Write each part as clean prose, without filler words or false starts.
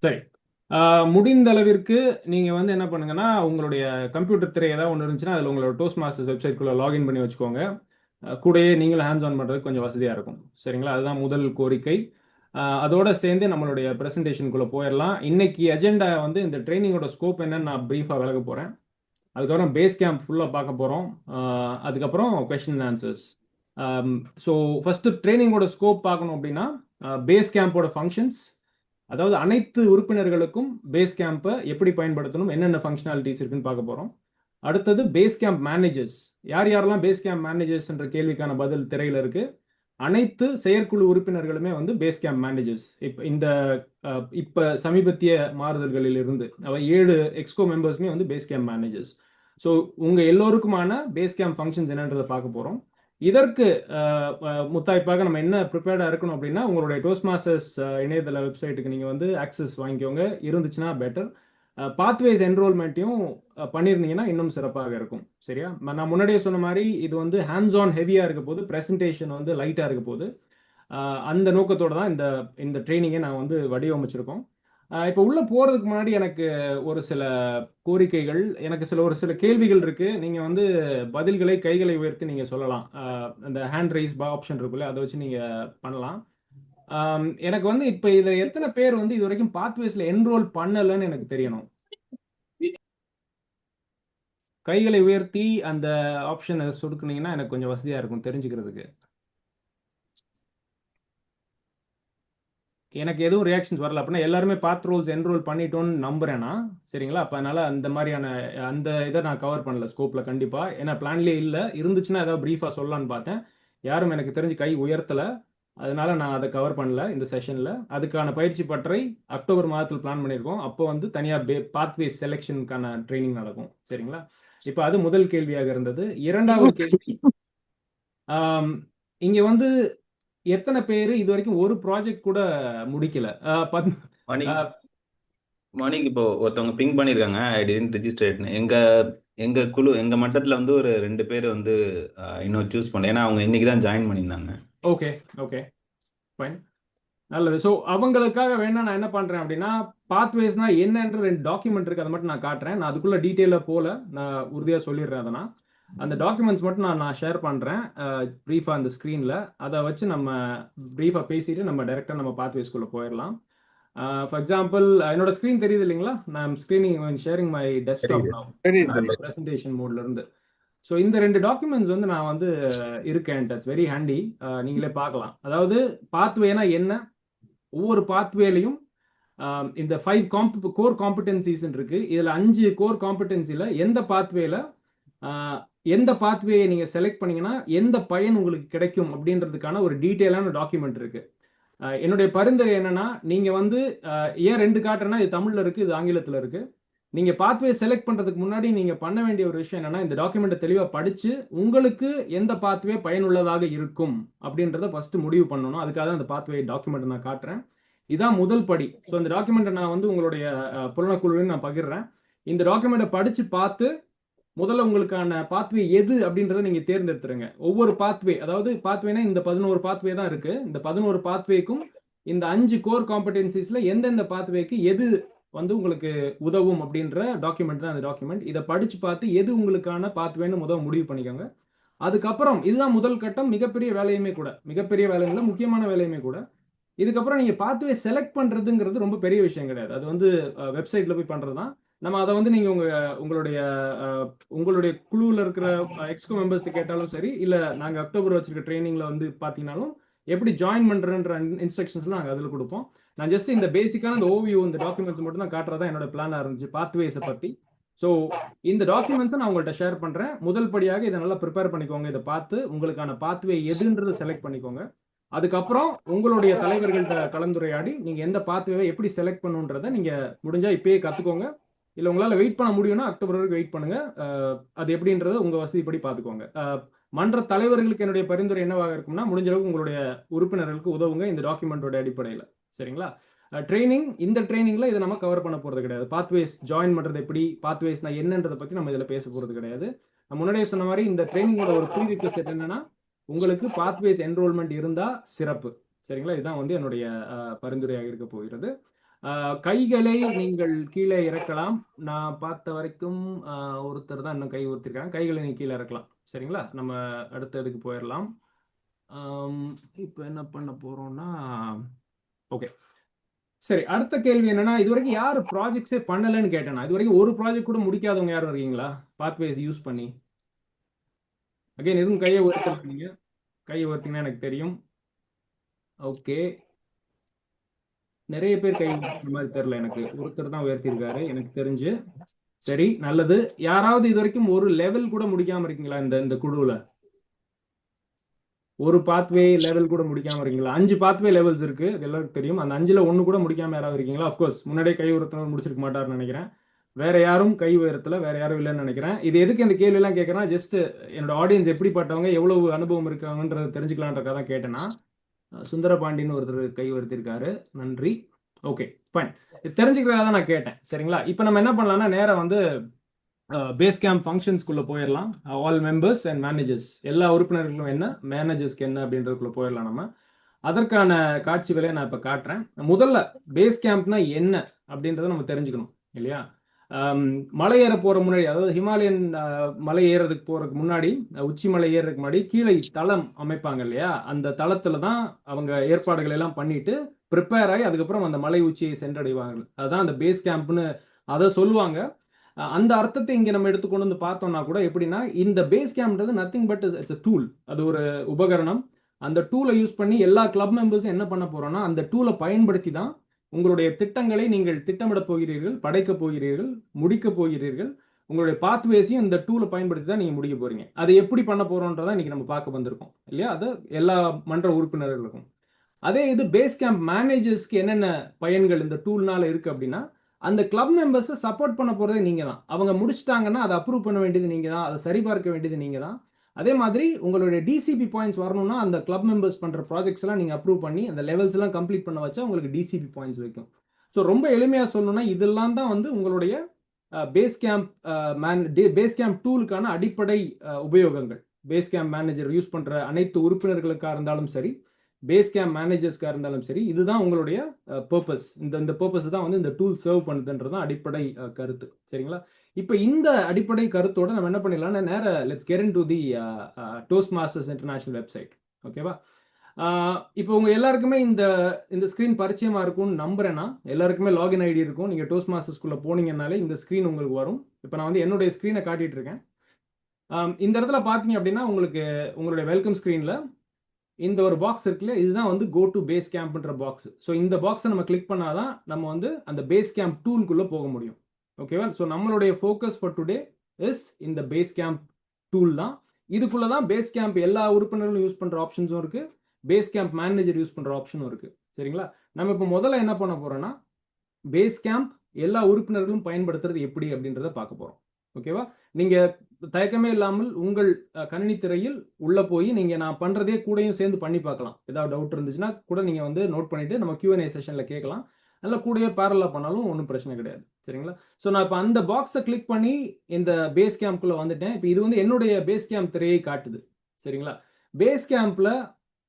சரி. முடிந்த அளவிற்கு நீங்க வந்து என்ன பண்ணுங்கன்னா, உங்களுடைய கம்ப்யூட்டர் திரை ஏதாவது ஒண்ணு இருந்துச்சுன்னா, அதுல உங்களோட டோஸ்ட் மாஸ்டர்ஸ் வெப்சைட்குள்ள லாகின் பண்ணி வச்சுக்கோங்க. கூடயே நீங்களும் ஹேண்ட்ஸ் ஆன் பண்றதுக்கு கொஞ்சம் வசதியா இருக்கும். சரிங்களா? அதுதான் முதல் கோரிக்கை. அதோட சேர்ந்து நம்மளுடைய பிரசன்டேஷனுக்குள்ள போயிரலாம். இன்னைக்கு அஜெண்டா வந்து இந்த ட்ரெய்னிங்கோட ஸ்கோப் என்னன்னு நான் பிரீஃபா விளக்க போறேன். அதுக்கப்புறம் பேஸ் கேம்ப் ஃபுல்லா பார்க்க போறோம். அதுக்கப்புறம் question and answers. So first ட்ரெய்னிங்கோட ஸ்கோப் பார்க்கணும் அப்படின்னா, பேஸ் கேம்போட ஃபங்க்ஷன்ஸ், அதாவது அனைத்து உறுப்பினர்களுக்கும் பேஸ் கேம்பை எப்படி பயன்படுத்தணும், என்னென்ன ஃபங்க்ஷனாலிட்டிஸ் இருக்குன்னு பார்க்க போறோம். அடுத்தது பேஸ் கேம்ப் மேனேஜர்ஸ். யார் யாரெல்லாம் பேஸ் கேம்ப் மேனேஜர்ஸ் என்ற கேள்விக்கான பதில் திரையில இருக்கு. அனைத்து செயற்குழு உறுப்பினர்களுமே வந்து பேஸ் கேம்ப் மேனேஜர்ஸ். இப்ப சமீபத்திய மாறுதல்களில் இருந்து 7 எக்ஸ்கோ மெம்பர்ஸ்மே வந்து பேஸ் கேம்ப் மேனேஜர்ஸ். ஸோ உங்க எல்லோருக்குமான பேஸ் கேம்ப் ஃபங்க்ஷன்ஸ் என்னன்றதை பார்க்க போறோம். இதற்கு முத்தாய்ப்பாக நம்ம என்ன ப்ரிப்பேர்டா இருக்கணும் அப்படின்னா, உங்களுடைய டோஸ்ட் மாஸ்டர்ஸ் இணையதள வெப்சைட்டுக்கு நீங்க வந்து ஆக்சஸ் வாங்கிக்கோங்க. இருந்துச்சுன்னா பெட்டர். பாத்வேஸ் என்ரோல்மெண்ட்டையும் பண்ணியிருந்தீங்கன்னா இன்னும் சிறப்பாக இருக்கும். சரியா? நான் முன்னாடியே சொன்ன மாதிரி இது வந்து ஹேண்ட்ஸ் ஆன் ஹெவியா இருக்க போது, பிரசன்டேஷன் வந்து லைட்டா இருக்க போது. அந்த நோக்கத்தோட தான் இந்த இந்த ட்ரைனிங்கை நான் வந்து வடிவமைச்சிருக்கோம். இப்போ உள்ள போறதுக்கு முன்னாடி எனக்கு ஒரு சில கோரிக்கைகள், எனக்கு ஒரு சில கேள்விகள் இருக்கு. நீங்க வந்து பதில்களை கைகளை உயர்த்தி நீங்க சொல்லலாம். அந்த ஹேண்ட் ரைஸ் ஆப்ஷன் இருக்குல்ல, அதை வச்சு நீங்க பண்ணலாம். எனக்கு வந்து இப்ப இதுல எத்தனை பேர் வந்து இது வரைக்கும் பாத்வேஸ்ல என்ரோல் பண்ணலன்னு எனக்கு தெரியணும். கைகளை உயர்த்தி அந்த ஆப்ஷனை சொடுக்குனீங்கன்னா எனக்கு கொஞ்சம் வசதியா இருக்கும் தெரிஞ்சுக்கிறதுக்கு. எனக்கு எதுவும் ரியாக்ஷன்ஸ் வரல அப்படின்னா எல்லாருமே பாத் ரோல்ஸ் என்ரோல் பண்ணிட்டோன்னு நம்புறேன்னா, சரிங்களா? அப்ப அதனால அந்த மாதிரியான அந்த இதை நான் கவர் பண்ணல ஸ்கோப்ல கண்டிப்பா. ஏன்னா பிளான்லயே இல்லை, இருந்துச்சுன்னா ஏதாவது பிரீஃபா சொல்லலான்னு பார்த்தேன். யாரும் எனக்கு தெரிஞ்சு கை உயர்த்தல. அதனால நான் அதை கவர் பண்ணல இந்த செஷன்ல. அதுக்கான பயிற்சி பட்டறை அக்டோபர் மாதத்தில் பிளான் பண்ணியிருக்கோம். அப்போ வந்து தனியா பாத்வே செலெக்ஷனுக்கான ட்ரைனிங் நடக்கும். சரிங்களா? இப்போ அது முதல் கேள்வியாக இருந்தது. இரண்டாவது கேள்வி, ஆம், இங்க வந்து எத்தனை பேர் இது வரைக்கும் ஒரு ப்ராஜெக்ட் கூட முடிக்கல? மார்னிங் ஆஹ், மார்னிங் இப்போ ஒருத்தவங்க பிங் பண்ணியிருக்காங்க, ஐ டிடன்ட் ரெஜிஸ்டர்ட்னு. எங்க குழு, எங்க மட்டத்துல வந்து ஒரு 2 பேர் வந்து இன்னும் சூஸ் பண்ணல, ஏன்னா அவங்க இன்னைக்கு தான் ஜாயின் பண்ணியிருந்தாங்க. ஓகே, ஓகே, ஃபைன், நல்லது. ஸோ அவங்களுக்காக வேணா நான் என்ன பண்றேன் அப்படின்னா, பாத்வேஸ்னா என்னன்ற 2 டாக்குமெண்ட் இருக்கு, அதை மட்டும் நான் காட்டுறேன். நான் அதுக்குள்ள டீட்டெயிலாக போல, நான் உறுதியாக சொல்லிடுறேன். அதை அந்த டாக்குமெண்ட்ஸ் மட்டும் நான் ஷேர் பண்றேன் ப்ரீஃபா அந்த ஸ்க்ரீன்ல. அதை வச்சு நம்ம ப்ரீஃபா பேசிட்டு நம்ம டைரக்டா நம்ம பாத்வேஸ்குள்ள போயிடலாம். ஃபார் எக்ஸாம்பிள், என்னோட ஸ்க்ரீன் தெரியுது இல்லைங்களா? நான் ஸ்க்ரீனிங் ஷேரிங் மை டெஸ்க்டாப் தெரியுது. நான் தெரியுது. ப்ரெசன்டேஷன் மோட்ல இருந்து. ஸோ இந்த 2 டாக்குமெண்ட்ஸ் வந்து நான் வந்து இருக்கேன். It's very handy. நீங்களே பார்க்கலாம். அதாவது பாத்வேனா என்ன, ஒவ்வொரு பாத்வேலையும் இந்த 5 கோர் காம்படென்சிஸ் இருக்கு. இதுல 5 கோர் காம்படென்சில எந்த பாத்வேல எந்த பாத்வேயை நீங்க செலக்ட் பண்ணீங்கன்னா எந்த பயன் உங்களுக்கு கிடைக்கும் அப்படின்றதுக்கான ஒரு டீட்டெயிலான டாக்குமெண்ட் இருக்கு. என்னுடைய பரிந்துரை என்னன்னா, நீங்க வந்து ஏன் 2 காட்டுறேன்னா, இது தமிழ்ல இருக்கு, இது ஆங்கிலத்துல இருக்கு. நீங்க பாத்வே செலக்ட் பண்றதுக்கு முன்னாடி நீங்க பண்ண வேண்டிய ஒரு விஷயம் என்னன்னா, இந்த டாக்குமெண்ட்டை தெளிவா படிச்சு உங்களுக்கு எந்த பாத்வே பயனுள்ளதாக இருக்கும் அப்படின்றத ஃபர்ஸ்ட் முடிவு பண்ணணும். அதுக்காக தான் இந்த பாத்வே டாக்குமெண்ட் நான் காட்டுறேன். இதான் முதல் படி. ஸோ இந்த டாக்குமெண்ட்டை நான் வந்து உங்களுடைய புலனக்குழுவில் நான் பகிர்றேன். இந்த டாக்குமெண்ட்டை படிச்சு பார்த்து முதல்ல உங்களுக்கான பாத்வே எது அப்படின்றத நீங்க தேர்ந்தெடுத்துருங்க. ஒவ்வொரு பாத்வே, அதாவது பாத்வேனா இந்த 11 பாத்வே தான் இருக்கு. இந்த 11 பாத்வேக்கும் இந்த 5 கோர் காம்படென்சிஸ்ல எந்தெந்த பாத்வேக்கு எது வந்து உங்களுக்கு உதவும் அப்படின்ற டாக்குமெண்ட் தான் அந்த டாக்குமெண்ட். இதை படிச்சு பார்த்து எது உங்களுக்கான பாத்வேன்னு முதல் முடிவு பண்ணிக்கோங்க. அதுக்கப்புறம் இதுதான் முதல் கட்டம், மிகப்பெரிய வேலையுமே கூட, மிகப்பெரிய வேலைங்கள முக்கியமான வேலையுமே கூட. இதுக்கப்புறம் நீங்க பாத்வே செலக்ட் பண்றதுங்கிறது ரொம்ப பெரிய விஷயம் கிடையாது. அது வந்து வெப்சைட்ல போய் பண்றதுதான். நம்ம அதை வந்து நீங்க உங்களுடைய உங்களுடைய குழுவில் இருக்கிற எக்ஸ்கோ மெம்பர்ஸ் கேட்டாலும் சரி, இல்ல நாங்க அக்டோபர் வச்சிருக்க ட்ரைனிங்ல வந்து பாத்தீங்கன்னாலும் எப்படி ஜாயின் பண்றன்ற இன்ஸ்ட்ரக்ஷன்ஸ்லாம் நாங்கள் அதில் கொடுப்போம். நான் ஜஸ்ட் இந்த பேசிக்கான இந்த ஓவியூ இந்த டாக்குமெண்ட்ஸ் மட்டும் தான் காட்டுறதா என்னோட பிளானா இருந்துச்சு பாத்வேஸை பத்தி. ஸோ இந்த டாக்குமெண்ட்ஸை நான் உங்கள்கிட்ட ஷேர் பண்றேன். முதல் படியாக இதை நல்லா ப்ரிப்பேர் பண்ணிக்கோங்க. இதை பார்த்து உங்களுக்கான பாத்வே எதுன்றதை செலக்ட் பண்ணிக்கோங்க. அதுக்கப்புறம் உங்களுடைய தலைவர்கள்ட்ட கலந்துரையாடி நீங்க எந்த பாத்வேவை எப்படி செலக்ட் பண்ணுன்றதை நீங்க முடிஞ்சா இப்பயே கத்துக்கோங்க. இல்ல உங்களால வெயிட் பண்ண முடியும்னா அக்டோபர் வரைக்கும் வெயிட் பண்ணுங்க. அது எப்படின்றது உங்க வசதிப்படி பார்த்துக்கோங்க. மன்ற தலைவர்களுக்கு என்னுடைய பரிந்துரை என்னவாக இருக்கும்னா, முடிஞ்ச அளவுக்கு உங்களுடைய உறுப்பினர்களுக்கு உதவுங்க இந்த டாக்குமெண்டோட அடிப்படையில். சரிங்களா? இந்த ட்ரைனிங்ல இதை நம்ம கவர் பண்ண போறது கிடையாது. பாத்வேஸ் ஜாயின் பண்றது எப்படி, பாத்வேஸ்னா என்னன்றதை பத்தி நம்ம இதுல பேச போறது கிடையாது. நான் முன்னாடியே சொன்ன மாதிரி இந்த ட்ரைனிங்கோட ஒரு ப்ரீ ரிக்வெஸ்ட் என்னன்னா, உங்களுக்கு பாத்வேஸ் என்ரோல்மெண்ட் இருந்தா சிறப்பு. சரிங்களா? இதுதான் வந்து என்னுடைய பரிந்துரையாக இருக்க போகிறது. கைகளை நீங்கள் கீழே இறக்கலாம். நான் பார்த்த வரைக்கும் ஒருத்தர் தான் இன்னும் கை ஊத்திருக்காங்க. கைகளை நீங்க கீழே இறக்கலாம். சரிங்களா? நம்ம அடுத்த இதுக்கு போயிடலாம். இப்போ என்ன பண்ண போறோம்னா, ஓகே சரி, அடுத்த கேள்வி என்னன்னா, இது வரைக்கும் யார் ப்ராஜெக்ட்ஸே பண்ணலன்னு கேட்டேனா? இது வரைக்கும் ஒரு ப்ராஜெக்ட் கூட முடிக்காதவங்க யாரும் இருக்கீங்களா? பாத்வேஸ் யூஸ் பண்ணி. அகைன் எதுவும் கையை உயர்த்தல நீங்க. கையை உயர்த்திங்கன்னா எனக்கு தெரியும். ஓகே, நிறைய பேர் கை உயர்த்துற மாதிரி தெரியல எனக்கு. ஒருத்தர் தான் உயர்த்திருக்காரு எனக்கு தெரிஞ்சு. சரி, நல்லது. யாராவது இது வரைக்கும் ஒரு லெவல் கூட முடிக்காம இருக்கீங்களா இந்த இந்த குழுவில்? ஒரு பாத்வே லெவல் கூட முடிக்காம இருக்கீங்களா? 5 பாத்வே லெவல்ஸ் இருக்கு, அது எல்லாருக்கும் தெரியும். அந்த 5ல் 1 கூட முடிக்காம யாராவது இருக்கீங்களா? அஃப்கோர்ஸ் முன்னாடியே கை உயர்த்தினவர் முடிச்சிருக்க மாட்டாருன்னு நினைக்கிறேன். வேற யாரும் கை உயரத்துல வேற யாரும் இல்லைன்னு நினைக்கிறேன். இது எதுக்கு இந்த கேள்வி எல்லாம் கேட்கறேன், ஜஸ்ட் என்னோட ஆடியன்ஸ் எப்படிப்பட்டவங்க, எவ்வளவு அனுபவம் இருக்காங்கன்றத தெரிஞ்சுக்கலான்றக்காக தான் கேட்டேன்னா. சுந்தரபாண்டின்னு ஒருத்தர் கை உயர்த்திருக்காரு, நன்றி. ஓகே ஃபைன், தெரிஞ்சுக்கிறதா தான் நான் கேட்டேன். சரிங்களா? இப்போ நம்ம என்ன பண்ணலாம்னா, நேரம் வந்து பேஸ் கேம்ப் ஃபங்க்ஷன்ஸ்குள்ளே போயிடலாம். ஆல் மெம்பர்ஸ் அண்ட் மேனேஜர்ஸ், எல்லா உறுப்பினர்களும் என்ன, மேனேஜர்ஸ்க்கு என்ன அப்படின்றதுக்குள்ளே போயிடலாம் நம்ம. அதற்கான காட்சிகளை நான் இப்போ காட்டுறேன். முதல்ல பேஸ் கேம்ப்னா என்ன அப்படின்றத நம்ம தெரிஞ்சுக்கணும் இல்லையா? மலை ஏற போகிற முன்னாடி, அதாவது ஹிமாலயன் மலை ஏறதுக்கு போகிறதுக்கு முன்னாடி, உச்சி மலை ஏறதுக்கு முன்னாடி கீழே தளம் அமைப்பாங்க இல்லையா? அந்த தளத்தில் தான் அவங்க ஏற்பாடுகள் எல்லாம் பண்ணிட்டு ப்ரிப்பேர் ஆகி அதுக்கப்புறம் அந்த மலை உச்சியை சென்றடைவாங்க. அதுதான் அந்த பேஸ் கேம்ப்னு அதை சொல்லுவாங்க. அந்த அர்த்தத்தை இங்கே நம்ம எடுத்துக்கொண்டு வந்து பார்த்தோம்னா கூட எப்படின்னா, இந்த பேஸ் கேம்ப்ன்றது nothing but it's a tool. அது ஒரு உபகரணம். அந்த டூலை யூஸ் பண்ணி எல்லா கிளப் மெம்பர்ஸும் என்ன பண்ண போறோம்னா, அந்த டூலை பயன்படுத்தி தான் உங்களுடைய திட்டங்களை நீங்கள் திட்டமிட போகிறீர்கள், படைக்க போகிறீர்கள், முடிக்க போகிறீர்கள். உங்களுடைய பாத்வேஸையும் இந்த டூலை பயன்படுத்தி தான் நீங்க முடிக்க போறீங்க. அதை எப்படி பண்ண போறோன்றதான் இன்னைக்கு நம்ம பார்க்க வந்திருக்கோம் இல்லையா? அது எல்லா மன்ற உறுப்பினர்களுக்கும். அதே இது பேஸ் கேம்ப் மேனேஜர்ஸ்க்கு என்னென்ன பயன்கள் இந்த டூல்னால இருக்கு அப்படின்னா, அந்த கிளப் மெம்பர்ஸை சப்போர்ட் பண்ண போறதே நீங்க தான். அவங்க முடிச்சிட்டாங்கன்னா அதை அப்ரூவ் பண்ண வேண்டியது நீங்க தான், அதை சரிபார்க்க வேண்டியது நீங்க தான். அதே மாதிரி உங்களுடைய டிசிபி பாயிண்ட்ஸ் வரணும்னா அந்த கிளப் மெம்பர்ஸ் பண்ற ப்ராஜெக்ட்ஸ் எல்லாம் நீங்க அப்ரூவ் பண்ணி அந்த லெவல்ஸ் எல்லாம் கம்ப்ளீட் பண்ண வச்சா உங்களுக்கு டிசிபி பாயிண்ட்ஸ் வைக்கும். ஸோ ரொம்ப எளிமையா சொல்லணும்னா இதெல்லாம் தான் வந்து உங்களுடைய பேஸ் கேம்ப் பேஸ் கேம்ப் டூலுக்கான அடிப்படை உபயோகங்கள். பேஸ் கேம்ப் மேனேஜர் யூஸ் பண்ற அனைத்து உறுப்பினர்களுக்காக இருந்தாலும் சரி, பேஸ் கேம்ப் மேனேஜர்ஸ்க்காக இருந்தாலும் சரி, இதுதான் உங்களுடைய பர்பஸ். இந்த பர்பஸ் தான் வந்து இந்த டூல் சர்வ் பண்ணுதுன்றதான் அடிப்படை கருத்து. சரிங்களா? இப்போ இந்த அடிப்படை கருத்தோட நம்ம என்ன பண்ணிடலாம்னா, நேர let's get into the toast masters international website. ஓகேவா? இப்போ உங்க எல்லாருக்குமே இந்த இந்த ஸ்க்ரீன் பரிச்சயமா இருக்கும்னு நம்புறேன்னா, எல்லாருக்குமே லாகின் ஐடி இருக்கும். நீங்க டோஸ்ட் மாஸ்டர்ஸ்குள்ள போனீங்கன்னாலே இந்த ஸ்க்ரீன் உங்களுக்கு வரும். இப்போ நான் வந்து என்னுடைய ஸ்க்ரீனை காட்டிட்டு இருக்கேன். இந்த இடத்துல பார்த்தீங்க அப்படின்னா உங்களுக்கு உங்களுடைய வெல்கம் ஸ்க்ரீன்ல இந்த ஒரு பாக்ஸ் இருக்குல்ல, இதுதான் வந்து கோ டு பேஸ் கேம்ப்ன்ற பாக்ஸ். ஸோ இந்த பாக்ஸை நம்ம கிளிக் பண்ணாதான் நம்ம வந்து அந்த பேஸ் கேம்ப் டூலுக்குள்ள போக முடியும். ஓகேவா? ஸோ நம்மளுடைய ஃபோக்கஸ் ஃபார் டுடே இஸ் இந்த பேஸ் கேம்ப் டூல் தான். இதுக்குள்ள தான் பேஸ் கேம்ப் எல்லா உறுப்பினர்களும் யூஸ் பண்ற ஆப்ஷன்ஸும் இருக்கு, பேஸ் கேம்ப் மேனேஜர் யூஸ் பண்ற ஆப்ஷனும் இருக்கு. சரிங்களா? நம்ம இப்போ முதல்ல என்ன பண்ண போறோம்னா, பேஸ் கேம்ப் எல்லா உறுப்பினர்களும் பயன்படுத்துறது எப்படி அப்படின்றத பார்க்க போறோம். ஓகேவா? நீங்க தயக்கமே இல்லாமல் உங்கள் கணினி திரையில் உள்ள போய் நீங்க நான் பண்றதே கூடயும் சேர்ந்து பண்ணி பார்க்கலாம். ஏதாவது டவுட் இருந்துச்சுன்னா கூட நீங்க வந்து நோட் பண்ணிட்டு நம்ம Q&A செஷன்ல கேட்கலாம். நல்லா கூடயே பேரலா பண்ணாலும் ஒன்றும் பிரச்சனை கிடையாது. சரிங்களா? ஸோ நான் இப்போ அந்த பாக்ஸை கிளிக் பண்ணி இந்த பேஸ் கேம்ப்குள்ள வந்துட்டேன். இப்போ இது வந்து என்னுடைய பேஸ் கேம்ப் திரையை காட்டுது. சரிங்களா? பேஸ் கேம்ப்ல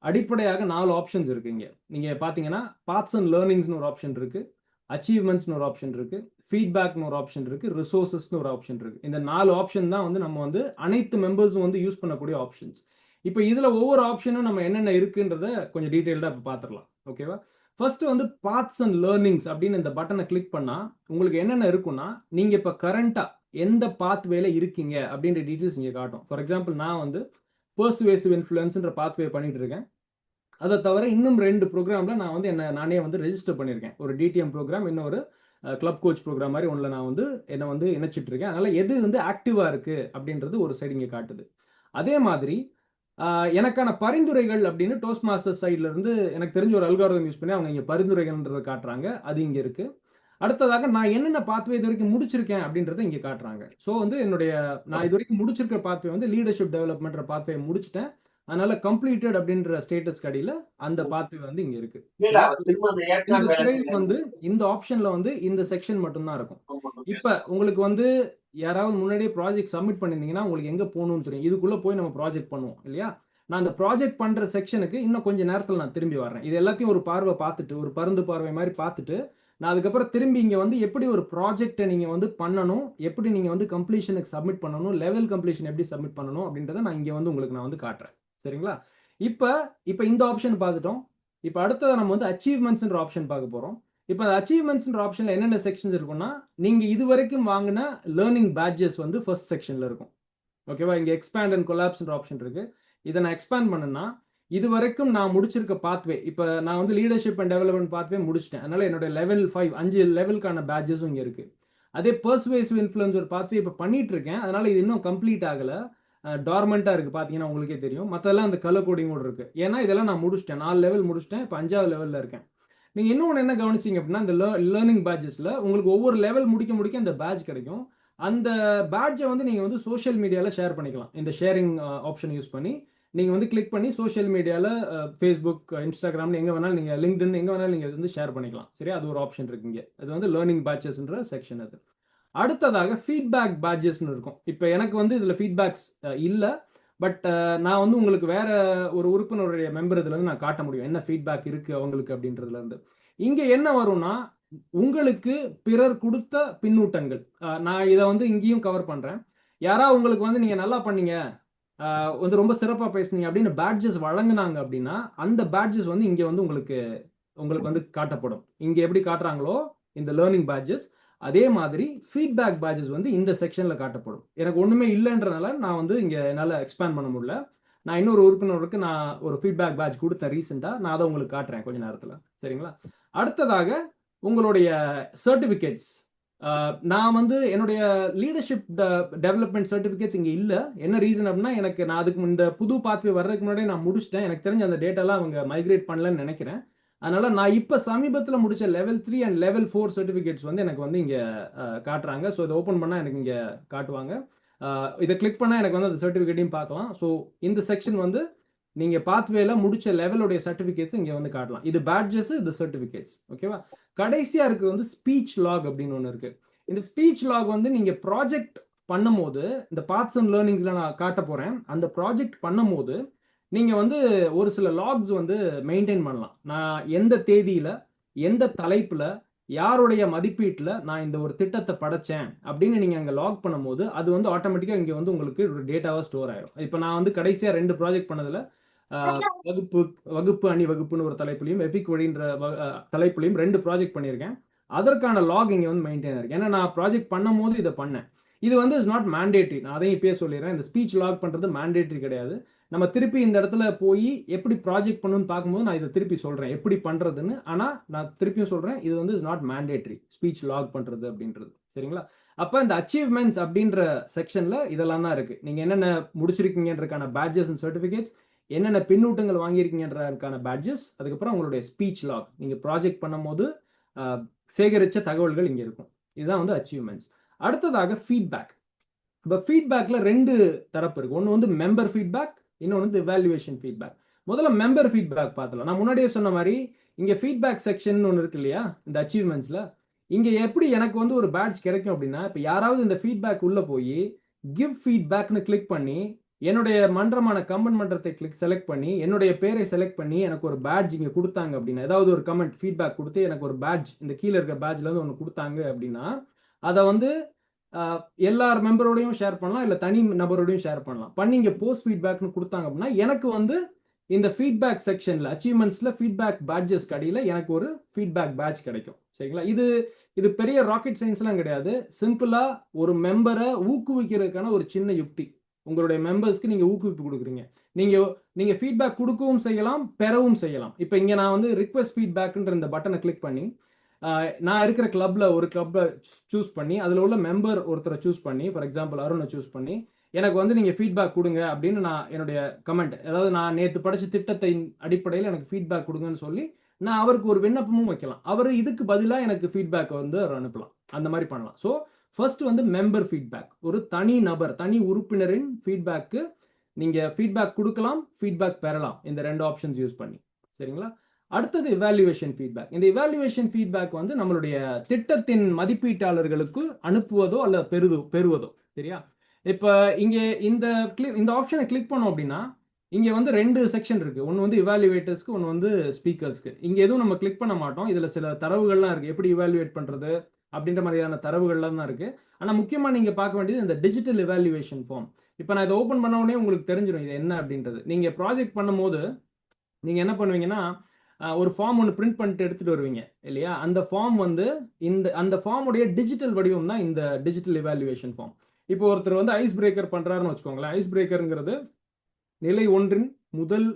அடிப்படையாக 4 ஆப்ஷன்ஸ் இருக்கு. இங்க நீங்க பாத்தீங்கன்னா பாத்ஸ் அண்ட் லேர்னிங்ஸ்னு ஒரு ஆப்ஷன் இருக்கு, அச்சீவ்மெண்ட்ஸ்னு ஒரு ஆப்ஷன் இருக்கு, ஃபீட்பேக்னு ஒரு ஆப்ஷன் இருக்கு, ரிசோர்சஸ்னு ஒரு ஆப்ஷன் இருக்கு. இந்த 4 ஆப்ஷன் தான் வந்து நம்ம வந்து அனைத்து மெம்பர்ஸும் வந்து யூஸ் பண்ணக்கூடிய ஆப்ஷன்ஸ். இப்போ இதுல ஒவ்வொரு ஆப்ஷனும் நம்ம என்னென்ன இருக்குன்றத கொஞ்சம் டீடைல்டா இப்போ பார்த்துடலாம். ஓகேவா? ஃபர்ஸ்ட் வந்து பாத்ஸ் அண்ட் லேர்னிங்ஸ் அப்படின்னு இந்த பட்டனை கிளிக் பண்ணா உங்களுக்கு என்னென்ன இருக்குன்னா, நீங்க இப்போ கரண்டா எந்த பாத்வேல இருக்கீங்க அப்படின்ற டீடைல்ஸ் இங்க காட்டும். ஃபார் எக்ஸாம்பிள் நான் வந்து பர்சுவேசிவ் இன்ஃப்ளூயன்ஸ்ன்ற பாத்வே பண்ணிட்டு இருக்கேன். அதை தவிர இன்னும் 2 ப்ரோக்ராம்ல நான் வந்து நானே வந்து ரெஜிஸ்டர் பண்ணியிருக்கேன். ஒரு டிடிஎம் ப்ரோக்ராம், இன்னொரு கிளப் கோச் ப்ரோக்ராம் மாதிரி ஒன்றில் நான் வந்து என்னை வந்து இணைச்சிட்டு இருக்கேன். அதனால எது வந்து ஆக்டிவா இருக்கு அப்படின்றது ஒரு சைடு இங்கே காட்டுது. அதே மாதிரி எனக்கான பரிந்துரைகள் அப்படின்னு டோஸ்ட் மாஸ்டர் சைட்ல இருந்து எனக்கு தெரிஞ்ச ஒரு அல்காரிதம் யூஸ் பண்ணி அவங்க இங்கே பரிந்துரைகள்ன்றதை காட்டுறாங்க. அது இங்கே இருக்கு. அடுத்ததாக நான் என்னென்ன பாத்வே இது வரைக்கும் முடிச்சிருக்கேன் அப்படின்றத இங்கே காட்டுறாங்க. ஸோ வந்து நான் இது வரைக்கும் முடிச்சிருக்க பாத்வே வந்து லீடர்ஷிப் டெவலப்மெண்ட் பாத்வே முடிச்சிட்டேன். அதனால கம்ப்ளீட்டட் அப்படின்ற ஸ்டேட்டஸ் கடியில அந்த பாத்வே வந்து இங்க இருக்கு. இந்த திரையில் வந்து இந்த ஆப்ஷன்ல வந்து இந்த செக்ஷன் மட்டும்தான் இருக்கும். இப்ப உங்களுக்கு வந்து யாராவது முன்னாடியே ப்ராஜெக்ட் சப்மிட் பண்ணிருந்தீங்கன்னா உங்களுக்கு எங்க போகணும்னு தெரியும். இதுக்குள்ள போய் நம்ம ப்ராஜெக்ட் பண்ணுவோம் இல்லையா? நான் அந்த ப்ராஜெக்ட் பண்ற செக்ஷனுக்கு இன்னும் கொஞ்சம் நேரத்தில் நான் திரும்பி வர்றேன். இது எல்லாத்தையும் ஒரு பார்வை பார்த்துட்டு, ஒரு பருந்து பார்வை மாதிரி பார்த்துட்டு நான் அதுக்கப்புறம் திரும்பி இங்கே வந்து எப்படி ஒரு ப்ராஜெக்டை நீங்கள் வந்து பண்ணணும், எப்படி நீங்கள் வந்து கம்ப்ளீஷனுக்கு சப்மிட் பண்ணணும், லெவல் கம்ப்ளீஷன் எப்படி சப்மிட் பண்ணணும் அப்படின்றத நான் இங்கே வந்து உங்களுக்கு நான் வந்து காட்டுறேன். சரிங்களா? இப்போ இப்போ இந்த ஆப்ஷன் பார்த்துட்டோம். இப்போ அடுத்தது நம்ம வந்து அச்சீவ்மெண்ட்ஸ்ன்ற ஆப்ஷன் பார்க்க போகிறோம். இப்போ அந்த அச்சீவ்மெண்ட்ஸ்ன்ற ஆப்ஷனில் என்னென்ன செக்ஷன்ஸ் இருக்குன்னா, நீங்கள் இது வரைக்கும் வாங்கின லேர்னிங் பேட்ஜஸ் வந்து ஃபர்ஸ்ட் செக்ஷனில் இருக்கும். ஓகேவா? இங்கே எக்ஸ்பேண்ட் அண்ட் கொலாப்ஸ்ன்ற ஆப்ஷன் இருக்கு. இதை நான் எக்ஸ்பேண்ட் பண்ணேன்னா இது வரைக்கும் நான் முடிச்சிருக்க பாத்வே, இப்போ நான் வந்து லீடர்ஷிப் அண்ட் டெவலப்மெண்ட் பாத்வே முடிச்சிட்டேன். அதனால என்னோட லெவல் 5 5 லெவலுக்கான பேட்ஜஸும் இங்கே இருக்கு. அதே பர்சுவேசிவ் இன்ஃப்ளூயன்சர் பாத்வே இப்போ பண்ணிட்டு இருக்கேன். அதனால இது இன்னும் கம்ப்ளீட் ஆகல, டார்மெண்ட்டாக இருக்குது. பார்த்தீங்கன்னா உங்களுக்கே தெரியும். மற்றெல்லாம் அந்த கலர் கோடிங்கோடு இருக்கு. ஏன்னா இதெல்லாம் நான் முடிச்சிட்டேன், 4 லெவல் முடிச்சிட்டேன். இப்போ 5வது லெவலில் இருக்கேன். நீங்கள் இன்னொன்று என்ன கவனிச்சிங்க அப்படின்னா, இந்த லேர்னிங் பேட்ஜஸில் உங்களுக்கு ஒவ்வொரு லெவல் முடிக்க முடிக்க அந்த பேட்ச் கிடைக்கும். அந்த பேட்ஜை வந்து நீங்கள் வந்து சோஷியல் மீடியாவில் ஷேர் பண்ணிக்கலாம். இந்த ஷேரிங் ஆப்ஷன் யூஸ் பண்ணி நீங்கள் வந்து கிளிக் பண்ணி சோஷியல் மீடியாவில் ஃபேஸ்புக், இன்ஸ்டாகிராம்னு எங்கே வேணாலும் நீங்கள் லிங்க்டின் எங்கே வேணாலும் நீங்கள் வந்து ஷேர் பண்ணிக்கலாம். சரியா? அது ஒரு ஆப்ஷன் இருக்குங்க. அது வந்து லேர்னிங் பேட்சஸ்ன்ற செக்ஷன். அது அடுத்ததாக ஃபீட்பேக் பேட்ஜஸ்ன்னு இருக்கும். இப்போ எனக்கு வந்து இதில் ஃபீட்பேக்ஸ் இல்லை, பட் நான் வந்து உங்களுக்கு வேற ஒரு உறுப்பினருடைய மெம்பர் இதுலேருந்து நான் காட்ட முடியும் என்ன ஃபீட்பேக் இருக்குது அவங்களுக்கு அப்படின்றதுலேருந்து. இங்கே என்ன வரும்னா, உங்களுக்கு பிறர் கொடுத்த பின்னூட்டங்கள். நான் இதை வந்து இங்கேயும் கவர் பண்ணுறேன். யாராவது உங்களுக்கு வந்து நீங்கள் நல்லா பண்ணீங்க, வந்து ரொம்ப சிறப்பாக பேசுனீங்க அப்படின்னு பேட்ஜஸ் வழங்கினாங்க அப்படின்னா, அந்த பேட்ஜஸ் வந்து இங்கே வந்து உங்களுக்கு வந்து காட்டப்படும். இங்கே எப்படி காட்டுறாங்களோ இந்த லேர்னிங் பேட்ஜஸ், அதே மாதிரி ஃபீட்பேக் பேட்ஜஸ் வந்து இந்த செக்ஷனில் காட்டப்படும். எனக்கு ஒன்றுமே இல்லைன்றனால நான் வந்து இங்கே என்னால் எக்ஸ்பேண்ட் பண்ண முடியல. நான் இன்னொரு உறுப்பினருக்கு நான் ஒரு ஃபீட்பேக் பேட்ச் கொடுத்தேன் ரீசெண்டாக. நான் அதை உங்களுக்கு காட்டுறேன் கொஞ்ச நேரத்தில். சரிங்களா? அடுத்ததாக உங்களுடைய சர்டிஃபிகேட்ஸ். நான் வந்து என்னுடைய லீடர்ஷிப் டெவலப்மெண்ட் சர்டிஃபிகேட்ஸ் இங்கே இல்லை. என்ன ரீசன் அப்படின்னா, நான் அதுக்கு இந்த புது பாத்வே வர்றதுக்கு முன்னாடியே நான் முடிச்சிட்டேன். எனக்கு தெரிஞ்ச அந்த டேட்டாலாம் அவங்க மைக்ரேட் பண்ணலன்னு நினைக்கிறேன். அதனால நான் இப்போ சமீபத்தில் முடிச்ச லெவல் 3 அண்ட் லெவல் 4 சர்டிஃபிகேட்ஸ் வந்து எனக்கு வந்து இங்கே காட்டுறாங்க. ஸோ இதை ஓப்பன் பண்ணால் எனக்கு இங்கே காட்டுவாங்க. இதை கிளிக் பண்ணால் எனக்கு வந்து அந்த சர்டிஃபிகேட்டையும் பார்க்கலாம். ஸோ இந்த செக்ஷன் வந்து நீங்கள் பாத்வேல முடிச்ச லெவலுடைய சர்டிஃபிகேட்ஸ் இங்கே வந்து காட்டலாம். இது பேட்ஜஸ், இது சர்டிஃபிகேட்ஸ். ஓகேவா? கடைசியாக இருக்கிறது வந்து ஸ்பீச் லாக் அப்படின்னு ஒன்று இருக்கு. இந்த ஸ்பீச் லாக் வந்து நீங்கள் ப்ராஜெக்ட் பண்ணும்போது, இந்த பாத்ஸ் அண்ட் லேர்னிங்ஸில் நான் காட்ட போகிறேன். அந்த ப்ராஜெக்ட் பண்ணும்போது நீங்கள் வந்து ஒரு சில லாக்ஸ் வந்து மெயின்டைன் பண்ணலாம். நான் எந்த தேதியில், எந்த தலைப்பில், யாருடைய மதிப்பீட்டில் நான் இந்த ஒரு திட்டத்தை படைச்சேன் அப்படின்னு நீங்கள் அங்கே லாக் பண்ணும்போது அது வந்து ஆட்டோமேட்டிக்காக இங்கே வந்து உங்களுக்கு ஒரு டேட்டாவாக ஸ்டோர் ஆயிடும். இப்போ நான் வந்து கடைசியாக 2 ப்ராஜெக்ட் பண்ணதில் வகுப்பு அணி வகுப்புன்னு ஒரு தலைப்புலையும், எபிக் வழின்ற தலைப்புலையும் 2 ப்ராஜெக்ட் பண்ணியிருக்கேன். அதற்கான லாக் இங்கே வந்து மெயின்டைன் இருக்கு. ஏன்னா நான் ப்ராஜெக்ட் பண்ணும் போது இதை பண்ணேன். இது வந்து இஸ் நாட் மேண்டேட்ரி. நான் அதையும் இப்பயே சொல்லிடுறேன். இந்த ஸ்பீச் லாக் பண்ணுறது மேண்டேட்ரி கிடையாது. நம்ம திருப்பி இந்த இடத்துல போய் எப்படி ப்ராஜெக்ட் பண்ணணும்னு பார்க்கும்போது நான் இதை திருப்பி சொல்கிறேன் எப்படி பண்ணுறதுன்னு. ஆனால் நான் திருப்பியும் சொல்கிறேன், இது வந்து is not mandatory speech log பண்ணுறது அப்படின்றது. சரிங்களா? அப்போ இந்த அச்சீவ்மெண்ட்ஸ் அப்படின்ற செக்ஷனில் இதெல்லாம் தான் இருக்குது. நீங்கள் என்னென்ன முடிச்சிருக்கீங்கன்றதுக்கான பேட்ஜஸ் அண்ட் சர்டிஃபிகேட்ஸ், என்னென்ன பின்னூட்டங்கள் வாங்கியிருக்கீங்கன்றதுக்கான பேட்ஜஸ், அதுக்கப்புறம் உங்களுடைய ஸ்பீச் லாக் நீங்கள் ப்ராஜெக்ட் பண்ணும்போது சேகரித்த தகவல்கள் இங்கே இருக்கும். இதுதான் வந்து அச்சீவ்மெண்ட்ஸ். அடுத்ததாக ஃபீட்பேக். இப்போ ஃபீட்பேக்கில் 2 தரப்பு இருக்குது. ஒன்று வந்து மெம்பர் ஃபீட்பேக், இன்னொன்று வந்து இவாலுவேஷன் ஃபீட்பேக். முதல்ல மெம்பர் ஃபீட்பேக் பார்த்தலாம். நான் முன்னாடியே சொன்ன மாதிரி இங்கே ஃபீட்பேக் செக்ஷன் ஒன்று இருக்கு இல்லையா, இந்த அச்சீவ்மெண்ட்ஸில். இங்கே எப்படி எனக்கு வந்து ஒரு பேட்ச் கிடைக்கும் அப்படின்னா, இப்போ யாராவது இந்த ஃபீட்பேக் உள்ளே போய் கிவ் ஃபீட்பேக்னு கிளிக் பண்ணி என்னுடைய மன்றமான கமெண்ட் மன்றத்தை செலக்ட் பண்ணி என்னுடைய பேரை செலக்ட் பண்ணி எனக்கு ஒரு பேட்ஜ் இங்கே கொடுத்தாங்க அப்படின்னா, ஏதாவது ஒரு கமெண்ட் ஃபீட்பேக் கொடுத்து எனக்கு ஒரு பேட்ஜ் இந்த கீழே இருக்க பேட்ச்லேருந்து ஒன்று கொடுத்தாங்க அப்படின்னா, அதை வந்து எல்லார் மெம்பரோடையும் ஷேர் பண்ணலாம், இல்லை தனி நபரோடையும் ஷேர் பண்ணலாம். பண்ணி இங்கே போஸ்ட் ஃபீட்பேக்னு கொடுத்தாங்க அப்படின்னா எனக்கு வந்து இந்த ஃபீட்பேக் செக்ஷனில் அச்சீவ்மெண்ட்ஸில் ஃபீட்பேக் பேட்ஜஸ் கடையில் எனக்கு ஒரு ஃபீட்பேக் பேட்ச் கிடைக்கும். சரிங்களா? இது பெரிய ராக்கெட் சயின்ஸ்லாம் கிடையாது. சிம்பிளாக ஒரு மெம்பரை ஊக்குவிக்கிறதுக்கான ஒரு சின்ன யுக்தி. உங்களுடைய மெம்பர்ஸ்க்கு நீங்கள் ஊக்குவிப்பு கொடுக்குறீங்க. நீங்கள் ஃபீட்பேக் கொடுக்கவும் செய்யலாம், பெறவும் செய்யலாம். இப்போ இங்கே நான் வந்து ரிக்வெஸ்ட் ஃபீட்பேக்ன்ற இந்த பட்டனை கிளிக் பண்ணி நான் இருக்கிற ஒரு கிளப்பை சூஸ் பண்ணி அதில் உள்ள மெம்பர் ஒருத்தரை சூஸ் பண்ணி, ஃபார் எக்ஸாம்பிள் அருணை சூஸ் பண்ணி எனக்கு வந்து நீங்கள் ஃபீட்பேக் கொடுங்க அப்படின்னு நான் என்னுடைய கமெண்ட், அதாவது நான் நேற்று படித்த திட்டத்தின் அடிப்படையில் எனக்கு ஃபீட்பேக் கொடுங்கன்னு சொல்லி நான் அவருக்கு ஒரு விண்ணப்பமும் வைக்கலாம். அவர் இதுக்கு பதிலாக எனக்கு ஃபீட்பேக் வந்து அவர் அனுப்பலாம். அந்த மாதிரி பண்ணலாம். ஸோ ஃபர்ஸ்ட் வந்து மெம்பர் ஃபீட்பேக், ஒரு தனி நபர், தனி உறுப்பினரின் ஃபீட்பேக்கு நீங்கள் ஃபீட்பேக் கொடுக்கலாம், ஃபீட்பேக் பெறலாம். இந்த 2 ஆப்ஷன்ஸ் யூஸ் பண்ணி. சரிங்களா? அடுத்தது இவாலுவேஷன் ஃபீட்பேக். இந்த இவாலுவேஷன் ஃபீட்பேக் வந்து நம்மளுடைய திட்டத்தின் மதிப்பீட்டாளர்களுக்கு அனுப்புவதோ அல்ல பெறுவதோ. சரியா? இப்போ இங்கே இந்த ஆப்ஷனை கிளிக் பண்ணோம் அப்படின்னா இங்கே வந்து 2 செக்ஷன் இருக்குது. ஒன்று வந்து இவாலுவேட்டர்ஸ்க்கு, ஒன்று வந்து ஸ்பீக்கர்ஸ்க்கு. இங்கே எதுவும் நம்ம கிளிக் பண்ண மாட்டோம். இதில் சில தரவுகள்லாம் இருக்குது, எப்படி இவாலுவேட் பண்ணுறது அப்படின்ற மாதிரியான தரவுகள்லாம் தான் இருக்குது. ஆனால் முக்கியமாக நீங்கள் பார்க்க வேண்டியது இந்த டிஜிட்டல் இவாலுவேஷன் ஃபார்ம். இப்போ நான் இதை ஓப்பன் பண்ண உடனே உங்களுக்கு தெரிஞ்சிடும் இது என்ன அப்படின்றது. நீங்கள் ப்ராஜெக்ட் பண்ணும்போது நீங்கள் என்ன பண்ணுவீங்கன்னா, ஒரு ஃபார்ம் ஒன்று பிரிண்ட் பண்ணிட்டு எடுத்துகிட்டு வருவீங்க இல்லையா? அந்த ஃபார்ம் வந்து அந்த ஃபார்முடைய டிஜிட்டல் வடிவம் தான் இந்த டிஜிட்டல் இவாலுவேஷன் ஃபார்ம். இப்போ ஒருத்தர் வந்து ஐஸ் பிரேக்கர் பண்ணுறாருன்னு வச்சுக்கோங்களேன். ஐஸ் பிரேக்கருங்கிறது நிலை 1 முதல்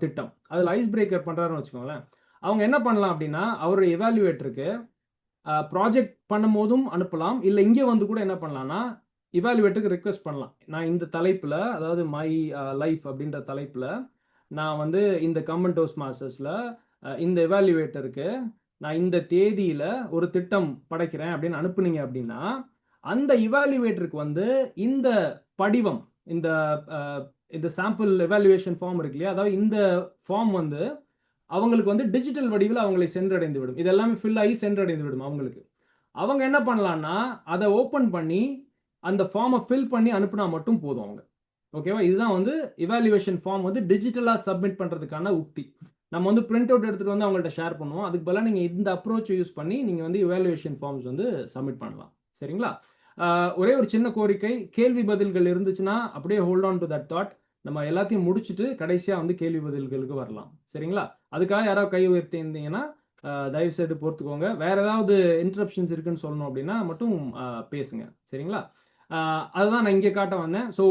திட்டம். அதில் ஐஸ் பிரேக்கர் பண்ணுறாருன்னு வச்சுக்கோங்களேன். அவங்க என்ன பண்ணலாம் அப்படின்னா, அவருடைய எவாலுவேட்டருக்கு ப்ராஜெக்ட் பண்ணும்போதும் அனுப்பலாம். இல்லை இங்கே வந்து கூட என்ன பண்ணலாம்னா, இவாலுவேட்டருக்கு ரிக்வெஸ்ட் பண்ணலாம். நான் இந்த தலைப்பில், அதாவது மை லைஃப் அப்படின்ற தலைப்பில் நான் வந்து இந்த கம்பன் டோஸ்ட் மாஸ்டர்ஸில் இந்த எவாலுவேட்டருக்கு நான் இந்த தேதியில் ஒரு திட்டம் படைக்கிறேன் அப்படின்னு அனுப்புனீங்க அப்படின்னா, அந்த இவாலுவேட்டருக்கு வந்து இந்த படிவம், இந்த இந்த சாம்பிள் எவாலுவேஷன் ஃபார்ம் இருக்கு இல்லையா, அதாவது இந்த ஃபார்ம் வந்து அவங்களுக்கு வந்து டிஜிட்டல் வடிவில் அவங்களை சென்றடைந்து விடும். இது எல்லாமே ஃபில் ஆகி சென்றடைந்து விடும் அவங்களுக்கு. அவங்க என்ன பண்ணலாம்னா, அதை ஓப்பன் பண்ணி அந்த ஃபார்மை ஃபில் பண்ணி அனுப்புனா மட்டும் போதும் அவங்க. ஓகேவா? இதுதான் வந்து இவாலுவேஷன் ஃபார்ம் வந்து டிஜிட்டலாக சப்மிட் பண்ணுறதுக்கான உக்தி. நம்ம வந்து பிரிண்ட் அவுட் எடுத்துகிட்டு வந்து அவங்கள்ட்ட ஷேர் பண்ணுவோம். அதுக்கு பதிலாக நீங்கள் இந்த அப்ரோச்சை யூஸ் பண்ணி நீங்கள் வந்து இவாலுவேஷன் ஃபார்ம்ஸ் வந்து சப்மிட் பண்ணலாம். சரிங்களா? ஒரே ஒரு சின்ன கோரிக்கை, கேள்வி பதில்கள் இருந்துச்சுன்னா அப்படியே hold on to that thought. நம்ம எல்லாத்தையும் முடிச்சுட்டு கடைசியாக வந்து கேள்வி பதில்களுக்கு வரலாம். சரிங்களா? அதுக்காக யாராவது கை உயர்த்தி இருந்தீங்கன்னா தயவு செய்து பொறுத்துக்கோங்க. வேற ஏதாவது இன்டரப்ஷன்ஸ் இருக்குன்னு சொல்லணும் அப்படின்னா மட்டும் பேசுங்க. சரிங்களா? அதுதான் நான் இங்கே காட்ட வந்தேன். ஸோ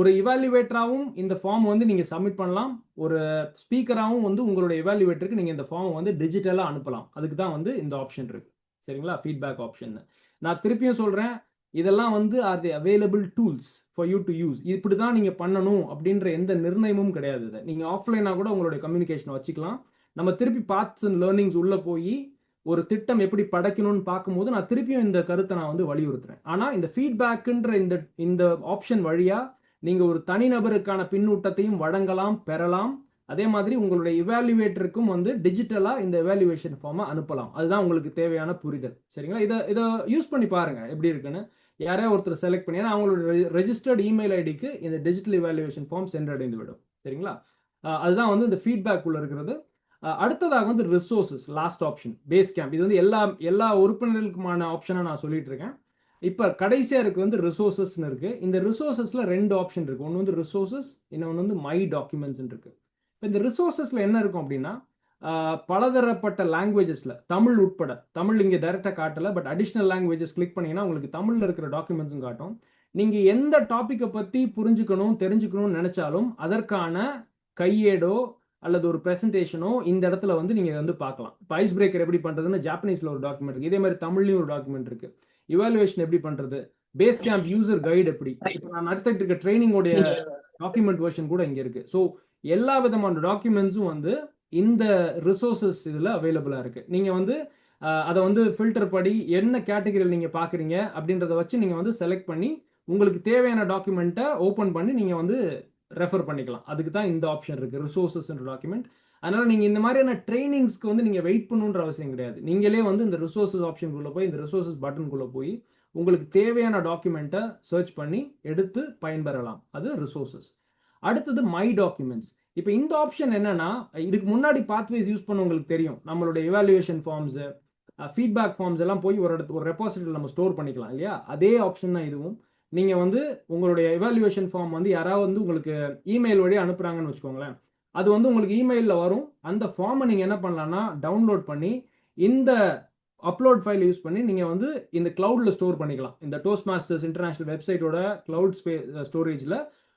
ஒரு இவாலுவேட்டராகவும் இந்த ஃபார்ம் வந்து நீங்கள் சப்மிட் பண்ணலாம். ஒரு ஸ்பீக்கராகவும் வந்து உங்களுடைய இவாலுவேட்டருக்கு நீங்கள் இந்த ஃபார்ம் வந்து டிஜிட்டலாக அனுப்பலாம். அதுக்கு தான் வந்து இந்த ஆப்ஷன் இருக்கு. சரிங்களா? Feedback option. நான் திருப்பியும் சொல்கிறேன், இதெல்லாம் வந்து are the available tools for you to use. இப்படி தான் நீங்கள் பண்ணணும் அப்படின்ற எந்த நிர்ணயமும் கிடையாது. இதை நீங்கள் ஆஃப்லைனாக கூட உங்களுடைய கம்யூனிகேஷனை வச்சுக்கலாம். நம்ம திருப்பி பார்ட்ஸ் அண்ட் லேர்னிங்ஸ் உள்ளே போய் ஒரு திட்டம் எப்படி படைக்கணும்னு பார்க்கும்போது நான் திருப்பியும் இந்த கருத்தை நான் வந்து வலியுறுத்துறேன். ஆனால் இந்த ஃபீட்பேக்குன்ற இந்த ஆப்ஷன் வழியாக நீங்கள் ஒரு தனிநபருக்கான பின்னூட்டத்தையும் வழங்கலாம், பெறலாம். அதே மாதிரி உங்களுடைய இவாலுவேட்டருக்கும் வந்து டிஜிட்டலாக இந்த எவாலுவேஷன் ஃபார்மை அனுப்பலாம். அதுதான் உங்களுக்கு தேவையான புரிதல். சரிங்களா? இதை யூஸ் பண்ணி பாருங்க எப்படி இருக்குன்னு. யாரையா ஒருத்தர் செலக்ட் பண்ணி, ஏன்னா அவங்களோட ரெஜிஸ்டர்ட் இமெயில் ஐடிக்கு இந்த டிஜிட்டல் இவாலுவேஷன் ஃபார்ம் சென்றடைந்து விடும். சரிங்களா? அதுதான் வந்து இந்த ஃபீட்பேக் உள்ள இருக்கிறது. அடுத்ததாக வந்து resources, last option, base camp. இது வந்து எல்லா உறுப்பினர்களுக்குமான ஆப்ஷனை நான் சொல்லிட்டு இருக்கேன். இப்போ கடைசியாக இருக்கு வந்து ரிசோர்சஸ்ன்னு இருக்கு. இந்த ரிசோர்சஸ்ல 2 ஆப்ஷன் இருக்கு. ஒன்று வந்து ரிசோர்சஸ், இன்னொன்று வந்து மை டாக்குமெண்ட்ஸ் இருக்கு. இப்போ இந்த ரிசோர்சஸ்ல என்ன இருக்கும் அப்படின்னா, பலதரப்பட்ட லாங்குவேஜஸ்ல, தமிழ் உட்பட, தமிழ் இங்கே டைரக்டாக காட்டல, பட் அடிஷ்னல் லாங்குவேஜஸ் கிளிக் பண்ணீங்கன்னா உங்களுக்கு தமிழில் இருக்கிற டாக்குமெண்ட்ஸும் காட்டும். நீங்கள் எந்த டாப்பிக்கை பற்றி புரிஞ்சுக்கணும், தெரிஞ்சுக்கணும்னு நினைச்சாலும் அதற்கான கையேடோ அல்லது ஒரு ப்ரெசன்டேஷனோ இந்த இடத்துல வந்து நீங்கள் வந்து பார்க்கலாம். இப்போ ஐஸ் பிரேக்கர் எப்படி பண்ணுறதுன்னு ஜாப்பனீஸில் ஒரு டாக்குமெண்ட் இருக்குது. இதே மாதிரி தமிழ்லையும் ஒரு டாக்குமெண்ட் இருக்குது. இவாலுவேஷன் எப்படி பண்ணுறது, பேஸ் கேம்ப் யூசர் கைடு எப்படி, இப்போ நான் நடத்திட்டு இருக்க ட்ரைனிங்கோடைய டாக்குமெண்ட் வெர்ஷன் கூட இங்கே இருக்குது. ஸோ எல்லா விதமான டாக்குமெண்ட்ஸும் வந்து இந்த ரிசோர்சஸ் இதில் அவைலபிளாக இருக்குது. நீங்கள் வந்து அதை வந்து ஃபில்டர் படி என்ன கேட்டகரியில் நீங்கள் பார்க்குறீங்க அப்படின்றத வச்சு நீங்கள் வந்து செலக்ட் பண்ணி உங்களுக்கு தேவையான டாக்குமெண்ட்டை ஓப்பன் பண்ணி நீங்கள் வந்து ரெஃபர் பண்ணிக்கலாம். அதுக்கு தான் இந்த ஆப்ஷன் இருக்குது, ரிசோர்சஸ் டாக்குமெண்ட். அதனால் நீங்கள் இந்த மாதிரியான ட்ரைனிங்ஸ்க்கு வந்து நீங்கள் வெயிட் பண்ணணுன்ற அவசியம் கிடையாது. நீங்களே வந்து இந்த ரிசோர்சஸ் ஆப்ஷனுக்குள்ளே போய், இந்த ரிசோர்சஸ் பட்டனுக்குள்ளே போய் உங்களுக்கு தேவையான டாக்குமெண்ட்டை சர்ச் பண்ணி எடுத்து பயன்பெறலாம். அது ரிசோர்சஸ். அடுத்தது மை டாக்குமெண்ட்ஸ். இப்போ இந்த ஆப்ஷன் என்னன்னா, இதுக்கு முன்னாடி பாத்வேஸ் யூஸ் பண்ண உங்களுக்கு தெரியும். நம்மளுடைய எவாலுவேஷன் ஃபார்ம்ஸு, ஃபீட்பேக் ஃபார்ம்ஸ் எல்லாம் போய் ஒரு ரெபாசிட்டரியில் நம்ம ஸ்டோர் பண்ணிக்கலாம் இல்லையா? அதே ஆப்ஷன் தான் இதுவும். நீங்கள் வந்து உங்களுடைய எவாலுவேஷன் ஃபார்ம் வந்து யாராவது வந்து உங்களுக்கு இமெயில் வழியாக அனுப்புகிறாங்கன்னு வச்சுக்கோங்களேன். அது வந்து உங்களுக்கு இமெயிலில் வரும். அந்த ஃபார்மை நீங்கள் என்ன பண்ணலான்னா டவுன்லோட் பண்ணி இந்த அப்லோட் ஃபைல் யூஸ் பண்ணி நீங்கள் வந்து இந்த கிளவுடில் ஸ்டோர் பண்ணிக்கலாம். இந்த டோஸ்ட் மாஸ்டர்ஸ் இன்டர்நேஷனல் வெப்சைட்டோட கிளவுட் ஸ்டோரேஜில்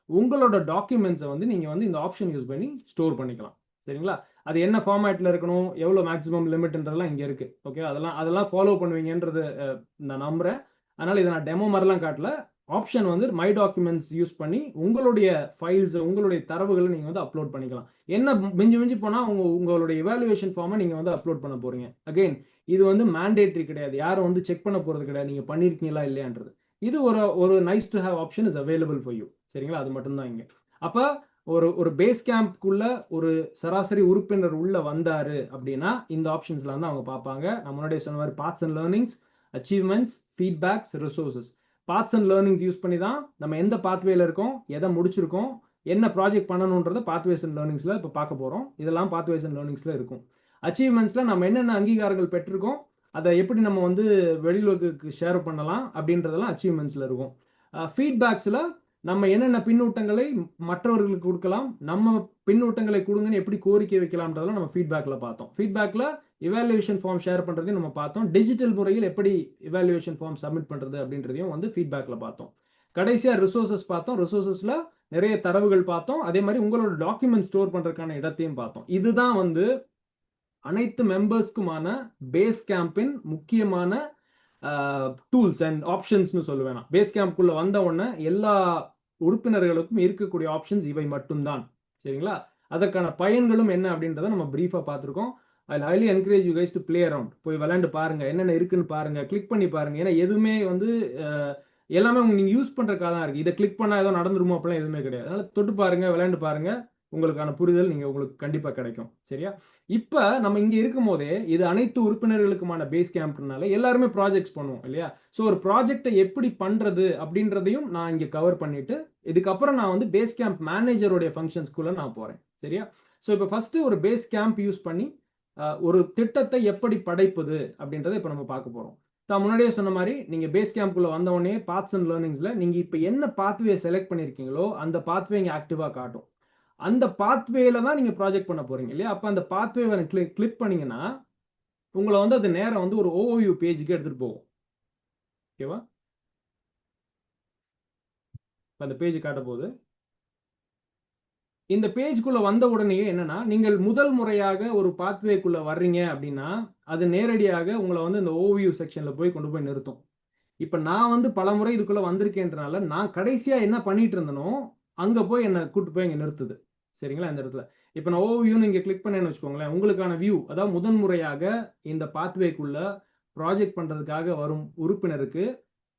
உங்களோட டாக்குமெண்ட்ஸை வந்து நீங்கள் வந்து இந்த ஆப்ஷன் யூஸ் பண்ணி ஸ்டோர் பண்ணிக்கலாம். சரிங்களா? அது என்ன ஃபார்மேட்டில் இருக்கணும், எவ்வளோ மேக்ஸிமம் லிமிட்ன்றதெல்லாம் இங்கே இருக்குது. ஓகே, அதெல்லாம் ஃபாலோ பண்ணுவீங்கன்றது நான் நம்புகிறேன். அதனால் இதை நான் டெமோ மாதிரிலாம் காட்டல. ஆப்ஷன் வந்து மை டாக்குமெண்ட்ஸ் யூஸ் பண்ணி உங்களுடைய ஃபைல்ஸ், உங்களுடைய தரவுகளை நீங்கள் வந்து அப்லோட் பண்ணிக்கலாம். என்ன மிஞ்சி போனால் உங்களுடைய எவாலுவேஷன் ஃபார்மை நீங்கள் வந்து அப்லோட் பண்ண போகிறீங்க. அகெயின் இது வந்து மேண்டேட்ரி கிடையாது, யாரும் வந்து செக் பண்ண போகிறது கிடையாது நீங்கள் பண்ணியிருக்கீங்களா இல்லையான்றது. இது ஒரு nice to have option is available for you. சரிங்களா? அது மட்டும்தான் இங்கே. அப்போ ஒரு பேஸ் கேம்ப்குள்ள ஒரு சராசரி உறுப்பினர் உள்ள வந்தாரு அப்படின்னா இந்த ஆப்ஷன்ஸ்ல வந்து அவங்க பார்ப்பாங்க. நான் முன்னாடியே சொன்ன மாதிரி parts and learnings, achievements, feedbacks, resources. Parts and learnings use பண்ணி தான் நம்ம எந்த பாத்வேல இருக்கோம், எதை முடிச்சிருக்கோம், என்ன ப்ராஜெக்ட் பண்ணணுன்றதை பாத்வேஸ் அண்ட் லேர்னிங்ஸில் இப்போ பார்க்க போகிறோம். இதெல்லாம் பாத்வேஸ் அண்ட் லேர்னிங்ஸில் இருக்கும். அச்சீவ்மெண்ட்ஸில் நம்ம என்னென்ன அங்கீகாரங்கள் பெற்றிருக்கோம், அதை எப்படி நம்ம வந்து வெளியுலகுக்கு ஷேர் பண்ணலாம் அப்படின்றதெல்லாம் அச்சீவ்மெண்ட்ஸில் இருக்கும். ஃபீட்பேக்ஸில் நம்ம என்னென்ன பின்னூட்டங்களை மற்றவர்களுக்கு கொடுக்கலாம், நம்ம பின்னூட்டங்களை கொடுங்கன்னு எப்படி கோரிக்கை வைக்கலாம்ன்றதெல்லாம் நம்ம ஃபீட்பேக்கில் பார்த்தோம். ஃபீட்பேக்கில் இவாலுவேஷன் ஃபார்ம் ஷேர் பண்ணுறதையும் நம்ம பார்த்தோம். டிஜிட்டல் முறையில் எப்படி இவாலுவேஷன் ஃபார்ம் சப்மிட் பண்ணுறது அப்படின்றதையும் வந்து ஃபீட்பேக்கில் பார்த்தோம். கடைசியாக ரிசோர்ஸஸ் பார்த்தோம். ரிசோர்ஸஸில் நிறைய தரவுகள் பார்த்தோம். அதே மாதிரி உங்களோட டாக்குமெண்ட் ஸ்டோர் பண்ணுறதுக்கான இடத்தையும் பார்த்தோம். இதுதான் வந்து அனைத்து மெம்பர்ஸ்க்குமான பேஸ் கேம்பின் முக்கியமான டூல்ஸ் அண்ட் ஆப்ஷன்ஸ்னு சொல்லுவேன். பேஸ் கேம்ப்குள்ளே வந்த உடனே எல்லா உறுப்பினர்களுக்கும் இருக்கக்கூடிய ஆப்ஷன்ஸ் இவை மட்டும்தான். சரிங்களா? அதற்கான பயன்களும் என்ன அப்படின்றத நம்ம பிரீஃபாக பார்த்துருக்கோம். ஐ highly encourage you guys to play around. போய் விளையாண்டு பாருங்க, என்னென்ன இருக்குன்னு பாருங்க, கிளிக் பண்ணி பாருங்க. ஏன்னா எதுவுமே வந்து எல்லாமே நீங்கள் யூஸ் பண்ணுறக்காக தான் இருக்குது. இதை கிளிக் பண்ணால் ஏதோ நடந்துருமோ அப்படிலாம் எதுவுமே கிடையாது. அதனால் தொட்டு பாருங்க, விளையாண்டு பாருங்க, உங்களுக்கான புரிதல் உங்களுக்கு கண்டிப்பாக கிடைக்கும். சரியா? இப்போ நம்ம இங்கே இருக்கும் போதே இது அனைத்து உறுப்பினர்களுக்குமான பேஸ் கேம்ப்னால எல்லாருமே ப்ராஜெக்ட்ஸ் பண்ணுவோம் இல்லையா? ஸோ ஒரு ப்ராஜெக்டை எப்படி பண்ணுறது அப்படின்றதையும் நான் இங்கே கவர் பண்ணிட்டு இதுக்கப்புறம் நான் வந்து பேஸ் கேம்ப் மேனேஜருடைய ஃபங்க்ஷன்ஸ்குள்ளே நான் போகிறேன். சரியா? ஸோ இப்போ ஃபஸ்ட்டு ஒரு பேஸ் கேம்ப் யூஸ் பண்ணி ஒரு திட்டத்தை எப்படி படைப்பது அப்படின்றத இப்போ நம்ம பார்க்க போகிறோம். நான் முன்னாடியே சொன்ன மாதிரி நீங்கள் பேஸ் கேம்ப்குள்ளே வந்தவொடனே பாத்ஸ் அண்ட் லேர்னிங்ஸில் நீங்கள் இப்போ என்ன பாத்வே செலக்ட் பண்ணியிருக்கீங்களோ அந்த பாத்வே இங்கே ஆக்டிவாக காட்டும். அந்த பாத்வேல தான் நீங்கள் ப்ராஜெக்ட் பண்ண போகிறீங்க இல்லையா? அப்போ அந்த பாத்வேவை கிளிக் பண்ணீங்கன்னா உங்களை வந்து அது நேரம் வந்து ஒரு ஓவர்வியூ பேஜுக்கு எடுத்துகிட்டு போகும். ஓகேவா? அந்த பேஜ் காட்ட போகுது. இந்த பேஜ்குள்ளே வந்த உடனே என்னன்னா, நீங்கள் முதல் முறையாக ஒரு பாத்வேக்குள்ளே வர்றீங்க அப்படின்னா அது நேரடியாக உங்களை வந்து இந்த ஓவர்வியூ செக்ஷனில் போய் கொண்டு போய் நிறுத்தும். இப்போ நான் வந்து பல முறை இதுக்குள்ளே வந்திருக்கேன்றனால நான் கடைசியாக என்ன பண்ணிட்டு இருந்தனோ அங்கே போய் என்னை கூப்பிட்டு போய் இங்கே நிறுத்துது. சரிங்களா? இந்த இடத்துல இப்போ நான் ஓவியூன்னு இங்கே கிளிக் பண்ணேன்னு வச்சுக்கோங்களேன், உங்களுக்கான வியூ, அதாவது முதன்முறையாக இந்த பாத்வேக்குள்ள ப்ராஜெக்ட் பண்ணுறதுக்காக வரும் உறுப்பினருக்கு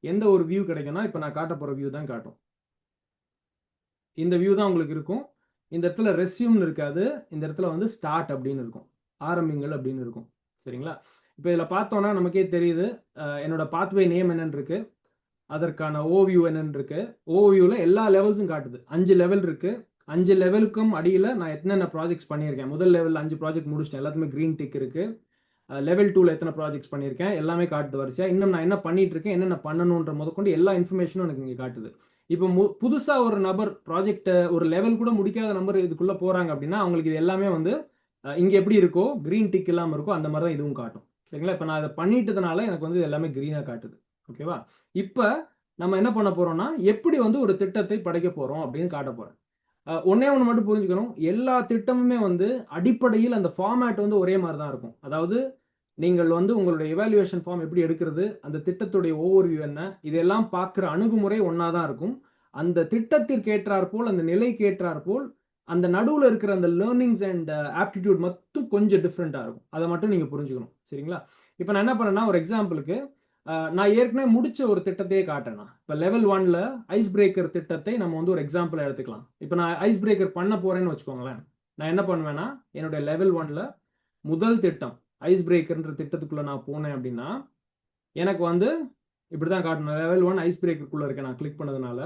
எந்த ஒரு வியூ கிடைக்கும்னா இப்போ நான் காட்ட போகிற வியூ தான் காட்டும். இந்த வியூ தான் உங்களுக்கு இருக்கும். இந்த இடத்துல ரெஸ்யூம்னு இருக்காது, இந்த இடத்துல வந்து ஸ்டார்ட் அப்படின்னு இருக்கும், ஆரம்பிங்கள் அப்படின்னு இருக்கும். சரிங்களா? இப்போ இதில் பார்த்தோன்னா நமக்கே தெரியுது என்னோட பாத்வே நேம் என்னன்னு இருக்கு, அதற்கான ஓவியூ என்னன்னு இருக்கு. ஓவியூவில் எல்லா லெவல்ஸும் காட்டுது. 5 லெவல் இருக்குது. 5 லெவலுக்கும் அடியில் நான் என்னென்ன ப்ராஜெக்ட்ஸ் பண்ணியிருக்கேன். முதல் லெவலில் 5 ப்ராஜெக்ட் முடிச்சிட்டேன், எல்லாத்துமே க்ரீன் டிக் இருக்குது. லெவல் 2ல் எத்தனை ப்ராஜெக்ட்ஸ் பண்ணியிருக்கேன் எல்லாமே காட்டுது வரிசையாக. இன்னும் நான் என்ன பண்ணிட்டு இருக்கேன், என்னென்ன பண்ணணுன்ற முதற்கொண்டு எல்லா இன்ஃபர்மேஷனும் எனக்கு இங்கே காட்டுது. இப்போ புதுசாக ஒரு நபர் ப்ராஜெக்டை ஒரு லெவல் கூட முடிக்காத நபர் இதுக்குள்ளே போகிறாங்க அப்படின்னா அவங்களுக்கு இது எல்லாமே வந்து இங்கே எப்படி இருக்கோ க்ரீன் டிக் இல்லாமல் இருக்கோ அந்த மாதிரி தான் இதுவும் காட்டும். சரிங்களா? இப்போ நான் அதை பண்ணிட்டதுனால எனக்கு வந்து எல்லாமே க்ரீனாக காட்டுது. ஓகேவா? இப்போ நம்ம என்ன பண்ண போகிறோம்னா எப்படி வந்து ஒரு திட்டத்தை படைக்க போகிறோம் அப்படின்னு காட்ட போகிறேன். ஒன்னே ஒன்று மட்டும் புரிஞ்சுக்கணும், எல்லா திட்டமுமே வந்து அடிப்படையில் அந்த ஃபார்மேட் வந்து ஒரே மாதிரி தான் இருக்கும். அதாவது நீங்கள் வந்து உங்களுடைய எவாலுவேஷன் ஃபார்ம் எப்படி எடுக்கிறது, அந்த திட்டத்துடைய ஓவர்வியூ என்ன, இதெல்லாம் பார்க்குற அணுகுமுறை ஒன்றா தான் இருக்கும். அந்த திட்டத்திற்கு ஏற்றாற்போல், அந்த நிலைக்கு ஏற்றாற்போல் அந்த நடுவில் இருக்கிற அந்த லேர்னிங்ஸ் அண்ட் ஆப்டிடியூட் மட்டும் கொஞ்சம் டிஃப்ரெண்ட்டாக இருக்கும். அதை மட்டும் நீங்கள் புரிஞ்சுக்கணும். சரிங்களா? இப்போ நான் என்ன பண்ணேன்னா ஒரு எக்ஸாம்பிளுக்கு நான் ஏற்கனவே முடிச்ச ஒரு திட்டத்தையே காட்டேன்னா, இப்போ லெவல் 1ல் ஐஸ் பிரேக்கர் திட்டத்தை நம்ம வந்து ஒரு எக்ஸாம்பிள் எடுத்துக்கலாம். இப்போ நான் ஐஸ் பிரேக்கர் பண்ண போகிறேன்னு வச்சுக்கோங்களேன், நான் என்ன பண்ணுவேன்னா என்னுடைய லெவல் 1ல் முதல் திட்டம் ஐஸ் பிரேக்கர்ன்ற திட்டத்துக்குள்ளே நான் போனேன் அப்படின்னா எனக்கு வந்து இப்படி தான் காட்டணும். லெவல் 1 ஐஸ் பிரேக்கருக்குள்ளே இருக்கேன். நான் கிளிக் பண்ணதுனால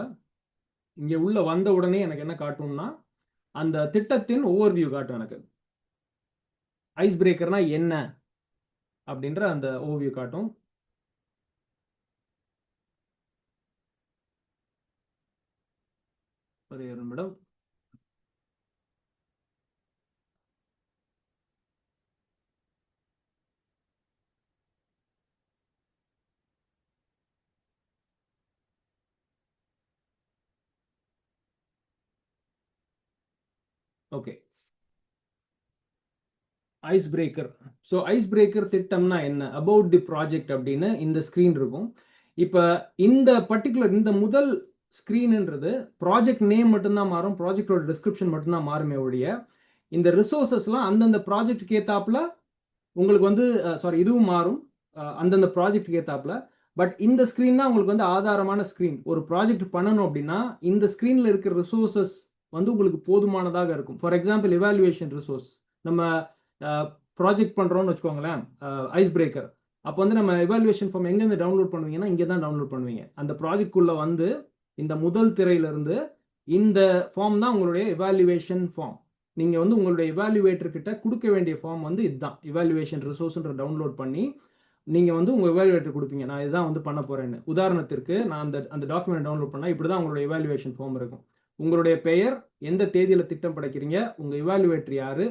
இங்கே உள்ள வந்த உடனே எனக்கு என்ன காட்டும்னா அந்த திட்டத்தின் ஓவர்வியூ காட்டும். எனக்கு ஐஸ் பிரேக்கர்னா என்ன அப்படின்ற அந்த ஓவர்வியூ காட்டும். ஒரு நிமிடம். Okay, ice breaker. So ice breaker திட்டம்னா என்ன, அபவுட் தி ப்ராஜெக்ட் அப்படின்னு இந்த ஸ்க்ரீன் இருக்கும். இப்போ இந்த பர்டிகுலர் இந்த முதல் ஸ்க்ரீனுன்றது ப்ராஜெக்ட் நேம் மட்டும்தான் மாறும், ப்ராஜெக்டோட டிஸ்கிரிப்ஷன் மட்டும்தான் மாறுமே ஒழிய இந்த ரிசோர்ஸஸ்லாம் அந்தந்த ப்ராஜெக்ட்டுக்கு ஏற்றாப்புல உங்களுக்கு வந்து இதுவும் மாறும் அந்தந்த ப்ராஜெக்ட்டுக்கு ஏற்றாப்புல. பட் இந்த ஸ்க்ரீன் தான் உங்களுக்கு வந்து ஆதாரமான ஸ்க்ரீன். ஒரு ப்ராஜெக்ட் பண்ணணும் அப்படின்னா இந்த ஸ்க்ரீனில் இருக்கிற ரிசோர்ஸஸ் வந்து உங்களுக்கு போதுமானதாக இருக்கும். ஃபார் எக்ஸாம்பிள் எவாலுவேஷன் ரிசோர்ஸ், நம்ம ப்ராஜெக்ட் பண்ணுறோம்னு வச்சுக்கோங்களேன், ஐஸ் பிரேக்கர். அப்போ வந்து நம்ம எவாலுவேஷன் ஃபார்ம் எங்கேருந்து டவுன்லோட் பண்ணுவீங்கன்னா இங்கே தான் டவுன்லோட் பண்ணுவீங்க. அந்த ப்ராஜெக்ட்குள்ளே வந்து இந்த முதல் திரையிலிருந்து இந்த ஃபார்ம் தான் உங்களுடைய எவாலுவேஷன் ஃபார்ம். நீங்கள் வந்து உங்களுடைய எவாலுவேட்டர் கிட்ட கொடுக்க வேண்டிய ஃபார்ம் வந்து இதுதான். எவாலுவேஷன் ரிசோர்ஸ்ன்ற டவுன்லோட் பண்ணி நீங்கள் வந்து உங்கள் எவாலுவேட்டர் கொடுப்பீங்க, நான் இதுதான் வந்து பண்ண போகிறேன்னு. உதாரணத்திற்கு நான் அந்த டாக்குமெண்ட் டவுன்லோட் பண்ணால் இப்படி தான் உங்களுடைய எவாலுவேஷன் ஃபார்ம் இருக்கும். உங்களுடைய பெயர், எந்த தேதியில் திட்டம் படைக்கிறீங்க, உங்கள் எவாலுவேட்டர் யார்,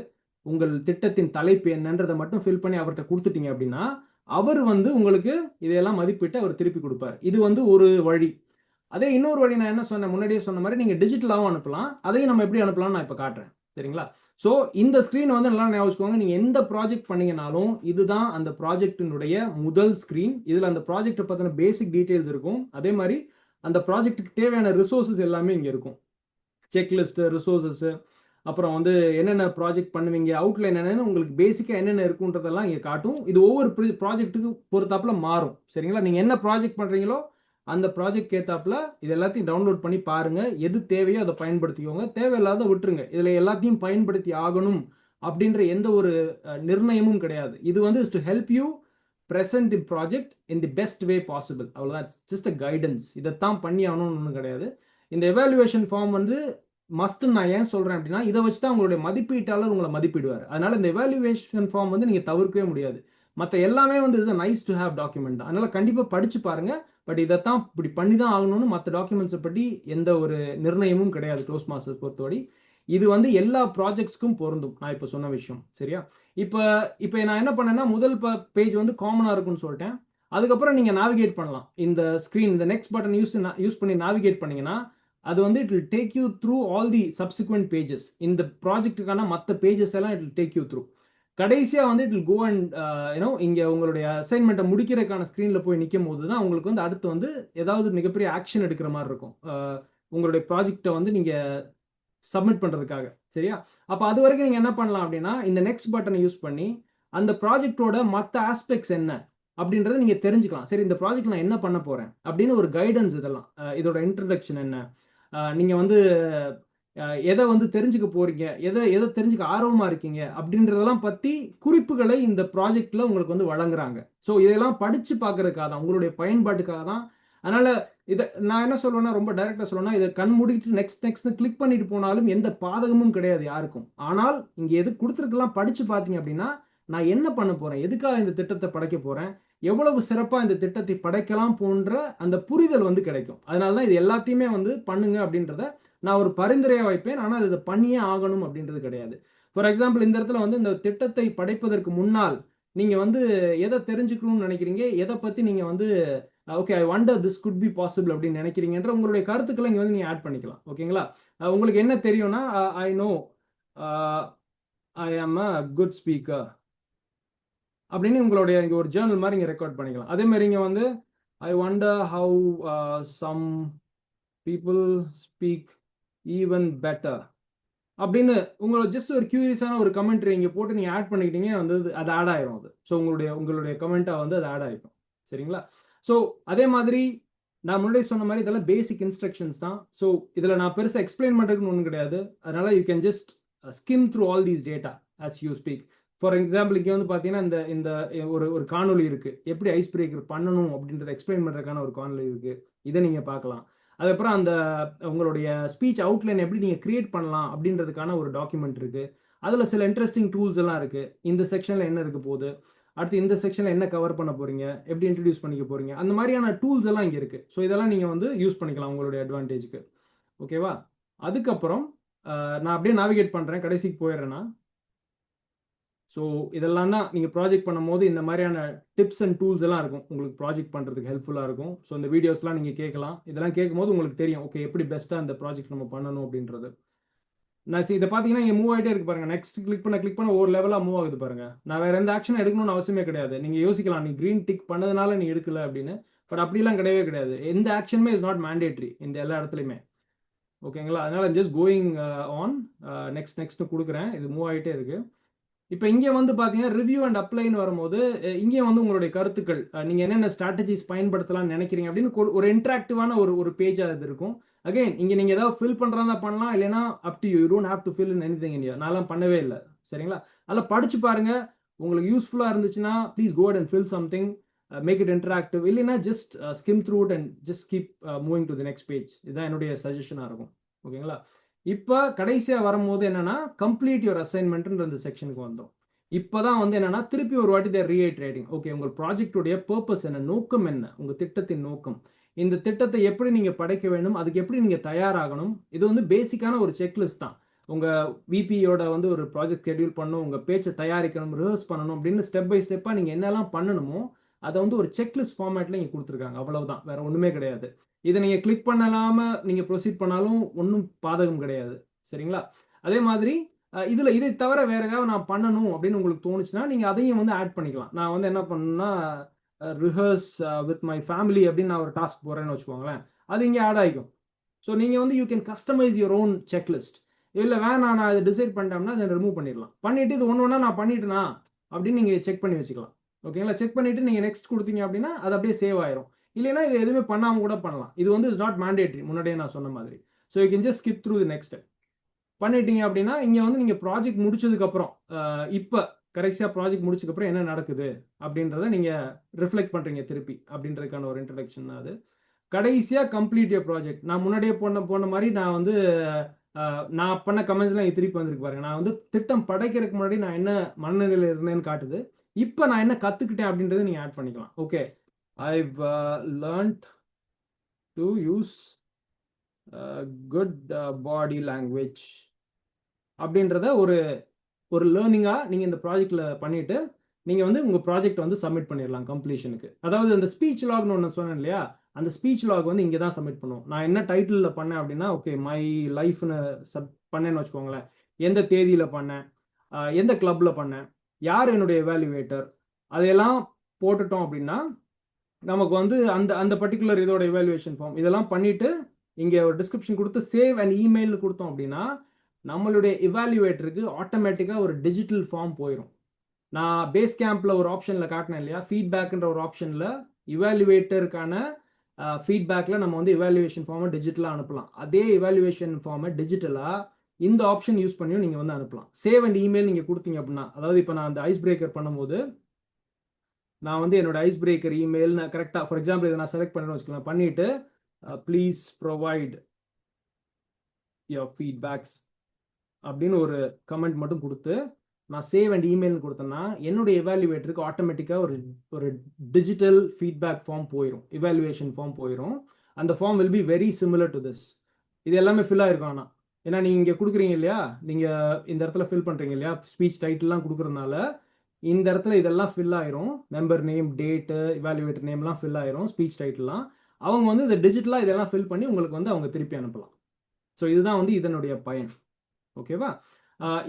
உங்கள் திட்டத்தின் தலைப்பு என்னன்றதை மட்டும் ஃபில் பண்ணி அவர்கிட்ட கொடுத்துட்டீங்க அப்படின்னா அவர் வந்து உங்களுக்கு இதையெல்லாம் மதிப்பிட்டு அவர் திருப்பி கொடுப்பார். இது வந்து ஒரு வழி. அதே இன்னொரு வழி நான் என்ன சொன்னேன், முன்னாடியே சொன்ன மாதிரி நீங்கள் டிஜிட்டலாகவும் அனுப்பலாம். அதையும் நம்ம எப்படி அனுப்பலாம்னு நான் இப்போ காட்டுறேன். சரிங்களா? ஸோ இந்த ஸ்க்ரீன் வந்து நல்லா ஞாபகம் வச்சுக்கோங்க. நீங்கள் எந்த ப்ராஜெக்ட் பண்ணீங்கனாலும் இதுதான் அந்த ப்ராஜெக்டினுடைய முதல் ஸ்க்ரீன். இதில் அந்த ப்ராஜெக்டை பற்றின பேசிக் டீட்டெயில்ஸ் இருக்கும். அதே மாதிரி அந்த ப்ராஜெக்ட்டுக்கு தேவையான ரிசோர்ஸஸ் எல்லாமே இங்கே இருக்கும். செக்லிஸ்ட்டு, ரிசோர்ஸஸ், அப்புறம் வந்து என்னென்ன ப்ராஜெக்ட் பண்ணுவீங்க, அவுட்லைன் என்னென்னு உங்களுக்கு பேசிக்காக என்னென்ன இருக்குன்றதெல்லாம் இங்கே காட்டும். இது ஒவ்வொரு ப்ராஜெக்ட்டுக்கு பொறுத்தாப்புல மாறும். சரிங்களா? நீங்கள் என்ன ப்ராஜெக்ட் பண்ணுறீங்களோ அந்த ப்ராஜெக்ட் ஏற்றாப்புல இது எல்லாத்தையும் டவுன்லோட் பண்ணி பாருங்கள். எது தேவையோ அதை பயன்படுத்திக்கோங்க, தேவையில்லாத விட்டுருங்க. இதில் எல்லாத்தையும் பயன்படுத்தி ஆகணும் அப்படின்ற எந்த ஒரு நிர்ணயமும் கிடையாது. இது வந்து is to help you present the project in the best way possible. அவ்வளோதான். Just a guidance. இதைத்தான் பண்ணி ஆகணும்னு ஒன்றும் கிடையாது. இந்த எவாலுவேஷன் ஃபார்ம் வந்து மஸ்ட்னு நான் ஏன் சொல்கிறேன் அப்படின்னா, இதை வச்சு தான் உங்களுடைய மதிப்பீட்டாளர் உங்களை மதிப்பிடுவார். அதனால் இந்த எவாலுவேஷன் ஃபார்ம் வந்து நீங்கள் தவிர்க்கவே முடியாது. மற்ற எல்லாமே வந்து is a nice to have document தான். அதனால் கண்டிப்பாக படித்து பாருங்கள். பட் இதைத்தான் இப்படி பண்ணி தான் ஆகணும்னு மற்ற டாக்குமெண்ட்ஸை பற்றி எந்த ஒரு நிர்ணயமும் கிடையாது டோஸ்ட் மாஸ்டர் பொறுத்தவரை. இது வந்து எல்லா ப்ராஜெக்ட்ஸ்க்கும் பொருந்தும் நான் இப்போ சொன்ன விஷயம். சரியா? இப்போ நான் என்ன பண்ணேன்னா, முதல் பேஜ் வந்து காமனாக இருக்குன்னு சொல்லிட்டேன். அதுக்கப்புறம் நீங்கள் நேவிகேட் பண்ணலாம். இந்த ஸ்க்ரீன், இந்த நெக்ஸ்ட் பட்டன் யூஸ் பண்ணி நேவிகேட் பண்ணீங்கன்னா அது வந்து it will take you through all the subsequent pages. இந்த ப்ராஜெக்ட்டுக்கான மற்ற பேஜஸ் எல்லாம் it will take you through. கடைசியாக வந்து it will go and you know இங்கே உங்களுடைய அசைன்மெண்ட்டை முடிக்கிறதுக்கான ஸ்க்ரீனில் போய் நிற்கும் போது தான் உங்களுக்கு வந்து அடுத்து வந்து ஏதாவது மிகப்பெரிய ஆக்ஷன் எடுக்கிற மாதிரி இருக்கும் உங்களுடைய ப்ராஜெக்டை வந்து நீங்கள் சப்மிட் பண்ணுறதுக்காக. சரியா? அப்போ அது வரைக்கும் நீங்கள் என்ன பண்ணலாம் அப்படின்னா, இந்த நெக்ஸ்ட் பட்டனை யூஸ் பண்ணி அந்த ப்ராஜெக்டோட மற்ற ஆஸ்பெக்ட்ஸ் என்ன அப்படின்றத நீங்கள் தெரிஞ்சுக்கலாம். சரி, இந்த ப்ராஜெக்ட் நான் என்ன பண்ண போகிறேன் அப்படின்னு ஒரு கைடன்ஸ். இதெல்லாம் இதோட இன்ட்ரடக்ஷன் என்ன, நீங்கள் வந்து எதை வந்து தெரிஞ்சுக்க போகிறீங்க, எதை தெரிஞ்சுக்க ஆர்வமாக இருக்கீங்க அப்படின்றதெல்லாம் பற்றி குறிப்புகளை இந்த ப்ராஜெக்டில் உங்களுக்கு வந்து வழங்குறாங்க. ஸோ இதெல்லாம் படித்து பார்க்கறதுக்காக தான், உங்களுடைய பயன்பாட்டுக்காக தான். அதனால் இதை நான் என்ன சொல்லுவேன்னா, ரொம்ப டைரெக்டாக சொல்லுவேன்னா, இதை கண் மூடிட்டு நெக்ஸ்ட் கிளிக் பண்ணிட்டு போனாலும் எந்த பாதகமும் கிடையாது யாருக்கும். ஆனால் இங்கே எது கொடுத்துருக்கலாம் படித்து பார்த்தீங்க அப்படின்னா, நான் என்ன பண்ண போகிறேன், எதுக்காக இந்த திட்டத்தை படைக்க போகிறேன், எவ்வளவு சிறப்பாக இந்த திட்டத்தை படைக்கலாம் போன்ற அந்த புரிதல் வந்து கிடைக்கும். அதனால தான் இது எல்லாத்தையுமே வந்து பண்ணுங்க அப்படின்றத நான் ஒரு பரிந்துரையாக வைப்பேன். ஆனால் இதை பண்ணியே ஆகணும் அப்படின்றது கிடையாது. ஃபார் எக்ஸாம்பிள், இந்த இடத்துல வந்து இந்த திட்டத்தை படைப்பதற்கு முன்னால் நீங்கள் வந்து எதை தெரிஞ்சுக்கணும்னு நினைக்கிறீங்க, எதை பற்றி நீங்கள் வந்து okay I wonder this could be possible அப்படின்னு நினைக்கிறீங்கன்ற உங்களுடைய கருத்துக்களை இங்கே வந்து நீங்கள் ஆட் பண்ணிக்கலாம். ஓகேங்களா? உங்களுக்கு என்ன தெரியும்னா, ஐ நோ ஐ ஆம் அ குட் ஸ்பீக்கர் அப்படின்னு உங்களுடைய இங்கே ஒரு ஜேர்னல் மாதிரி இங்கே ரெக்கார்ட் பண்ணிக்கலாம். அதே மாதிரி இங்கே வந்து I wonder how some people speak even better அப்படின்னு உங்களோட ஜஸ்ட் ஒரு கியூரியஸான ஒரு கமெண்ட்ரி இங்கே போட்டு நீங்கள் ஆட் பண்ணிக்கிட்டீங்க வந்து அது ஆட் ஆயிரும். அது ஸோ உங்களுடைய கமெண்ட்டாக வந்து அது ஆட் ஆகிடும். சரிங்களா? ஸோ அதே மாதிரி நான் முன்னாடி சொன்ன மாதிரி இதெல்லாம் பேசிக் இன்ஸ்ட்ரக்ஷன்ஸ் தான். ஸோ இதில் நான் பெருசாக எக்ஸ்பிளைன் பண்ணுறதுக்குன்னு ஒன்றும் கிடையாது. அதனால you can just skim through all these data as you speak. For example, இங்கே வந்து பார்த்தீங்கன்னா இந்த ஒரு காணொலி இருக்குது, எப்படி ஐஸ் பிரேக்கர் பண்ணணும் அப்படின்றத எக்ஸ்பிளைன் பண்ணுறதுக்கான ஒரு காணொலி இருக்குது. இதை நீங்கள் பார்க்கலாம். அதுக்கப்புறம் அந்த உங்களுடைய ஸ்பீச் அவுட்லைன் எப்படி நீங்கள் கிரியேட் பண்ணலாம் அப்படின்றதுக்கான ஒரு டாக்குமெண்ட் இருக்குது. அதில் சில இன்ட்ரெஸ்டிங் டூல்ஸ் எல்லாம் இருக்குது. இந்த செக்ஷனில் என்ன இருக்க போகுது, அடுத்து இந்த செக்ஷனில் என்ன கவர் பண்ண போகிறீங்க, எப்படி இன்ட்ரடியூஸ் பண்ணிக்க போகிறீங்க, அந்த மாதிரியான டூல்ஸ் எல்லாம் இங்கே இருக்குது. ஸோ இதெல்லாம் நீங்கள் வந்து யூஸ் பண்ணிக்கலாம் உங்களுடைய அட்வான்டேஜுக்கு. ஓகேவா? அதுக்கப்புறம் நான் அப்படியே நேவிகேட் பண்ணுறேன், கடைசிக்கு போயிடுறேன்னா. ஸோ இதெல்லாம் தான் நீங்கள் ப்ராஜெக்ட் பண்ணும் போது இந்த மாதிரியான டிப்ஸ் அண்ட் டூல்ஸ் எல்லாம் இருக்கும், உங்களுக்கு ப்ராஜெக்ட் பண்ணுறதுக்கு ஹெல்ப்ஃபுல்லாக இருக்கும். ஸோ இந்த வீடியோஸ்லாம் நீங்கள் கேட்கலாம். இதெல்லாம் கேட்கும்போது உங்களுக்கு தெரியும் ஓகே எப்படி பெஸ்ட்டாக இந்த ப்ராஜெக்ட் நம்ம பண்ணணும் அப்படின்றது. நான் இதை பார்த்தீங்கன்னா இங்கே மூவ் ஆகிட்டே இருக்கு பாருங்கள். நெக்ஸ்ட் கிளிக் பண்ண ஒரு லெவலாக மூவ் ஆகுது பாருங்கள். நான் வேறு எந்த ஆக்ஷன் எடுக்கணும்னு அவசியமே கிடையாது. நீங்கள் யோசிக்கலாம், நீ க்ரீன் டிக் பண்ணதுனால நீ எடுக்கல அப்படின்னு. பட் அப்படிலாம் கிடையவே கிடையாது. எந்த ஆக்ஷனுமே இஸ் நாட் மேண்டேட்ரி இந்த எல்லா இடத்துலையுமே. ஓகேங்களா? அதனால் ஜஸ்ட் கோயிங் ஆன் நெக்ஸ்ட் கொடுக்குறேன். இது மூவ் ஆகிட்டே இருக்குது. இப்போ இங்கே வந்து பார்த்தீங்கன்னா ரிவ்யூ அண்ட் அப்ளைன்னு வரும்போது இங்கே வந்து உங்களுடைய கருத்துக்கள், நீங்கள் என்னென்ன ஸ்ட்ராட்டஜிஸ் பயன்படுத்தலாம்னு நினைக்கிறீங்க அப்படின்னு ஒரு இன்ட்ராக்டிவான ஒரு பேஜாக அது இருக்கும். அகைன் இங்கே நீங்கள் ஏதாவது ஃபில் பண்ணுறதா பண்ணலாம், இல்லைனா up to you don't have to fill in anything in here. நான்லாம் பண்ணவே இல்லை. சரிங்களா? அதில் படித்து பாருங்கள். உங்களுக்கு யூஸ்ஃபுல்லாக இருந்துச்சுன்னா please go and fill something, make it interactive. இல்லைனா just skim through it and just keep moving to the next page. இதுதான் என்னுடைய சஜஷனாக இருக்கும். ஓகேங்களா? இப்போ கடைசியாக வரும்போது என்னன்னா கம்ப்ளீட் யுவர் அசைன்மெண்ட்ன்ற அந்த செக்ஷனுக்கு வந்தோம். இப்போதான் வந்து என்னன்னா திருப்பி ஒரு வாட்டி தேர் ரீஐட்ரேட்டிங். ஓகே, உங்கள் ப்ராஜெக்டுடைய பர்பஸ் என்ன, நோக்கம் என்ன, உங்கள் திட்டத்தின் நோக்கம், இந்த திட்டத்தை எப்படி நீங்கள் படைக்க வேண்டும், அதுக்கு எப்படி நீங்கள் தயாராகணும். இது வந்து பேசிக்கான ஒரு செக்லிஸ்ட் தான். உங்கள் விபியோட வந்து ஒரு ப்ராஜெக்ட் ஷெட்யூல் பண்ணணும், உங்கள் பேச்சை தயாரிக்கணும், ரிஹர்ஸ் பண்ணணும் அப்படின்னு ஸ்டெப் பை ஸ்டெப்பாக நீங்கள் என்னெல்லாம் பண்ணணுமோ அதை வந்து ஒரு செக்லிஸ்ட் ஃபார்மேட்டில் இங்கே கொடுத்துருக்காங்க. அவ்வளவுதான், வேற ஒன்றுமே கிடையாது. இதை நீங்கள் கிளிக் பண்ணலாமல் நீங்கள் ப்ரொசீட் பண்ணாலும் ஒன்றும் பாதகம் கிடையாது. சரிங்களா? அதே மாதிரி இதை தவிர வேற ஏதாவது நான் பண்ணணும் அப்படின்னு உங்களுக்கு தோணுச்சுன்னா நீங்கள் அதையும் வந்து ஆட் பண்ணிக்கலாம். நான் வந்து என்ன பண்ணணும்னா ரிஹர்ஸ் வித் மை ஃபேமிலி அப்படின்னு நான் ஒரு டாஸ்க் போகிறேன்னு வச்சுக்கோங்களேன், அது இங்கே ஆட் ஆகிக்கும். ஸோ நீங்கள் வந்து you can customize your own checklist. இல்லை வேணாம் நான் அதை டிசைட் பண்ணிட்டோம்னா அதை ரிமூவ் பண்ணிடலாம். பண்ணிவிட்டு இது ஒன்று ஒன்றா நான் பண்ணிட்டேனா அப்படின்னு நீங்கள் செக் பண்ணி வச்சுக்கலாம். ஓகேங்களா? செக் பண்ணிவிட்டு நீங்கள் நெக்ஸ்ட் கொடுத்தீங்க அப்படின்னா அது அப்படியே சேவ் ஆயிரும். இல்லைன்னா இது எதுவுமே பண்ணாமல் கூட பண்ணலாம். இது வந்து இஸ் நாட் மேண்டேட்ரி, முன்னாடியே நான் சொன்ன மாதிரி. So you can just skip through the next step. பண்ணிட்டீங்க அப்படின்னா இங்கே வந்து நீங்கள் ப்ராஜெக்ட் முடிச்சதுக்கப்புறம் இப்போ கரெக்டாக ப்ராஜெக்ட் முடிச்சதுக்கப்புறம் என்ன நடக்குது அப்படின்றத நீங்கள் ரிஃப்ளெக்ட் பண்ணுறீங்க திருப்பி அப்படின்றதுக்கான ஒரு இன்ட்ரடக்ஷன் தான் அது. கடைசியாக கம்ப்ளீட் யர் ப்ராஜெக்ட். நான் முன்னாடியே போன மாதிரி நான் வந்து நான் பண்ண கமெண்ட்ஸ்லாம் இங்கே திருப்பி வந்திருக்கு பாருங்க. நான் வந்து திட்டம் படைக்கிறதுக்கு முன்னாடி நான் என்ன மனநிலையில் இருந்தேன்னு காட்டுது. இப்போ நான் என்ன கற்றுக்கிட்டேன் அப்படின்றத நீங்கள் ஆட் பண்ணிக்கலாம். Okay, I've learned to use good body language அப்படின்றத ஒரு ஒரு லேர்னிங்காக நீங்கள் இந்த ப்ராஜெக்டில் பண்ணிவிட்டு நீங்கள் வந்து உங்கள் ப்ராஜெக்ட் வந்து சப்மிட் பண்ணிடலாம் கம்ப்ளீஷனுக்கு. அதாவது அந்த ஸ்பீச் லாக்னு ஒன்று சொன்னேன் இல்லையா, அந்த ஸ்பீச் லாக் வந்து இங்கே தான் சப்மிட் பண்ணுவோம். நான் என்ன டைட்டிலில் பண்ணேன் அப்படின்னா ஓகே மை லைஃப்னு பண்ணேன்னு வச்சுக்கோங்களேன். எந்த தேதியில் பண்ணேன், எந்த கிளப்பில் பண்ணேன், யார் என்னுடைய எவாலுவேட்டர், அதையெல்லாம் போட்டுட்டோம் அப்படின்னா நமக்கு வந்து அந்த அந்த பர்டிகுலர் இதோட எவாலுவேஷன் ஃபார்ம் இதெல்லாம் பண்ணிவிட்டு இங்கே ஒரு டிஸ்கிரிப்ஷன் கொடுத்து சேவ் அண்ட் இமெயில் கொடுத்தோம் அப்படின்னா நம்மளுடைய எவாலுவேட்டருக்கு ஆட்டோமேட்டிக்காக ஒரு டிஜிட்டல் ஃபார்ம் போயிடும். நான் பேஸ் கேம்பில் ஒரு ஆப்ஷனில் காட்டினேன் இல்லையா, ஃபீட்பேக்குன்ற ஒரு ஆப்ஷனில் இவாலுவேட்டருக்கான ஃபீட்பேக்கில் நம்ம வந்து எவாலுவேஷன் ஃபார்மை டிஜிட்டலாக அனுப்பலாம். அதே எவாலுவேஷன் ஃபார்மை டிஜிட்டலாக இந்த ஆப்ஷன் யூஸ் பண்ணியும் நீங்கள் வந்து அனுப்பலாம். சேவ் அண்ட் இமெயில் நீங்கள் கொடுத்தீங்க அப்படின்னா, அதாவது இப்போ நான் அந்த ஐஸ் பிரேக்கர் பண்ணும்போது நான் வந்து என்னோட ஐஸ் பிரேக்கர் இமெயில் நான் கரெக்டாக ஃபார் எக்ஸாம்பிள் இதை நான் செலக்ட் பண்ணணும்னு வச்சுக்கலாம். பண்ணிவிட்டு ப்ளீஸ் ப்ரொவைட் யுவர் ஃபீட்பேக்ஸ் அப்படின்னு ஒரு கமெண்ட் மட்டும் கொடுத்து நான் சேவ் அண்ட் இமெயில் கொடுத்தேன்னா என்னுடைய எவாலுவேட்டருக்கு ஆட்டோமேட்டிக்காக ஒரு டிஜிட்டல் ஃபீட்பேக் ஃபார்ம் போயிடும், எவாலுவேஷன் ஃபார்ம் போயிடும். அந்த form will be very similar to this. இது எல்லாமே ஃபில் ஆயிருக்கும். ஆனால் ஏன்னா நீங்கள் இங்கே கொடுக்குறீங்க இல்லையா, நீங்கள் இந்த இடத்துல ஃபில் பண்ணுறீங்க இல்லையா, ஸ்பீச் டைட்டில்லாம் கொடுக்குறதுனால இந்த இடத்துல இதெல்லாம் ஃபில் ஆயிரும். மெம்பர் நேம், டேட்டு, எவாலுவேட்டர் நேம்லாம் ஃபில் ஆயிரும், ஸ்பீச் டைட்டில்லாம். அவங்க வந்து இந்த டிஜிட்டலாக இதெல்லாம் ஃபில் பண்ணி உங்களுக்கு வந்து அவங்க திருப்பி அனுப்பலாம். ஸோ இதுதான் வந்து இதனுடைய பயன். ஓகேவா?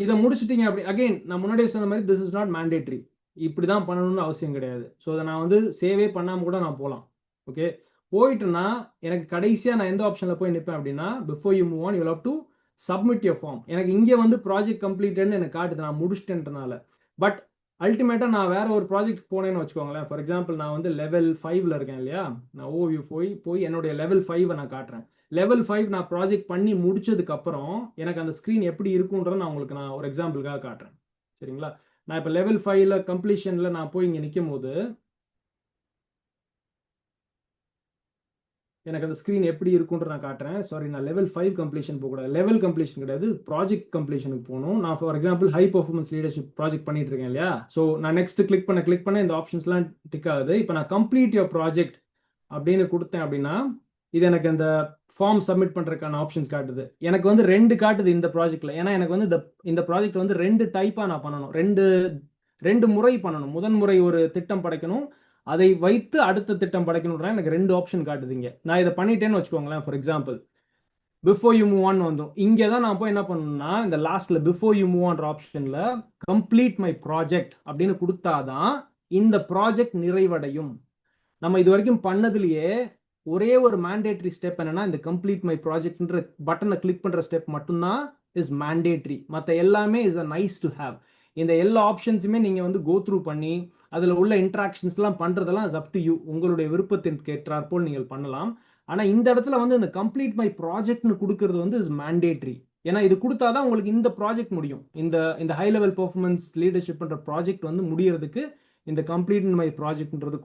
இதை முடிச்சிட்டிங்க அப்படி அகெயின் நான் முன்னாடியே சொன்ன மாதிரி திஸ் இஸ் நாட் மேண்டேட்ரி, இப்படி தான் பண்ணணும்னு அவசியம் கிடையாது. ஸோ அதை நான் வந்து சேவே பண்ணாமல் கூட நான் போகலாம். ஓகே, போயிட்டுனா எனக்கு கடைசியாக நான் எந்த ஆப்ஷனில் போய் நிற்பேன் அப்படின்னா before you move on you have to submit your form. எனக்கு இங்கே வந்து ப்ராஜெக்ட் கம்ப்ளீட்டட்னு எனக்கு காட்டுது நான் முடிச்சிட்டேன்றனால. பட் அல்டிமேட்டாக நான் வேற ஒரு ப்ராஜெக்ட் போனேன்னு வச்சுக்கோங்களேன். ஃபார் எக்ஸாம்பிள் நான் வந்து லெவல் 5ல் இருக்கேன் இல்லையா, நான் ஓவியூ போய் என்னுடைய லெவல் 5 நான் காட்டுறேன். லெவல் 5 நான் ப்ராஜெக்ட் பண்ணி முடிச்சதுக்கப்புறம் எனக்கு அந்த ஸ்க்ரீன் எப்படி இருக்குன்றதை நான் ஒரு எக்ஸாம்பிளுக்காக காட்டுறேன். சரிங்களா? நான் இப்போ லெவல் 5ல் கம்ப்ளீஷனில் நான் போய் இங்கே நிற்கும் போது எனக்கு அந்த ஸ்க்ரீன் எப்படி இருக்குன்ற நான் காட்டுறேன். சாரி, நான் லெவல் 5 கம்ப்ளீஷன் போகக்கூடாது, லெவல் கம்ப்ளீஷன் கிடையாது, ப்ராஜெக்ட் கம்ப்ளீஷனுக்கு போகணும். நான் for example high performance leadership project பண்ணிட்டு இருக்கேன் இல்லையா. ஸோ நான் நெக்ஸ்ட் கிளிக் பண்ண இந்த ஆப்ஷன்ஸ்லாம் டிக் ஆகுது. இப்போ நான் கம்ப்ளீட் யுவர் ப்ராஜெக்ட் அப்படின்னு கொடுத்தேன் அப்படின்னா இது எனக்கு அந்த ஃபார்ம் சப்மிட் பண்ணுறதுக்கான ஆப்ஷன்ஸ் காட்டுது. எனக்கு வந்து 2 காட்டுது இந்த ப்ராஜெக்டில். ஏன்னா எனக்கு வந்து இந்த ப்ராஜெக்ட் வந்து 2 டைப்பாக நான் பண்ணணும், ரெண்டு முறை பண்ணணும். முதன் முறை ஒரு திட்டம் படைக்கணும், அதை வைத்து அடுத்த திட்டம் படைக்கணும்னா எனக்கு 2 ஆப்ஷன் காட்டுதுங்க. நான் இதை பண்ணிட்டேன்னு வச்சுக்கோங்களேன். For example before you move on வந்துடும். இங்கே தான் நான் போய் என்ன பண்ணணும்னா இந்த லாஸ்ட்ல பிஃபோர் யூ மூவ் ஆன் ஆப்ஷன்ல கம்ப்ளீட் மை ப்ராஜெக்ட் அப்படின்னு கொடுத்தாதான் இந்த ப்ராஜெக்ட் நிறைவடையும். நம்ம இது வரைக்கும் பண்ணதுலயே ஒரே ஒரு மேண்டேட்ரி ஸ்டெப் என்னன்னா இந்த கம்ப்ளீட் மை ப்ராஜெக்ட்ன்ற பட்டனை கிளிக் பண்ற ஸ்டெப் மட்டும்தான் இஸ் மேண்டேட்ரி. மற்ற எல்லாமே is a nice to have. இந்த எல்லா ஆப்ஷன்ஸுமே நீங்க வந்து கோ த்ரூ பண்ணி அதில் உள்ள இன்ட்ராக்ஷன்ஸ்லாம் பண்றதெல்லாம் இஸ் அப் டு யூ, உங்களுடைய விருப்பத்திற்கு ஏற்றாற்போல் நீங்கள் பண்ணலாம். ஆனால் இந்த இடத்துல வந்து இந்த கம்ப்ளீட் மை ப்ராஜெக்ட்னு கொடுக்கறது வந்து இஸ் மேண்டேட்ரி. ஏன்னா இது கொடுத்தாதான் உங்களுக்கு இந்த ப்ராஜெக்ட் முடியும். இந்த ஹை லெவல் பெர்ஃபார்மன்ஸ் லீடர்ஷிப்ன்ற ப்ராஜெக்ட் வந்து முடியறதுக்கு இந்த கம்ப்ளீட் மை ப்ராஜெக்ட்ன்றது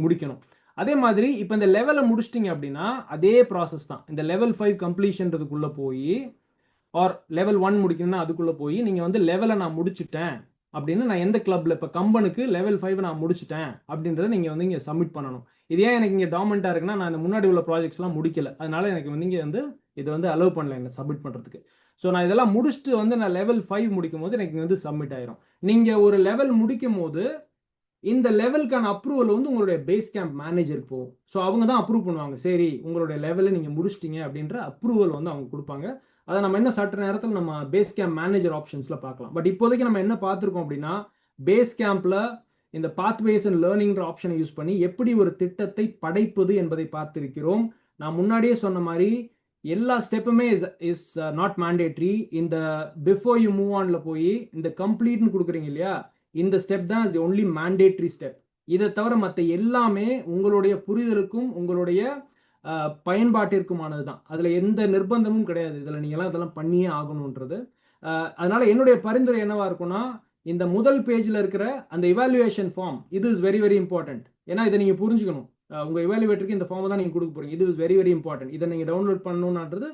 முடிக்கணும். அதே மாதிரி இப்போ இந்த லெவலை முடிச்சிட்டிங்க அப்படின்னா அதே ப்ராசஸ் தான். இந்த லெவல் 5 கம்ப்ளீஷன்றதுக்குள்ளே போய் ஆர் லெவல் 1 முடிக்கணும்னா அதுக்குள்ளே போய் நீங்கள் வந்து லெவலை நான் முடிச்சுட்டேன் அப்படின்னு நான் எந்த கிளப்ல இப்போ கம்பனுக்கு லெவல் 5 நான் முடிச்சிட்டேன் அப்படின்றத நீங்கள் வந்து இங்கே சப்மிட் பண்ணணும். இது ஏன் எனக்கு இங்கே டாமினண்ட்டாக இருக்குன்னா, நான் இந்த முன்னாடி உள்ள ப்ராஜெக்ட்ஸ்லாம் முடிக்கல, அதனால எனக்கு வந்து இங்கே வந்து இது வந்து அலோவ் பண்ணல என்ன சப்மிட் பண்ணுறதுக்கு. ஸோ நான் இதெல்லாம் முடிச்சுட்டு வந்து நான் லெவல் 5 முடிக்கும் போது எனக்கு வந்து சப்மிட் ஆயிரும். நீங்கள் ஒரு லெவல் முடிக்கும் போது இந்த லெவலுக்கான அப்ரூவல் வந்து உங்களுடைய பேஸ் கேம்ப் மேனேஜருக்கு போகும். ஸோ அவங்க தான் அப்ரூவ் பண்ணுவாங்க. சரி உங்களுடைய லெவலை நீங்கள் முடிச்சிட்டீங்க அப்படின்ற அப்ரூவல் வந்து அவங்க கொடுப்பாங்க. அதை நம்ம என்ன சற்று நேரத்தில் நம்ம பேஸ் கேம்ப் மேனேஜர் ஆப்ஷன்ஸில் பார்க்கலாம். பட் இப்போதைக்கு நம்ம என்ன பார்த்துருக்கோம் அப்படின்னா, பேஸ் கேம்பில் இந்த பாத்வேஸ் அண்ட் லேர்னிங்ற ஆப்ஷனை யூஸ் பண்ணி எப்படி ஒரு திட்டத்தை படைப்பது என்பதை பார்த்திருக்கிறோம். நான் முன்னாடியே சொன்ன மாதிரி எல்லா ஸ்டெப்புமே இஸ் நாட் மேண்டேட்ரி. இந்த பிஃபோர் யூ மூவ் ஆன்ல போய் இந்த கம்ப்ளீட்னு கொடுக்குறீங்க இல்லையா, இந்த ஸ்டெப் தான் இஸ் ஒன்லி மேண்டேட்ரி ஸ்டெப். இதை தவிர மற்ற எல்லாமே உங்களுடைய புரிதலுக்கும் உங்களுடைய பயன்பாட்டிற்குமானது தான். அதில் எந்த நிர்பந்தமும் கிடையாது. இதில் நீங்கள்லாம் இதெல்லாம் பண்ணியே ஆகணுன்றது. அதனால என்னுடைய பரிந்துரை என்னவா இருக்கும்னா, இந்த முதல் பேஜில் இருக்கிற அந்த இவாலுவேஷன் ஃபார்ம் இது இஸ் வெரி வெரி இம்பார்ட்டன்ட். ஏன்னா இதை நீங்கள் புரிஞ்சுக்கணும். உங்கள் இவாலுவேட்டருக்கு இந்த ஃபார்மை தான் நீங்கள் கொடுக்க போகிறீங்க. இது இஸ் வெரி வெரி இம்பார்ட்டன்ட். இதை நீங்கள் டவுன்லோட் பண்ணணுன்றது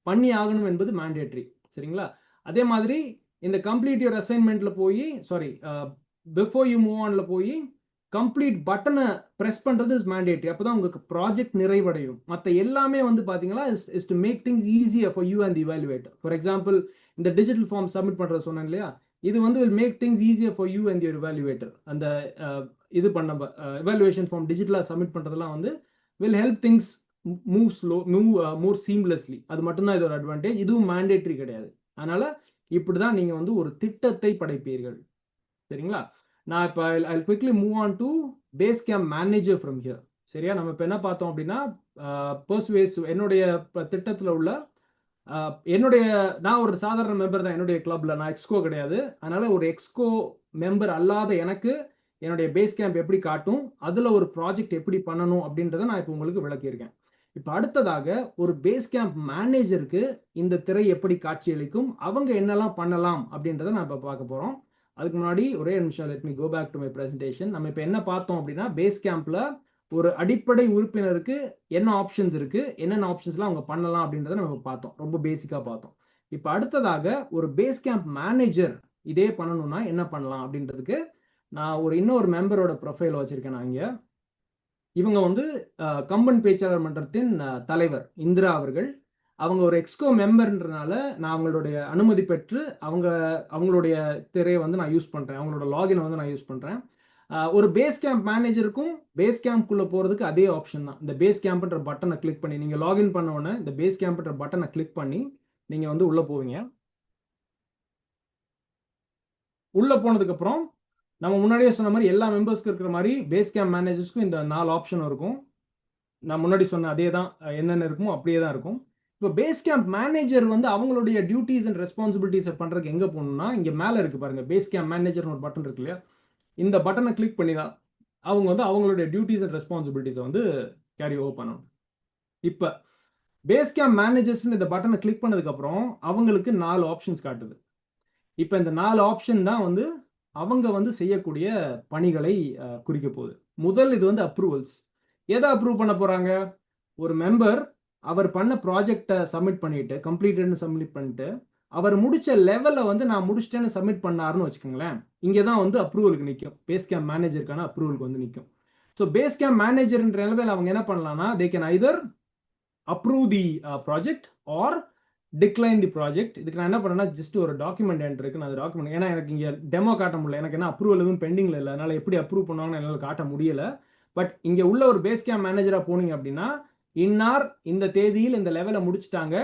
பண்ணி ஆகணும் என்பது மேண்டேட்ரி. சரிங்களா? அதே மாதிரி இந்த கம்ப்ளீட் யுவர் அசைன்மெண்ட்டில் போய் பிஃபோர் யூ மூவ் ஆனில் போய் கம்ப்ளீட் பட்டனை ப்ரெஸ் பண்ணுறது இஸ் மேண்டேட்ரி. அப்போ தான் உங்களுக்கு ப்ராஜெக்ட் நிறைவடையும். மற்ற எல்லாமே வந்து பார்த்தீங்கன்னா is to make things easier for you and the evaluator. For example இந்த டிஜிட்டல் ஃபார்ம் சப்மிட் பண்ணுறது சொன்னேன் இல்லையா, இது வந்து will make things easier for you and your evaluator. அந்த இது பண்ண இவாலுவேஷன் ஃபார்ம் டிஜிட்டலாக சப்மிட் பண்ணுறதுலாம் வந்து will help things move more seamlessly. அது மட்டும்தான் இதோட அட்வான்டேஜ். இதுவும் மேண்டேட்ரி கிடையாது. அதனால் இப்படி தான் நீங்கள் வந்து ஒரு திட்டத்தை படைப்பீர்கள். சரிங்களா? நான் இப்போ I quickly move on to base camp manager from here. சரியா? நம்ம இப்போ என்ன பார்த்தோம் அப்படின்னா, பர்ஸ்வேஸ் என்னுடைய திட்டத்தில் உள்ள நான் ஒரு சாதாரண மெம்பர் தான். என்னுடைய கிளப்ல நான் எக்ஸ்கோ கிடையாது. அதனால ஒரு எக்ஸ்கோ மெம்பர் அல்லாத எனக்கு என்னுடைய பேஸ் கேம்ப் எப்படி காட்டும், அதில் ஒரு ப்ராஜெக்ட் எப்படி பண்ணணும் அப்படின்றத நான் இப்போ உங்களுக்கு விளக்கியிருக்கேன். இப்போ அடுத்ததாக ஒரு பேஸ் கேம்ப் மேனேஜருக்கு இந்த திரை எப்படி காட்சியளிக்கும், அவங்க என்னெல்லாம் பண்ணலாம் அப்படின்றத நான் இப்போ பார்க்க போகிறோம். அதுக்கு முன்னாடி ஒரே நிமிஷம், let me go back to my presentation. நம்ம இப்போ என்ன பார்த்தோம் அப்படின்னா, பேஸ் கேம்ப்ல ஒரு அடிப்படை உறுப்பினருக்கு என்ன ஆப்ஷன்ஸ் இருக்கு, என்னென்ன ஆப்ஷன்ஸ்லாம் அவங்க பண்ணலாம் அப்படின்றத நம்ம பார்த்தோம். ரொம்ப பேசிக்காக பார்த்தோம். இப்போ அடுத்ததாக ஒரு பேஸ் கேம்ப் மேனேஜர் இதே பண்ணணும்னா என்ன பண்ணலாம் அப்படின்றதுக்கு நான் இன்னொரு மெம்பரோட ப்ரொஃபைல் வச்சிருக்கேன். நான் இங்கே இவங்க வந்து கம்பன் பேச்சாளர் மன்றத்தின் தலைவர் இந்திரா அவர்கள். அவங்க ஒரு எக்ஸ்கோ மெம்பர்ன்றனால நான் அவங்களுடைய அனுமதி பெற்று அவங்களுடைய திரையை வந்து நான் யூஸ் பண்ணுறேன். அவங்களோட லாகினை வந்து நான் யூஸ் பண்ணுறேன். ஒரு பேஸ் கேம்ப் மேனேஜருக்கும் பேஸ் கேம்ப்குள்ளே போகிறதுக்கு அதே ஆப்ஷன் தான். இந்த பேஸ் கேம்ப்ன்ற பட்டனை கிளிக் பண்ணி நீங்கள் லாகின் பண்ண உடனே இந்த பேஸ் கேம்ப்ன்ற பட்டனை கிளிக் பண்ணி நீங்கள் வந்து உள்ளே போவீங்க. உள்ளே போனதுக்கப்புறம் நம்ம முன்னாடியே சொன்ன மாதிரி எல்லா மெம்பர்ஸ்க்கு இருக்கிற மாதிரி பேஸ் கேம்ப் மேனேஜர்ஸ்க்கும் இந்த 4 ஆப்ஷன் இருக்கும். நான் முன்னாடி சொன்ன அதே தான், என்னென்ன இருக்குமோ அப்படியே தான் இருக்கும். இப்போ பேஸ் கேம்ப் மேனேஜர் வந்து அவங்களுடைய டியூட்டிஸ் அண்ட் ரெஸ்பான்சிபிலிட்டிஸை பண்ணுறதுக்கு எங்கே போகணும்னா, இங்கே மேலே இருக்குது பாருங்கள், பேஸ் கேம்ப் மேனேஜர்னு ஒரு பட்டன் இருக்கு இல்லையா, இந்த பட்டனை கிளிக் பண்ணி தான் அவங்க வந்து அவங்களுடைய டியூட்டிஸ் அண்ட் ரெஸ்பான்சிபிலிட்டிஸை வந்து கேரி ஓவர் பண்ணணும். இப்போ பேஸ் கேம்ப் மேனேஜர்ஸ்னு இந்த பட்டனை கிளிக் பண்ணதுக்கப்புறம் அவங்களுக்கு 4 ஆப்ஷன்ஸ் காட்டுது. இப்போ இந்த 4 ஆப்ஷன் தான் வந்து அவங்க வந்து செய்யக்கூடிய பணிகளை குறிக்க போகுது. முதல் இது வந்து அப்ரூவல்ஸ். எதை அப்ரூவ் பண்ண போகிறாங்க? ஒரு மெம்பர் அவர் பண்ண ப்ராஜெக்டை சப்மிட் பண்ணிட்டு கம்ப்ளீட்டட்னு சப்மிட் பண்ணிட்டு அவர் முடிச்ச லெவலில் வந்து நான் முடிச்சிட்டேன்னு சப்மிட் பண்ணாருன்னு வச்சுக்கோங்களேன், இங்கே தான் வந்து அப்ரூவலுக்கு நிற்கும். பேஸ் கேம்ப் மேனேஜருக்கான அப்ரூவலுக்கு வந்து நிற்கும். ஸோ பேஸ் கேம்ப் மேனேஜர்ன்ற நிலைமையில் அவங்க என்ன பண்ணலாம்னா, they can either approve the project or decline the project. இதுக்கு நான் என்ன பண்ணேன்னா, ஜஸ்ட் ஒரு டாக்குமெண்ட் என்ட்ரு இருக்கு. நான் அந்த டாக்குமெண்ட் ஏன்னா எனக்கு இங்கே டெமோ காட்ட முடியல, எனக்கு என்ன அப்ரூவல் எதுவும் பெண்டிங்கில் இல்லை, அதனால் எப்படி அப்ரூவ் பண்ணுவாங்கன்னு என்னால் காட்ட முடியலை. பட் இங்கே உள்ள ஒரு பேஸ் கேம்ப் மேனேஜராக போனீங்க அப்படின்னா, இன்னார் இந்த தேதியில் இந்த லெவலை முடிச்சுட்டாங்க,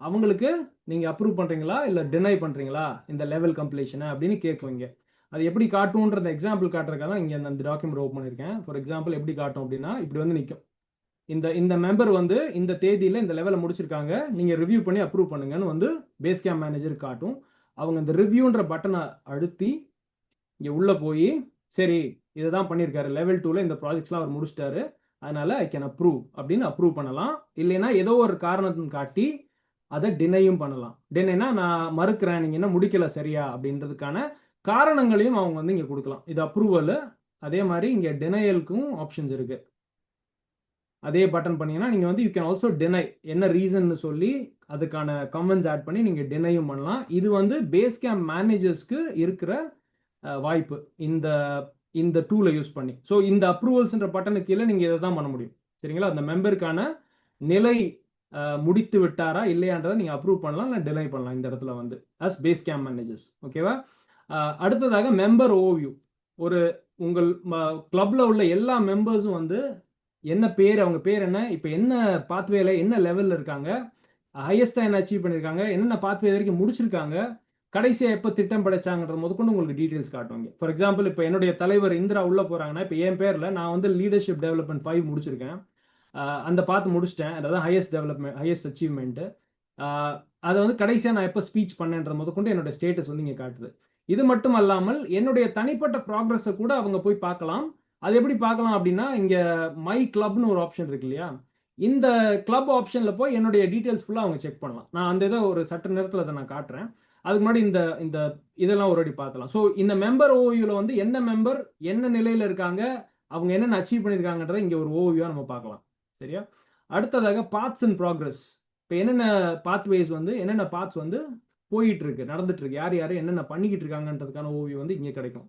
அவங்களுக்கு நீங்கள் அப்ரூவ் பண்ணுறீங்களா இல்லை டினை பண்ணுறீங்களா இந்த லெவல் கம்ப்ளீஷனை அப்படின்னு கேட்குவீங்க. அது எப்படி காட்டும்ன்ற எக்ஸாம்பிள் காட்டுறதுக்காக தான் இங்கே அந்த டாக்குமெண்ட் ஓப்பன் பண்ணியிருக்கேன். ஃபார் எக்ஸாம்பிள் எப்படி காட்டும் அப்படின்னா, இப்படி வந்து நிற்கும், இந்த மெம்பர் வந்து இந்த தேதியில் இந்த லெவலை முடிச்சிருக்காங்க, நீங்கள் ரிவ்யூ பண்ணி அப்ரூவ் பண்ணுங்கன்னு வந்து பேஸ் கேம்ப் மேனேஜர் காட்டும். அவங்க இந்த ரிவ்யூன்ற பட்டனை அழுத்தி இங்கே உள்ளே போய், சரி இதை தான் பண்ணியிருக்காரு, லெவல் 2ல இந்த ப்ராஜெக்ட்ஸ்லாம் அவர் முடிச்சிட்டாரு, அதனால ஐ கேன் அப்ரூவ் அப்படின்னு அப்ரூவ் பண்ணலாம். இல்லைன்னா ஏதோ ஒரு காரணத்தை காட்டி அதை டினையும் பண்ணலாம். டினைனா நான் மறுக்கிறேன், நீங்கள் என்ன முடிக்கல சரியா அப்படின்றதுக்கான காரணங்களையும் அவங்க வந்து இங்கே கொடுக்கலாம். இது அப்ரூவல். அதே மாதிரி இங்கே டினையலுக்கும் ஆப்ஷன்ஸ் இருக்கு. அதே பட்டன் பண்ணீங்கன்னா நீங்கள் வந்து யூ கேன் ஆல்சோ டினை, என்ன ரீசன்னு சொல்லி அதுக்கான கமெண்ட்ஸ் ஆட் பண்ணி நீங்கள் டினையும் பண்ணலாம். இது வந்து பேஸ் கேம்ப் மேனேஜர்ஸ்க்கு இருக்கிற வாய்ப்பு இந்த இந்த டூலை யூஸ் பண்ணி. ஸோ இந்த அப்ரூவல்ஸ்ன்ற பட்டனுக்கு கீழே நீங்கள் இதை தான் பண்ண முடியும். சரிங்களா? அந்த மெம்பருக்கான நிலை முடித்து விட்டாரா இல்லையான்றதை நீங்கள் அப்ரூவ் பண்ணலாம், இல்லை டினை பண்ணலாம் இந்த இடத்துல வந்து அஸ் பேஸ் கேம்ப் மேனேஜர்ஸ். ஓகேவா? அடுத்ததாக மெம்பர் ஓவியூ. ஒரு உங்கள் கிளப்ல உள்ள எல்லா மெம்பர்ஸும் வந்து என்ன பேர், அவங்க பேர் என்ன, இப்போ என்ன பாத்வேல என்ன லெவலில் இருக்காங்க, ஹையஸ்டாக என்ன அச்சீவ் பண்ணியிருக்காங்க, என்னென்ன பாத்வே வரைக்கும் முடிச்சிருக்காங்க, கடைசியாக எப்போ திட்டம் படைச்சாங்கன்றது முதற்கொண்டு உங்களுக்கு டீட்டெயில்ஸ் காட்டுவாங்க. ஃபார் எக்ஸாம்பிள் இப்போ என்னுடைய தலைவர் இந்திரா உள்ளே போகிறாங்கன்னா, இப்போ என் பேரில் நான் வந்து லீடர்ஷிப் டெவலப்மெண்ட் 5 முடிச்சிருக்கேன். அந்த பார்த்து முடிச்சிட்டேன். அதாவது ஹையஸ்ட் டெவலப்மெண்ட், ஹையஸ்ட் அச்சீவ்மெண்ட்டு. அதை வந்து கடைசியாக நான் எப்போ ஸ்பீச் பண்ணேன்ற முதற்கொண்டு என்னோட ஸ்டேட்டஸ் வந்து இங்கே காட்டுது. இது மட்டும் அல்லாமல் என்னுடைய தனிப்பட்ட ப்ராக்ரஸை கூட அவங்க போய் பார்க்கலாம். அது எப்படி பார்க்கலாம் அப்படின்னா, இங்கே மை கிளப்னு ஒரு ஆப்ஷன் இருக்கு இல்லையா, இந்த கிளப் ஆப்ஷனில் போய் என்னுடைய டீட்டெயில்ஸ் ஃபுல்லாக அவங்க செக் பண்ணலாம். நான் அந்த இதை ஒரு சற்று நேரத்தில் அதை நான் காட்டுறேன். அதுக்கு முன்னாடி இந்த இந்த இதெல்லாம் ஒரு வாட்டி பார்க்கலாம். ஸோ இந்த மெம்பர் ஓவியூவில் வந்து என்ன மெம்பர் என்ன நிலையில் இருக்காங்க, அவங்க என்னென்ன அச்சீவ் பண்ணியிருக்காங்கன்றதை இங்கே ஒரு ஓவியூவாக நம்ம பார்க்கலாம். சரியா? அடுத்ததாக பாத்ஸ் இன் ப்ராக்ரஸ். இப்போ என்னென்ன பாத்வேஸ் வந்து என்னென்ன பாத்ஸ் வந்து போயிட்டு இருக்கு, நடந்துட்டு இருக்கு, யார் யார் என்னென்ன பண்ணிக்கிட்டு இருக்காங்கன்றதுக்கான ஓவியூ வந்து இங்கே கிடைக்கும்.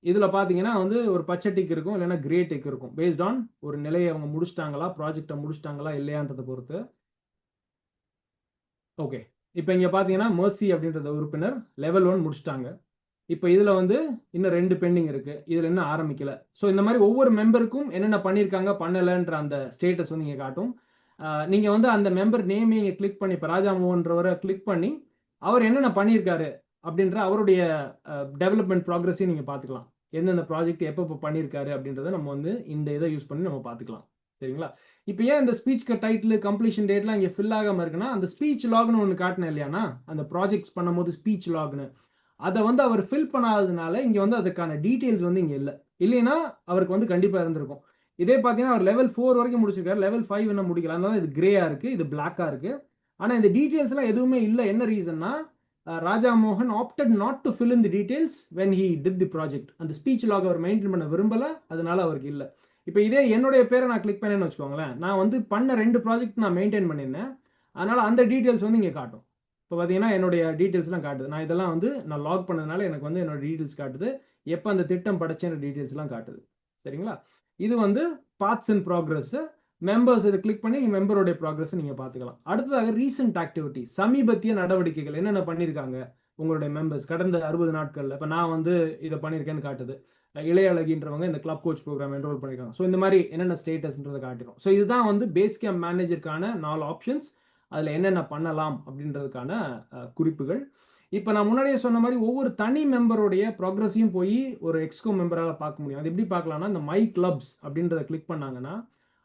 இதில் பார்த்தீங்கன்னா வந்து ஒரு பச்சை டிக் இருக்கும், இல்லைன்னா கிரே டிக் இருக்கும், பேஸ்ட் ஆன் ஒரு நிலையை அவங்க முடிச்சிட்டாங்களா, ப்ராஜெக்டை முடிச்சிட்டாங்களா இல்லையான்றதை பொறுத்து. ஓகே, இப்போ இங்கே பார்த்தீங்கன்னா மர்சி அப்படின்றத உறுப்பினர் லெவல் 1 முடிச்சிட்டாங்க. இப்போ இதில் வந்து இன்னும் 2 பெண்டிங் இருக்குது, இதில் இன்னும் ஆரம்பிக்கல. ஸோ இந்த மாதிரி ஒவ்வொரு மெம்பருக்கும் என்னென்ன பண்ணியிருக்காங்க பண்ணலைன்ற அந்த ஸ்டேட்டஸ் வந்து இங்கே காட்டும். நீங்கள் வந்து அந்த மெம்பர் நேமே இங்கே கிளிக் பண்ணி, இப்போ ராஜாமோகன்றவரை கிளிக் பண்ணி அவர் என்னென்ன பண்ணியிருக்காரு அப்படின்ற அவருடைய டெவலப்மெண்ட் ப்ராக்ரஸையும் நீங்கள் பார்த்துக்கலாம். எந்தெந்த ப்ராஜெக்ட் எப்போ பண்ணியிருக்காரு அப்படின்றத நம்ம வந்து இந்த இதை யூஸ் பண்ணி நம்ம பார்த்துக்கலாம். சரிங்களா? இப்போ ஏன் இந்த ஸ்பீச் டைட்டில் கம்ப்ளீஷன் டேட்லாம் இங்கே ஃபில் ஆகாமல் இருக்குன்னா, அந்த ஸ்பீச் லாக்னு ஒன்று காட்டினேன் இல்லையானா, அந்த ப்ராஜெக்ட்ஸ் பண்ணும்போது ஸ்பீச் லாக்னு அதை வந்து அவர் ஃபில் பண்ணாததுனால இங்கே வந்து அதுக்கான டீட்டெயில்ஸ் வந்து இங்கே இல்லை. இல்லைன்னா அவருக்கு வந்து கண்டிப்பாக இருந்திருக்கும். இதே பார்த்தீங்கன்னா அவர் லெவல் 4 வரைக்கும் முடிச்சிருக்காரு, லெவல் 5 என்ன முடிக்கல, அதனால இது கிரேயாக இருக்குது, இது பிளாக்காக இருக்குது. ஆனால் இந்த டீட்டெயில்ஸ்லாம் எதுவுமே இல்லை. என்ன ரீசன்னா, ராஜா மோகன் opted not to fill in the details when he did the project. அந்த ஸ்பீச் லாக் அவர் மெயின்டைன் பண்ண விரும்பலை, அதனால அவருக்கு இல்லை. இப்போ இதே என்னுடைய பேரை நான் கிளிக் பண்ணேன்னு வச்சுக்கோங்களேன், நான் வந்து பண்ண 2 ப்ராஜெக்ட் நான் மெயின்டைன் பண்ணியிருந்தேன், அதனால் அந்த டீட்டெயில்ஸ் வந்து இங்கே காட்டும். இப்போ பார்த்தீங்கன்னா என்னுடைய டீட்டெயில்ஸ்லாம் காட்டுது. நான் இதெல்லாம் வந்து நான் லாக் பண்ணதுனால எனக்கு வந்து என்னோட டீட்டெயில்ஸ் காட்டுது, எப்போ அந்த திட்டம் படைச்சேன்ற டீட்டெயில்ஸ்லாம் காட்டுது. சரிங்களா? இது வந்து பாத்ஸ் இன் ப்ராக்ரஸ். மெம்பர்ஸ் இதை கிளிக் பண்ணி மெம்பருடைய ப்ராக்ரஸ் நீங்கள் பார்த்துக்கலாம். அடுத்ததாக ரீசெண்ட் ஆக்டிவிட்டி, சமீபத்திய நடவடிக்கைகள் என்னென்ன பண்ணியிருக்காங்க உங்களுடைய மெம்பர்ஸ் கடந்த 60 நாட்களில். இப்போ நான் வந்து இதை பண்ணியிருக்கேன்னு காட்டுது. இளையழகின்றவங்க இந்த கிளப் கோச் ப்ரோக்ராம் என்ரோல் பண்ணியிருக்காங்க. ஸோ இந்த மாதிரி என்னென்ன ஸ்டேட்டஸ்ன்றதை காட்டிடும். ஸோ இதுதான் வந்து பேஸ் கேம்ப் மேனேஜருக்கான 4 ஆப்ஷன்ஸ். அதில் என்னென்ன பண்ணலாம் அப்படின்றதுக்கான குறிப்புகள். இப்போ நான் முன்னாடியே சொன்ன மாதிரி ஒவ்வொரு தனி மெம்பருடைய ப்ராக்ரஸையும் போய் ஒரு எக்ஸ்கோ மெம்பரால் பார்க்க முடியும். அது எப்படி பார்க்கலாம்னா, இந்த மை கிளப்ஸ் அப்படின்றத கிளிக் பண்ணாங்கன்னா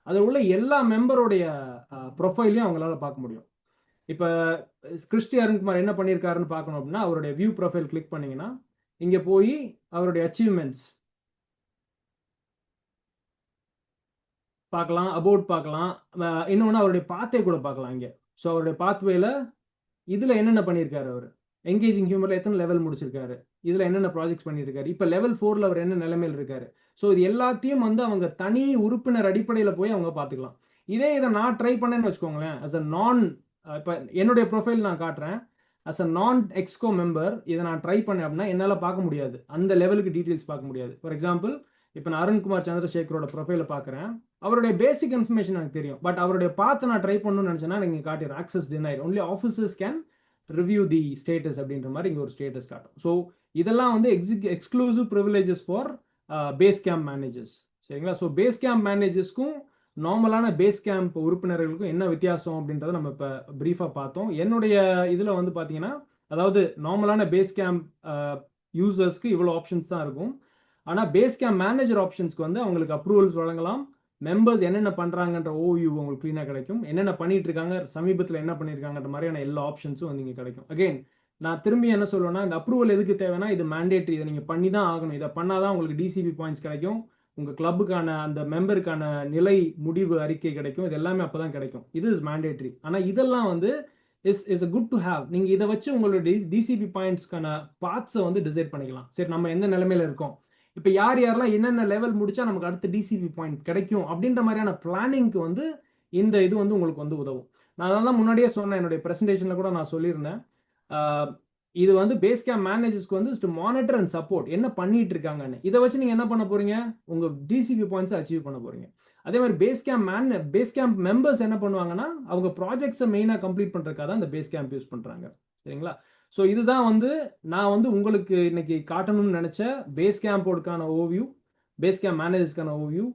அதில் உள்ள எல்லா மெம்பருடைய ப்ரொஃபைலையும் அவங்களால பார்க்க முடியும். இப்போ கிறிஸ்டி அருண்குமார் என்ன பண்ணியிருக்காருன்னு பார்க்கணும் அப்படின்னா, அவருடைய வியூ ப்ரொஃபைல் கிளிக் பண்ணிங்கன்னா இங்கே போய் அவருடைய அச்சீவ்மெண்ட்ஸ் பார்க்கலாம், அபவுட் பார்க்கலாம், இன்னொன்று அவருடைய பாத்தே கூட பார்க்கலாம் இங்கே. ஸோ அவருடைய பாத்வேல இதில் என்னென்ன பண்ணியிருக்காரு, அவர் என்கேஜிங் ஹியூமரில் எத்தனை லெவல் முடிச்சிருக்காரு, இதில் என்னென்ன ப்ராஜெக்ட்ஸ் பண்ணியிருக்காரு, இப்போ லெவல் 4ல் அவர் என்ன நிலைமையில் இருக்காரு. ஸோ இது எல்லாத்தையும் வந்து அவங்க தனி உறுப்பினர் அடிப்படையில் போய் அவங்க பார்த்துக்கலாம். இதை நான் ட்ரை பண்ணேன்னு வச்சுக்கோங்களேன், அஸ் அ நான், இப்போ என்னுடைய ப்ரொஃபைல் நான் காட்டுறேன், அஸ் அ நான் எக்ஸ்கோ மெம்பர் இதை நான் ட்ரை பண்ணேன் அப்படின்னா என்னால் பார்க்க முடியாது, அந்த லெவலுக்கு டீட்டெயில்ஸ் பார்க்க முடியாது. ஃபார் எக்ஸாம்பிள் இப்போ நான் அருண்குமார் சந்திரசேகரோட ப்ரொஃபைலை பார்க்குறேன், அவருடைய பேசிக் இன்ஃபர்மேஷன் எனக்கு தெரியும், பட் அவருடைய பார்த்து நான் ட்ரை பண்ணணும்னு நினச்சேன்னா நீங்கள் காட்டிடுறேன் access denied, only officers can review the status அப்படின்ற மாதிரி இங்கே ஒரு ஸ்டேட்டஸ் காட்டும். ஸோ இதெல்லாம் வந்து exclusive privileges for base camp managers. சரிங்களா? ஸோ பேஸ் கேம்ப் மேனேஜர்ஸ்க்கும் நார்மலான பேஸ் கேம்ப் உறுப்பினர்களுக்கும் என்ன வித்தியாசம் அப்படின்றத நம்ம இப்போ ப்ரீஃபாக பார்த்தோம். என்னுடைய இதில் வந்து பார்த்தீங்கன்னா, அதாவது நார்மலான பேஸ் கேம்ப் யூசர்ஸ்க்கு இவ்வளோ ஆப்ஷன்ஸ் தான் இருக்கும். ஆனால் பேஸ் கேம்ப் மேனேஜர் ஆப்ஷன்ஸ்க்கு வந்து அவங்களுக்கு அப்ரூவல்ஸ் வழங்கலாம், மெம்பர்ஸ் என்னென்ன பண்ணுறாங்கன்ற ஓவியூ உங்களுக்கு க்ளீனாக கிடைக்கும், என்னென்ன பண்ணிட்டு இருக்காங்க, சமீபத்தில் என்ன பண்ணியிருக்காங்கன்ற மாதிரியான எல்லா ஆப்ஷன்ஸும் வந்து இங்கே கிடைக்கும். அகெயின் நான் திரும்பி என்ன சொல்லுவேன்னா, இந்த அப்ரூவல் எதுக்கு தேவைன்னா, இது மேண்டேட்ரி, இதை நீங்கள் பண்ணி தான் ஆகணும், இதை பண்ணால் தான் உங்களுக்கு டிசிபி பாயிண்ட்ஸ் கிடைக்கும், உங்கள் கிளப்புக்கான அந்த மெம்பருக்கான நிலை முடிவு அறிக்கை கிடைக்கும், இது எல்லாமே அப்போ தான் கிடைக்கும். இது இஸ் மேண்டேட்ரி. ஆனால் இதெல்லாம் வந்து is a good to have. நீங்கள் இதை வச்சு உங்களோட டிசிபி பாயிண்ட்ஸ்க்கான பாத்ஸை வந்து டிசைட் பண்ணிக்கலாம். சரி, நம்ம எந்த நிலைமையில் இருக்கோம், இப்போ யார் யாரெல்லாம் என்னென்ன லெவல் முடிச்சா நமக்கு அடுத்த டிசிபி பாயிண்ட் கிடைக்கும் அப்படின்ற மாதிரியான பிளானிங்க்கு வந்து இந்த இது வந்து உங்களுக்கு வந்து உதவும். நான் அதெல்லாம் முன்னாடியே சொன்னேன், என்னுடைய ப்ரெசன்டேஷனில் கூட நான் சொல்லியிருந்தேன். இது வந்து பேஸ் கேம்ப் மேனேஜர்ஸ்க்கு வந்து மானிட்டர் அண்ட் சப்போர்ட் என்ன பண்ணிட்டு இருக்காங்கன்னு. இதை வச்சு நீங்கள் என்ன பண்ண போறீங்க, உங்கள் டிசிபி பாயிண்ட்ஸை அச்சீவ் பண்ண போறீங்க. அதே மாதிரி பேஸ் கேம்ப் மெம்பர்ஸ் என்ன பண்ணுவாங்கன்னா அவங்க ப்ராஜெக்ட்ஸை மெயினாக கம்ப்ளீட் பண்ணுறதுக்காக தான் இந்த பேஸ் கேம்ப் யூஸ் பண்ணுறாங்க. சரிங்களா? ஸோ இதுதான் வந்து நான் வந்து உங்களுக்கு இன்னைக்கு காட்டணும்னு நினச்ச பேஸ் கேம்போடுக்கான ஓவியூ, பேஸ் கேம்ப் மேனேஜர்ஸ்க்கான overview.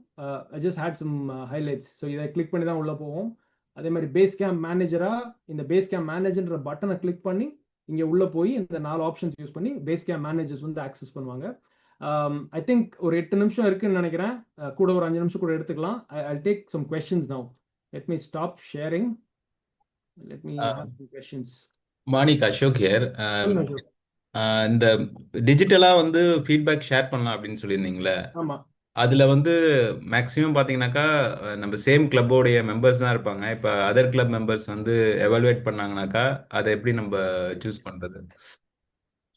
I just had some highlights. So இதை கிளிக் பண்ணி தான் உள்ளே போவோம். அதே மாதிரி பேஸ் கேம்ப் மேனேஜராக இந்த பேஸ் கேம்ப் மேனேஜர்ன்ற பட்டனை கிளிக் பண்ணி இங்கே உள்ளே போய் இந்த 4 ஆப்ஷன்ஸ் யூஸ் பண்ணி பேஸ் கேம்ப் மேனேஜர்ஸ் வந்து ஆக்சஸ் பண்ணுவாங்க. ஐ திங்க் ஒரு 8 நிமிஷம் இருக்குன்னு நினைக்கிறேன். கூட ஒரு 5 நிமிஷம் கூட எடுத்துக்கலாம். I'll take some questions now. Let me stop sharing. Let me have some questions. Manik, Ashok here. சொல்லுங்க அசோக். இந்த டிஜிட்டலா வந்து ஃபீட்பேக் ஷேர் பண்ணலாம் அப்படின்னு சொல்லியிருந்தீங்களே, ஆமா அதுல வந்து மேக்ஸிமம் பாத்தீங்கன்னாக்கா நம்ம சேம் கிளப்போடைய மெம்பர்ஸ் தான் இருப்பாங்க. இப்ப அதர் கிளப் மெம்பர்ஸ் வந்து எவாலுவேட் பண்ணாங்கனாக்கா அதை எப்படி நம்ம சூஸ் பண்றது?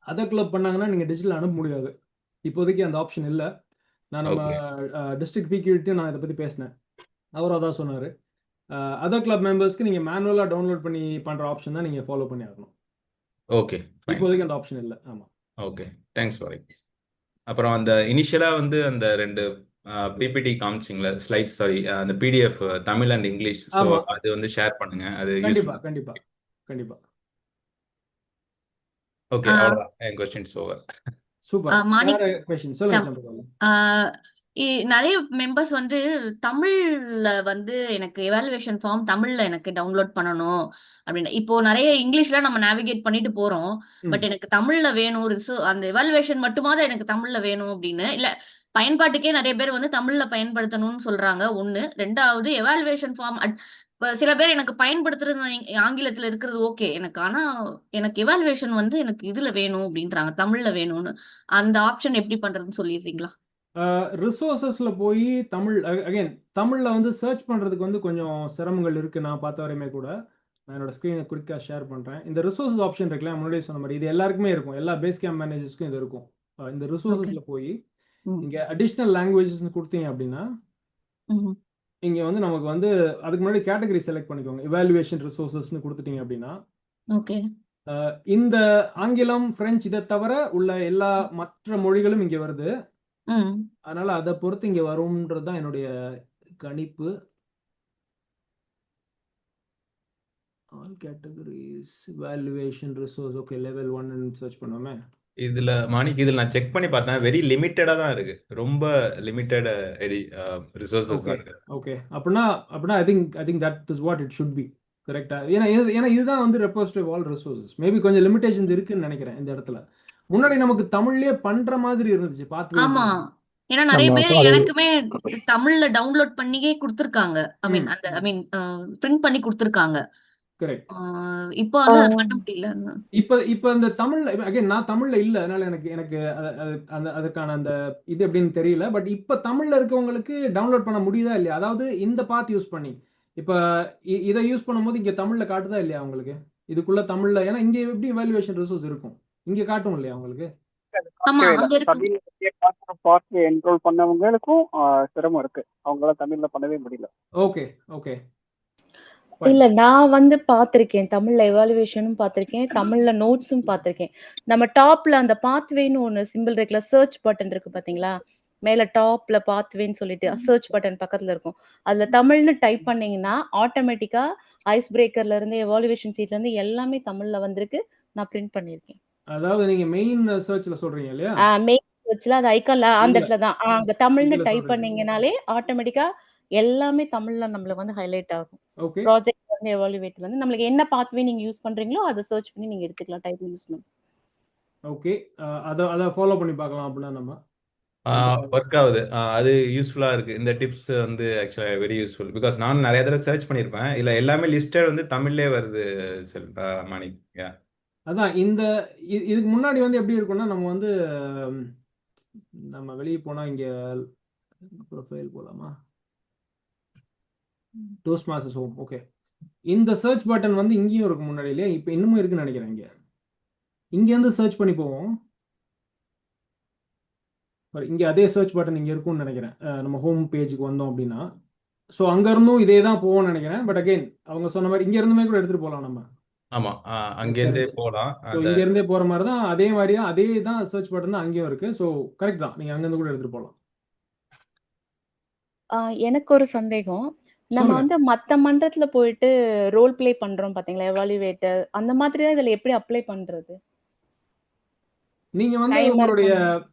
அதர் கிளப் பண்ணாங்கன்னா நீங்கள் டிஜிட்டல் அனுப்ப முடியாது. இப்போதைக்கு அந்த ஆப்ஷன் இல்லை. நான் நம்ம ஓகே டிஸ்ட்ரிக்ட் பிக்யூட்டி நான் இதை பற்றி பேசினேன். அவரும் அதான் சொன்னார். அதர் கிளப் மெம்பர்ஸ்க்கு நீங்கள் மேனுவலாக டவுன்லோட் பண்ணி பண்ணுற ஆப்ஷன் தான் நீங்கள் ஃபாலோ பண்ணி ஆகணும். Okay fine. இப்போதைக்கு அந்த ஆப்ஷன் இல்லை. ஆமாம். Okay, thanks for it. அப்புறம் அந்த இனிஷியலா வந்து அந்த 2 பிபிடி காமிச்சிங்களா, ஸ்லைட்ஸ், சாரி, அந்த PDF Tamil and English. So ஆமா அது வந்து ஷேர் பண்ணுங்க, அது கண்டிப்பா யூஸ்ஃபுல். கண்டிப்பா கண்டிப்பா. ஓகே, அவ்வளோதான், என் கொஸ்டின்ஸ் ஓவர். சூப்பர். மாணிக், வேற கொஸ்டின் சொல்லுங்க சம்- சந்திரபாபு. ஆஹ் நிறைய மெம்பர்ஸ் வந்து தமிழ்ல வந்து எனக்கு எவாலுவேஷன் ஃபார்ம் தமிழ்ல எனக்கு டவுன்லோட் பண்ணணும் அப்படின்னு. இப்போ நிறைய இங்கிலீஷ்ல நம்ம நேவிகேட் பண்ணிட்டு போறோம். ம். பட் எனக்கு தமிழ்ல வேணும், அந்த எவாலுவேஷன் மட்டுமாவது எனக்கு தமிழ்ல வேணும் அப்படின்னு இல்ல, பயன்பாட்டுக்கே நிறைய பேர் வந்து தமிழ்ல பயன்படுத்தணும்னு சொல்றாங்க. ஒண்ணு. ரெண்டாவது, எவாலுவேஷன் ஃபார்ம் சில பேர் எனக்கு பயன்படுத்துறது ஆங்கிலத்துல இருக்கிறது ஓகே எனக்கு, ஆனா எனக்கு எவாலுவேஷன் வந்து எனக்கு இதுல வேணும் அப்படின்றாங்க, தமிழ்ல வேணும்னு. அந்த ஆப்ஷன் எப்படி பண்றதுன்னு சொல்லிடுறீங்களா? ரிசோர்சஸ்ல போய் தமிழ் அகைன் தமிழ்ல வந்து சர்ச் பண்றதுக்கு வந்து கொஞ்சம் சிரமங்கள் இருக்கு. நான் பார்த்த வரையுமே கூட நான் என்னோட ஸ்க்ரீனை குயிக்காக ஷேர் பண்றேன். இந்த ரிசோர்சஸ் ஆப்ஷன் இருக்குல்ல, முன்னாடியே சொன்ன மாதிரி இது எல்லாருக்குமே இருக்கும். எல்லா பேஸ் கேம்ப் மேனேஜர்ஸ்க்கும் இது இருக்கும். இந்த ஓகே. ரிசோர்சஸ்ல போய் ம். இங்க அடிஷ்னல் லாங்குவேஜஸ் கொடுத்தீங்க அப்படின்னா ம். இங்க வந்து நமக்கு வந்து அதுக்கு முன்னாடி கேட்டகரி செலக்ட் பண்ணிக்கோங்க. இவாலுவேஷன் ரிசோர்சஸ்னு கொடுத்துட்டீங்க அப்படின்னா ஓகே. இந்த ஆங்கிலம், பிரெஞ்சு இதை தவிர உள்ள எல்லா மற்ற மொழிகளும் இங்க வருது. ம். அதனால அதை பொறுத்து இங்க வரும்ன்றது தான் என்னுடைய கணிப்பு. All categories valuation resource. Okay, level 1 search பண்ணுவோமே. இதுல மாணிக், இதுல நான் செக் பண்ணி பார்த்தேன், வெரி லிமிட்டடா தான் இருக்கு. ரொம்ப லிமிட்டட் ரிசோர்சஸ் ஓகே தான் இருக்கு. ஓகே. அப்படின்னா I think that is what it should be. கரெக்டா? ஏன்னா இதுதான் வந்து ரெப்போசிட்டரி ஆல் ரிசோர்சஸ். மேபி கொஞ்சம் லிமிடேஷன்ஸ் இருக்குன்னு நினைக்கிறேன் இந்த இடத்துல. முன்னாடி நமக்கு தமிழ்லயே பண்ற மாதிரி இருந்துச்சு பாத்வேஸ். ஆமா, ஏன்னா நிறைய ஆமா பேர் அப்போ அது எனக்குமே தமிழ்ல டவுன்லோட் பண்ணியே கொடுத்துருக்காங்க. பிரிண்ட் பண்ணி கொடுத்துருக்காங்க. கரெக்ட். இப்போ வந்து அது பண்ண முடியல. இப்ப இந்த தமிழ்ல அகைன் நான் தமிழ்ல இல்ல, அதனால எனக்கு எனக்கு அதுக்கான அந்த இது எப்படின்னு தெரியல. பட் இப்ப தமிழ்ல இருக்கவங்களுக்கு டவுன்லோட் பண்ண முடியுதா இல்லையா? அதாவது இந்த பாத் யூஸ் பண்ணி இப்ப இதை யூஸ் பண்ணும்போது இங்க தமிழ்ல காட்டுதா இல்லையா உங்களுக்கு? இதுக்குள்ள தமிழ்ல, ஏன்னா இங்க எப்படி வேல்யூவேஷன் ரிசோர்ஸ் இருக்கும், இங்க காட்டும் இல்லையா உங்களுக்கு? ஆமா, காட்டவே இல்லை. அங்க இருக்கு. தமிழ்ல பார்த்து என்ரோல் பண்ணவங்களுக்கும் சிரமம் இருக்கு, அவங்களால தமிழ்ல பண்ணவே முடியல. Okay okay. இல்ல நான் வந்து பார்த்திருக்கேன், தமிழ்ல எவாலுவேஷனும் பார்த்திருக்கேன், தமிழ்ல நோட்ஸும் பார்த்திருக்கேன். நம்ம டாப்ல அந்த பாத்வேன்னு ஒண்ணு சிம்பிள் இருக்குல்ல, சர்ச் பட்டன் இருக்கு பாத்தீங்களா, மேல டாப்ல பாத்வேன்னு சொல்லிட்டு சர்ச் பட்டன் பக்கத்துல இருக்கும். அதுல தமிழ்னு டைப் பண்ணீங்கன்னா ஆட்டோமேட்டிக்கா ஐஸ் பிரேக்கர்ல இருந்து எவாலுவேஷன் சீட்ல இருந்து எல்லாமே தமிழ்ல வந்திருக்கு. நான் பிரிண்ட் பண்ணிருக்கேன். அதாவது நீங்க மெயின் சர்ச்ல சொல்றீங்க இல்லையா? மெயின் சர்ச்ல அது ஐகான்ல அந்த இல்ல, இடத்துல தான் அங்க தமிழ்னு இதுல டைப் சொல்றீங்க. பண்ணீங்கனாலே ஆட்டோமேட்டிக்கா எல்லாமே தமிழ்ல நம்மளுக்கு வந்து ஹைலைட் ஆகும். ஓகே ப்ராஜெக்ட் வந்து எவாலுவேட்ல வந்து நம்மளுக்கு என்ன பாத்வே நீங்க யூஸ் பண்றீங்களோ அதை சர்ச் பண்ணி நீங்க எடுத்துக்கலாம், டைப் யூஸ் பண்ணி. ஓகே. அதை ஃபாலோ பண்ணி பார்க்கலாம் அப்படின்னா நம்ம ஒர்க் ஆகுது. அது யூஸ்ஃபுல்லா இருக்கு. இந்த டிப்ஸ் வந்து ஆக்சுவலா வெரி யூஸ்ஃபுல். பிகாஸ் நான் நிறைய தடவை சர்ச் பண்ணியிருப்பேன், இல்ல எல்லாமே லிஸ்டட் வந்து தமிழ்லே வருது. மாணிக், அதான் இதுக்கு முன்னாடி வந்து எப்படி இருக்கும்னா நம்ம வந்து நம்ம வெளியே போனா இங்க ப்ரொஃபைல் போலாமா, டோஸ்ட் மாஸ்டர்ஸ் ஹோம். ஓகே, இந்த சர்ச் பட்டன் வந்து இங்கேயும் இருக்கு முன்னாடி இல்லையா? இப்போ இன்னமும் இருக்குன்னு நினைக்கிறேன். இங்க இருந்து சர்ச் பண்ணி போவோம். இங்கே அதே சர்ச் பட்டன் இங்கே இருக்கும்னு நினைக்கிறேன். நம்ம ஹோம் பேஜுக்கு வந்தோம் அப்படின்னா, ஸோ அங்கேருந்தும் இதே தான் போகும்னு நினைக்கிறேன். பட் அகெயின் அவங்க சொன்ன மாதிரி இங்கே இருந்துமே கூட எடுத்துகிட்டு போகலாம் நம்ம. ஆமா, எனக்கு அங்கேருந்தே தெரிஞ்சு போகலாம். ஸோ அந்த இங்கேருந்தே போகிற மாதிரி தான் அதே மாதிரியா அதே தான் சர்ச் பட்டன் தான் அங்கேயும் இருக்குது. ஸோ கரெக்ட் தான், நீங்கள் அங்கேருந்து கூட எடுத்துகிட்டு போகலாம். எனக்கு ஒரு சந்தேகம். நம்ம சொல்லுங்க. வந்து மத்த மன்றத்துல போயிட்டு ரோல் ப்ளே பண்றோம் பாத்தீங்களா? எவாலுவேட்டர் அந்த மாதிரி தான் இதுல எப்படி அப்ளை பண்றது? நீங்கள் வந்து டைமர் உங்களுடைய பண்ணணும்.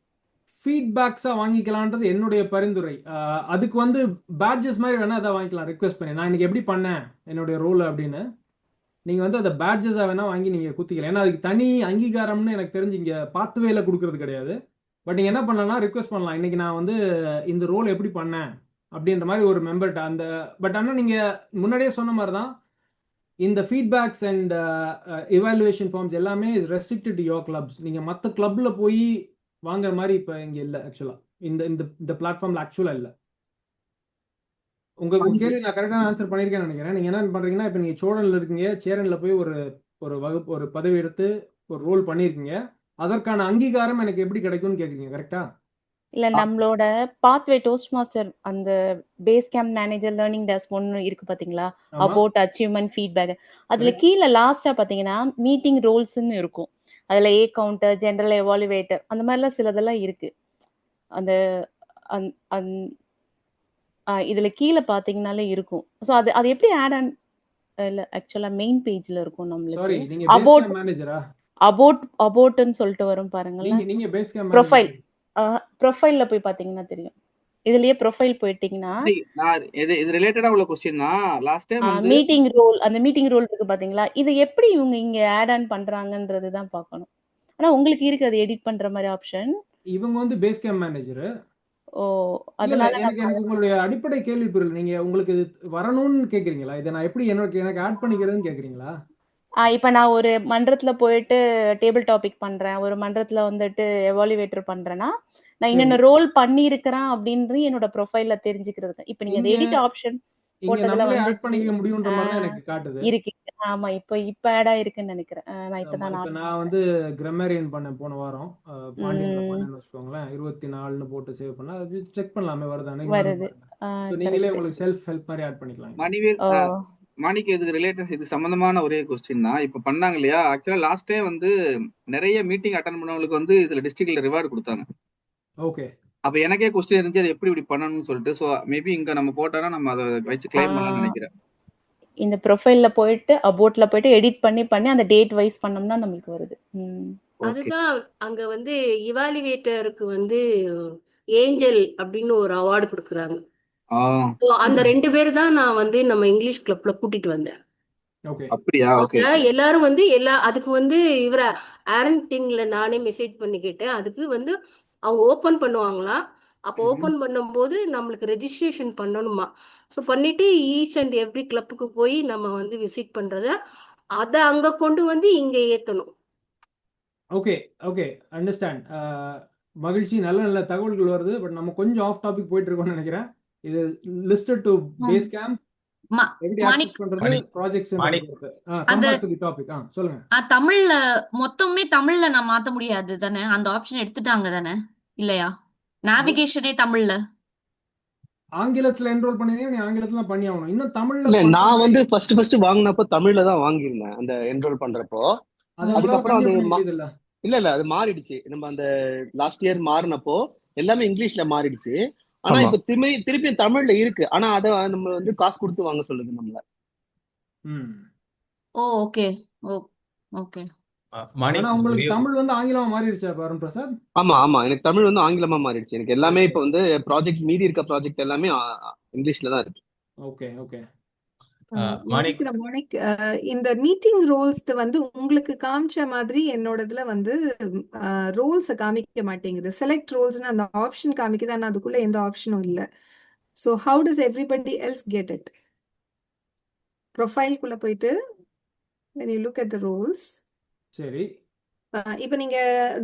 ஃபீட்பேக்ஸாக வாங்கிக்கலான்றது என்னுடைய பரிந்துரை. அதுக்கு வந்து பேட்ஜஸ் மாதிரி வேணால் அதை வாங்கிக்கலாம் ரிக்வெஸ்ட் பண்ணி, நான் இன்னைக்கு எப்படி பண்ணேன் என்னுடைய ரோல் அப்படின்னு. நீங்கள் வந்து அதை பேட்ஜஸாக வேணால் வாங்கி நீங்கள் குத்திக்கலாம். ஏன்னா அதுக்கு தனி அங்கீகாரம்னு எனக்கு தெரிஞ்சு இங்கே பாத்துவேல கொடுக்கறது கிடையாது. பட் நீங்கள் என்ன பண்ணலாம்னா ரிக்வெஸ்ட் பண்ணலாம், இன்னைக்கு நான் வந்து இந்த ரோல் எப்படி பண்ணேன் அப்படின்ற மாதிரி ஒரு மெம்பர்கிட்ட அந்த. பட் ஆனால் நீங்கள் முன்னாடியே சொன்ன மாதிரி தான் இந்த ஃபீட்பேக்ஸ் அண்ட் இவாலுவேஷன் ஃபார்ம்ஸ் எல்லாமே is restricted to your clubs. நீங்கள் மற்ற கிளப்பில் போய் வாங்குற மாதிரி இப்போ இங்கே இல்லை. ஆக்சுவலாக இந்த இந்த இந்த பிளாட்ஃபார்மில் ஆக்சுவலாக இல்லை. உங்க கேள்வி நான் கரெக்டான ஆன்சர் பண்ணியிருக்கேன்னு நினைக்கிறேன். நீங்கள் என்ன பண்ணுறீங்கன்னா, இப்போ நீங்கள் சோழனில் இருக்கீங்க, சேரனில் போய் ஒரு ஒரு வகுப்பு ஒரு பதவி எடுத்து ஒரு ரோல் பண்ணியிருக்கீங்க, அதற்கான அங்கீகாரம் எனக்கு எப்படி கிடைக்கும்னு கேட்குறீங்க, கரெக்டா? இல்ல நம்மளோட பாத்வே டோஸ்ட் மாஸ்டர் அந்த base camp manager learning desk ஒன்று இருக்கு பாத்தீங்களா? ஆமா, அபவுட் அச்சீவ்மெண்ட் ஃபீட்பேக். அதுல கரெக்ட். கீழே லாஸ்டா பாத்தீங்கன்னா மீட்டிங் ரோல்ஸ்ன்னு இருக்கும். அதுல ஏ கவுண்டர், ஜெனரல் எவாலுவேட்டர் அந்த மாதிரிலாம் சிலதெல்லாம் இருக்கு. அந்த அந் அந் இதுல கீழே பாத்தீங்கன்னாலே இருக்கும். ஸோ அது அது எப்படி ஆட் ஆன் இல்ல ஆக்சுவலா மெயின் பேஜ்ல இருக்கும் நம்மளுக்கு. சாரி, நீங்க பேஸ் அபவுட் கேம்ப் மேனேஜரா? அபவுட்னு சொல்லிட்டு வரும் பாருங்களேன். நீங்க பேஸ் கேம்ப் ப்ரொஃபைல் மேனேஜர். ப்ரொஃபைல்ல போய் பாத்தீங்கன்னா தெரியும். இதுலயே ப்ரொஃபைல் போயிட்டீங்கன்னா நான் இது ரிலேட்டடா உள்ள கொஸ்டின்னா லாஸ்ட் டைம் வந்து மீட்டிங் ரோல், அந்த மீட்டிங் ரோல் இருக்கு பாத்தீங்களா? இது எப்படி இவங்க இங்க ஆட் ஆன் பண்றாங்கன்றது தான் பார்க்கணும். ஆனா உங்களுக்கு இருக்கு அது எடிட் பண்ற மாதிரி ஆப்ஷன். இவங்க வந்து பேஸ் கேம்ப் மேனேஜர். ஓ இல்ல அதனால எனக்கு உங்களுடைய அடிப்படை கேள்வி புரியல. நீங்க உங்களுக்கு இது வரணும்னு கேக்குறீங்களா? இதை நான் எப்படி எனக்கு ஆட் பண்ணிக்கிறதுன்னு கேக்குறீங்களா? இப்ப நான் ஒரு மன்றத்துல போயிட்டு டேபிள் டாபிக் பண்றேன், ஒரு மன்றத்துல வந்துட்டு எவாலுவேட்டர் பண்றேன்னா நான் சரி, இன்னொன்னு ரோல் பண்ணியிருக்கிறேன் அப்படின்னு என்னோட ப்ரொஃபைல்ல தெரிஞ்சுக்கிறதுக்கு. இப்ப நீங்க அந்த இங்க எடிட் ஆப்ஷன் இங்க போட்டதுல நம்மளே ஆட் வந்துச்சு. பண்ணிக்க முடியுன்ற மாதிரி தான் எனக்கு காட்டுது. இருக்கு. ஆமா இப்ப ஆட் ஆயிருக்குன்னு நினைக்கிறேன். நான் ஆமா, இப்பதான் இப்ப நான் நான் வந்து கிராமரியன் பண்ணேன் போன வாரம். பாண்டியன்ல பண்ணேன்னு வச்சுக்கோங்களேன். 24ன்னு போட்டு சேவ் பண்ணா அது செக் பண்ணலாமே வருதானே. வருது. நீங்களே கரெக்ட். உங்களுக்கு செல்ஃப் ஹெல்ப் மாதிரி ஆட் பண்ணிக்கலாம். மணிவேல் ஓ மாணிக்கு இதுக்கு ரிலேட்டட் இது சம்பந்தமான ஒரே கொஸ்டின் தான். இப்ப பண்ணாங்க இல்லையா? ஆக்சுவலா லாஸ்ட் டைம் வந்து நிறைய மீட்டிங் அட்டன் பண்ணவங்களுக்கு வந்து இதுல டிஸ்ட்ரிக்ட்ல ரிவார்டு கொடுத்தாங்க. ஓகே, அப்ப எனக்கே கொஸ்டின் இருந்துச்சு அது எப்படி இப்படி பண்ணணும்னு சொல்லிட்டு. ஸோ மேபி இங்க நம்ம போட்டோம்னா நம்ம அதை வச்சு கிளைம் பண்ணலாம்னு நினைக்கிறேன். இந்த ப்ரொஃபைல்ல போயிட்டு அபோட்ல போயிட்டு எடிட் பண்ணி அந்த டேட் வைஸ் பண்ணோம்னா நம்மளுக்கு வருது. ஓகே, அதுதான் அங்க வந்து இவாலுவேட்டருக்கு வந்து ஏஞ்சல் அப்படின்னு ஒரு அவார்டு கொடுக்குறாங்க. So, அந்த 2 பேர் தான் நான் வந்து நம்ம இங்கிலீஷ் கிளப்ல கூட்டிட்டு வந்தேன். ஓகே, அப்படியா? ஓகே, அவங்க எல்லாரும் வந்து அதுக்கு வந்து இவர ஆரன் திங்ல நானே மெசேஜ் பண்ணி கேட்டேன். அதுக்கு வந்து அவங்க ஓபன் பண்ணுவாங்களாம். அப்போ ஓபன் பண்ணும்போது நம்மளுக்கு ரெஜிஸ்ட்ரேஷன் பண்ணணுமா. ஸோ பண்ணிட்டு ஈச் அண்ட் எவ்ரி கிளப்புக்கு போய் நம்ம வந்து விசிட் பண்றத அதை அங்க கொண்டு வந்து இங்க ஏத்தணும். Okay, okay, understand. மகிழ்ச்சி, நல்ல நல்ல தகவல்கள் வருது. பட் நம்ம கொஞ்சம் ஆஃப் டாபிக் போயிட்டு இருக்கோம்னு நினைக்கிறேன். இது லிஸ்டட் டு பேஸ் கேம்ப் எப்படி மாணிக், ஆக்சஸ் பண்றது, Manik, projects Manik. Come back to the topic. சொல்லுங்க. தமிழ்ல மொத்தமே தமிழ்ல நான் மாத்த முடியாது தானே? அந்த ஆப்ஷன் எடுத்துட்டாங்க தானே? இல்லையா? நேவிகேஷனே தமிழ்ல. ஆங்கிலத்துல என்ரோல் பண்ணீங்கன்னா நீ ஆங்கிலத்துல பண்ணி ஆகணும். இன்னும் தமிழ்ல இல்ல பண்ற நான் வந்து மாதிரி ஃபர்ஸ்ட் வாங்கினப்போ தமிழ்ல தான் வாங்கியிருந்தேன் அந்த என்ரோல் பண்றப்போ. அது உங்களால அதுக்கப்புறம் அது கன்டினியூ பண்ண முடியுது இல்ல? இல்ல அது மாறிடுச்சு. நம்ம அந்த லாஸ்ட் இயர் மாறினப்போ எல்லாமே இங்கிலீஷ்ல மாறிடுச்சு. ஆனா ஆமா. இப்ப திருப்பியும் தமிழ்ல இருக்கு. ஆனா அதை நம்ம வந்து காசு கொடுத்து வாங்க சொல்லுது நம்மள. ம். ஓ ஓகே. ஓ ஓகே. மாணிக், ஆனா உங்களுக்கு ஒரே- தமிழ் வந்து ஆங்கிலமா மாறிடுச்சா அருண் பிரசாத்? ஆமா எனக்கு தமிழ் வந்து ஆங்கிலமா மாறிடுச்சு. எனக்கு எல்லாமே இப்ப வந்து மீதி இருக்க ப்ராஜெக்ட் எல்லாமே இங்கிலீஷ்ல தான் இருக்கு. Okay, okay. மாணிக், மோனிக் இந்த மீட்டிங் ரோல்ஸ் வந்து உங்களுக்கு காமிச்ச மாதிரி என்னோடதுல வந்து ரோல்ஸை காமிக்க மாட்டேங்குது. செலக்ட் ரோல்ஸ்னு அந்த ஆப்ஷன் காமிக்குது, ஆனா அதுக்குள்ள எந்த ஆப்ஷனும் இல்லை. So how does everybody else get it? ப்ரொஃபைல்குள்ள போயிட்டு when you look at the roles, சரி, இப்போ நீங்க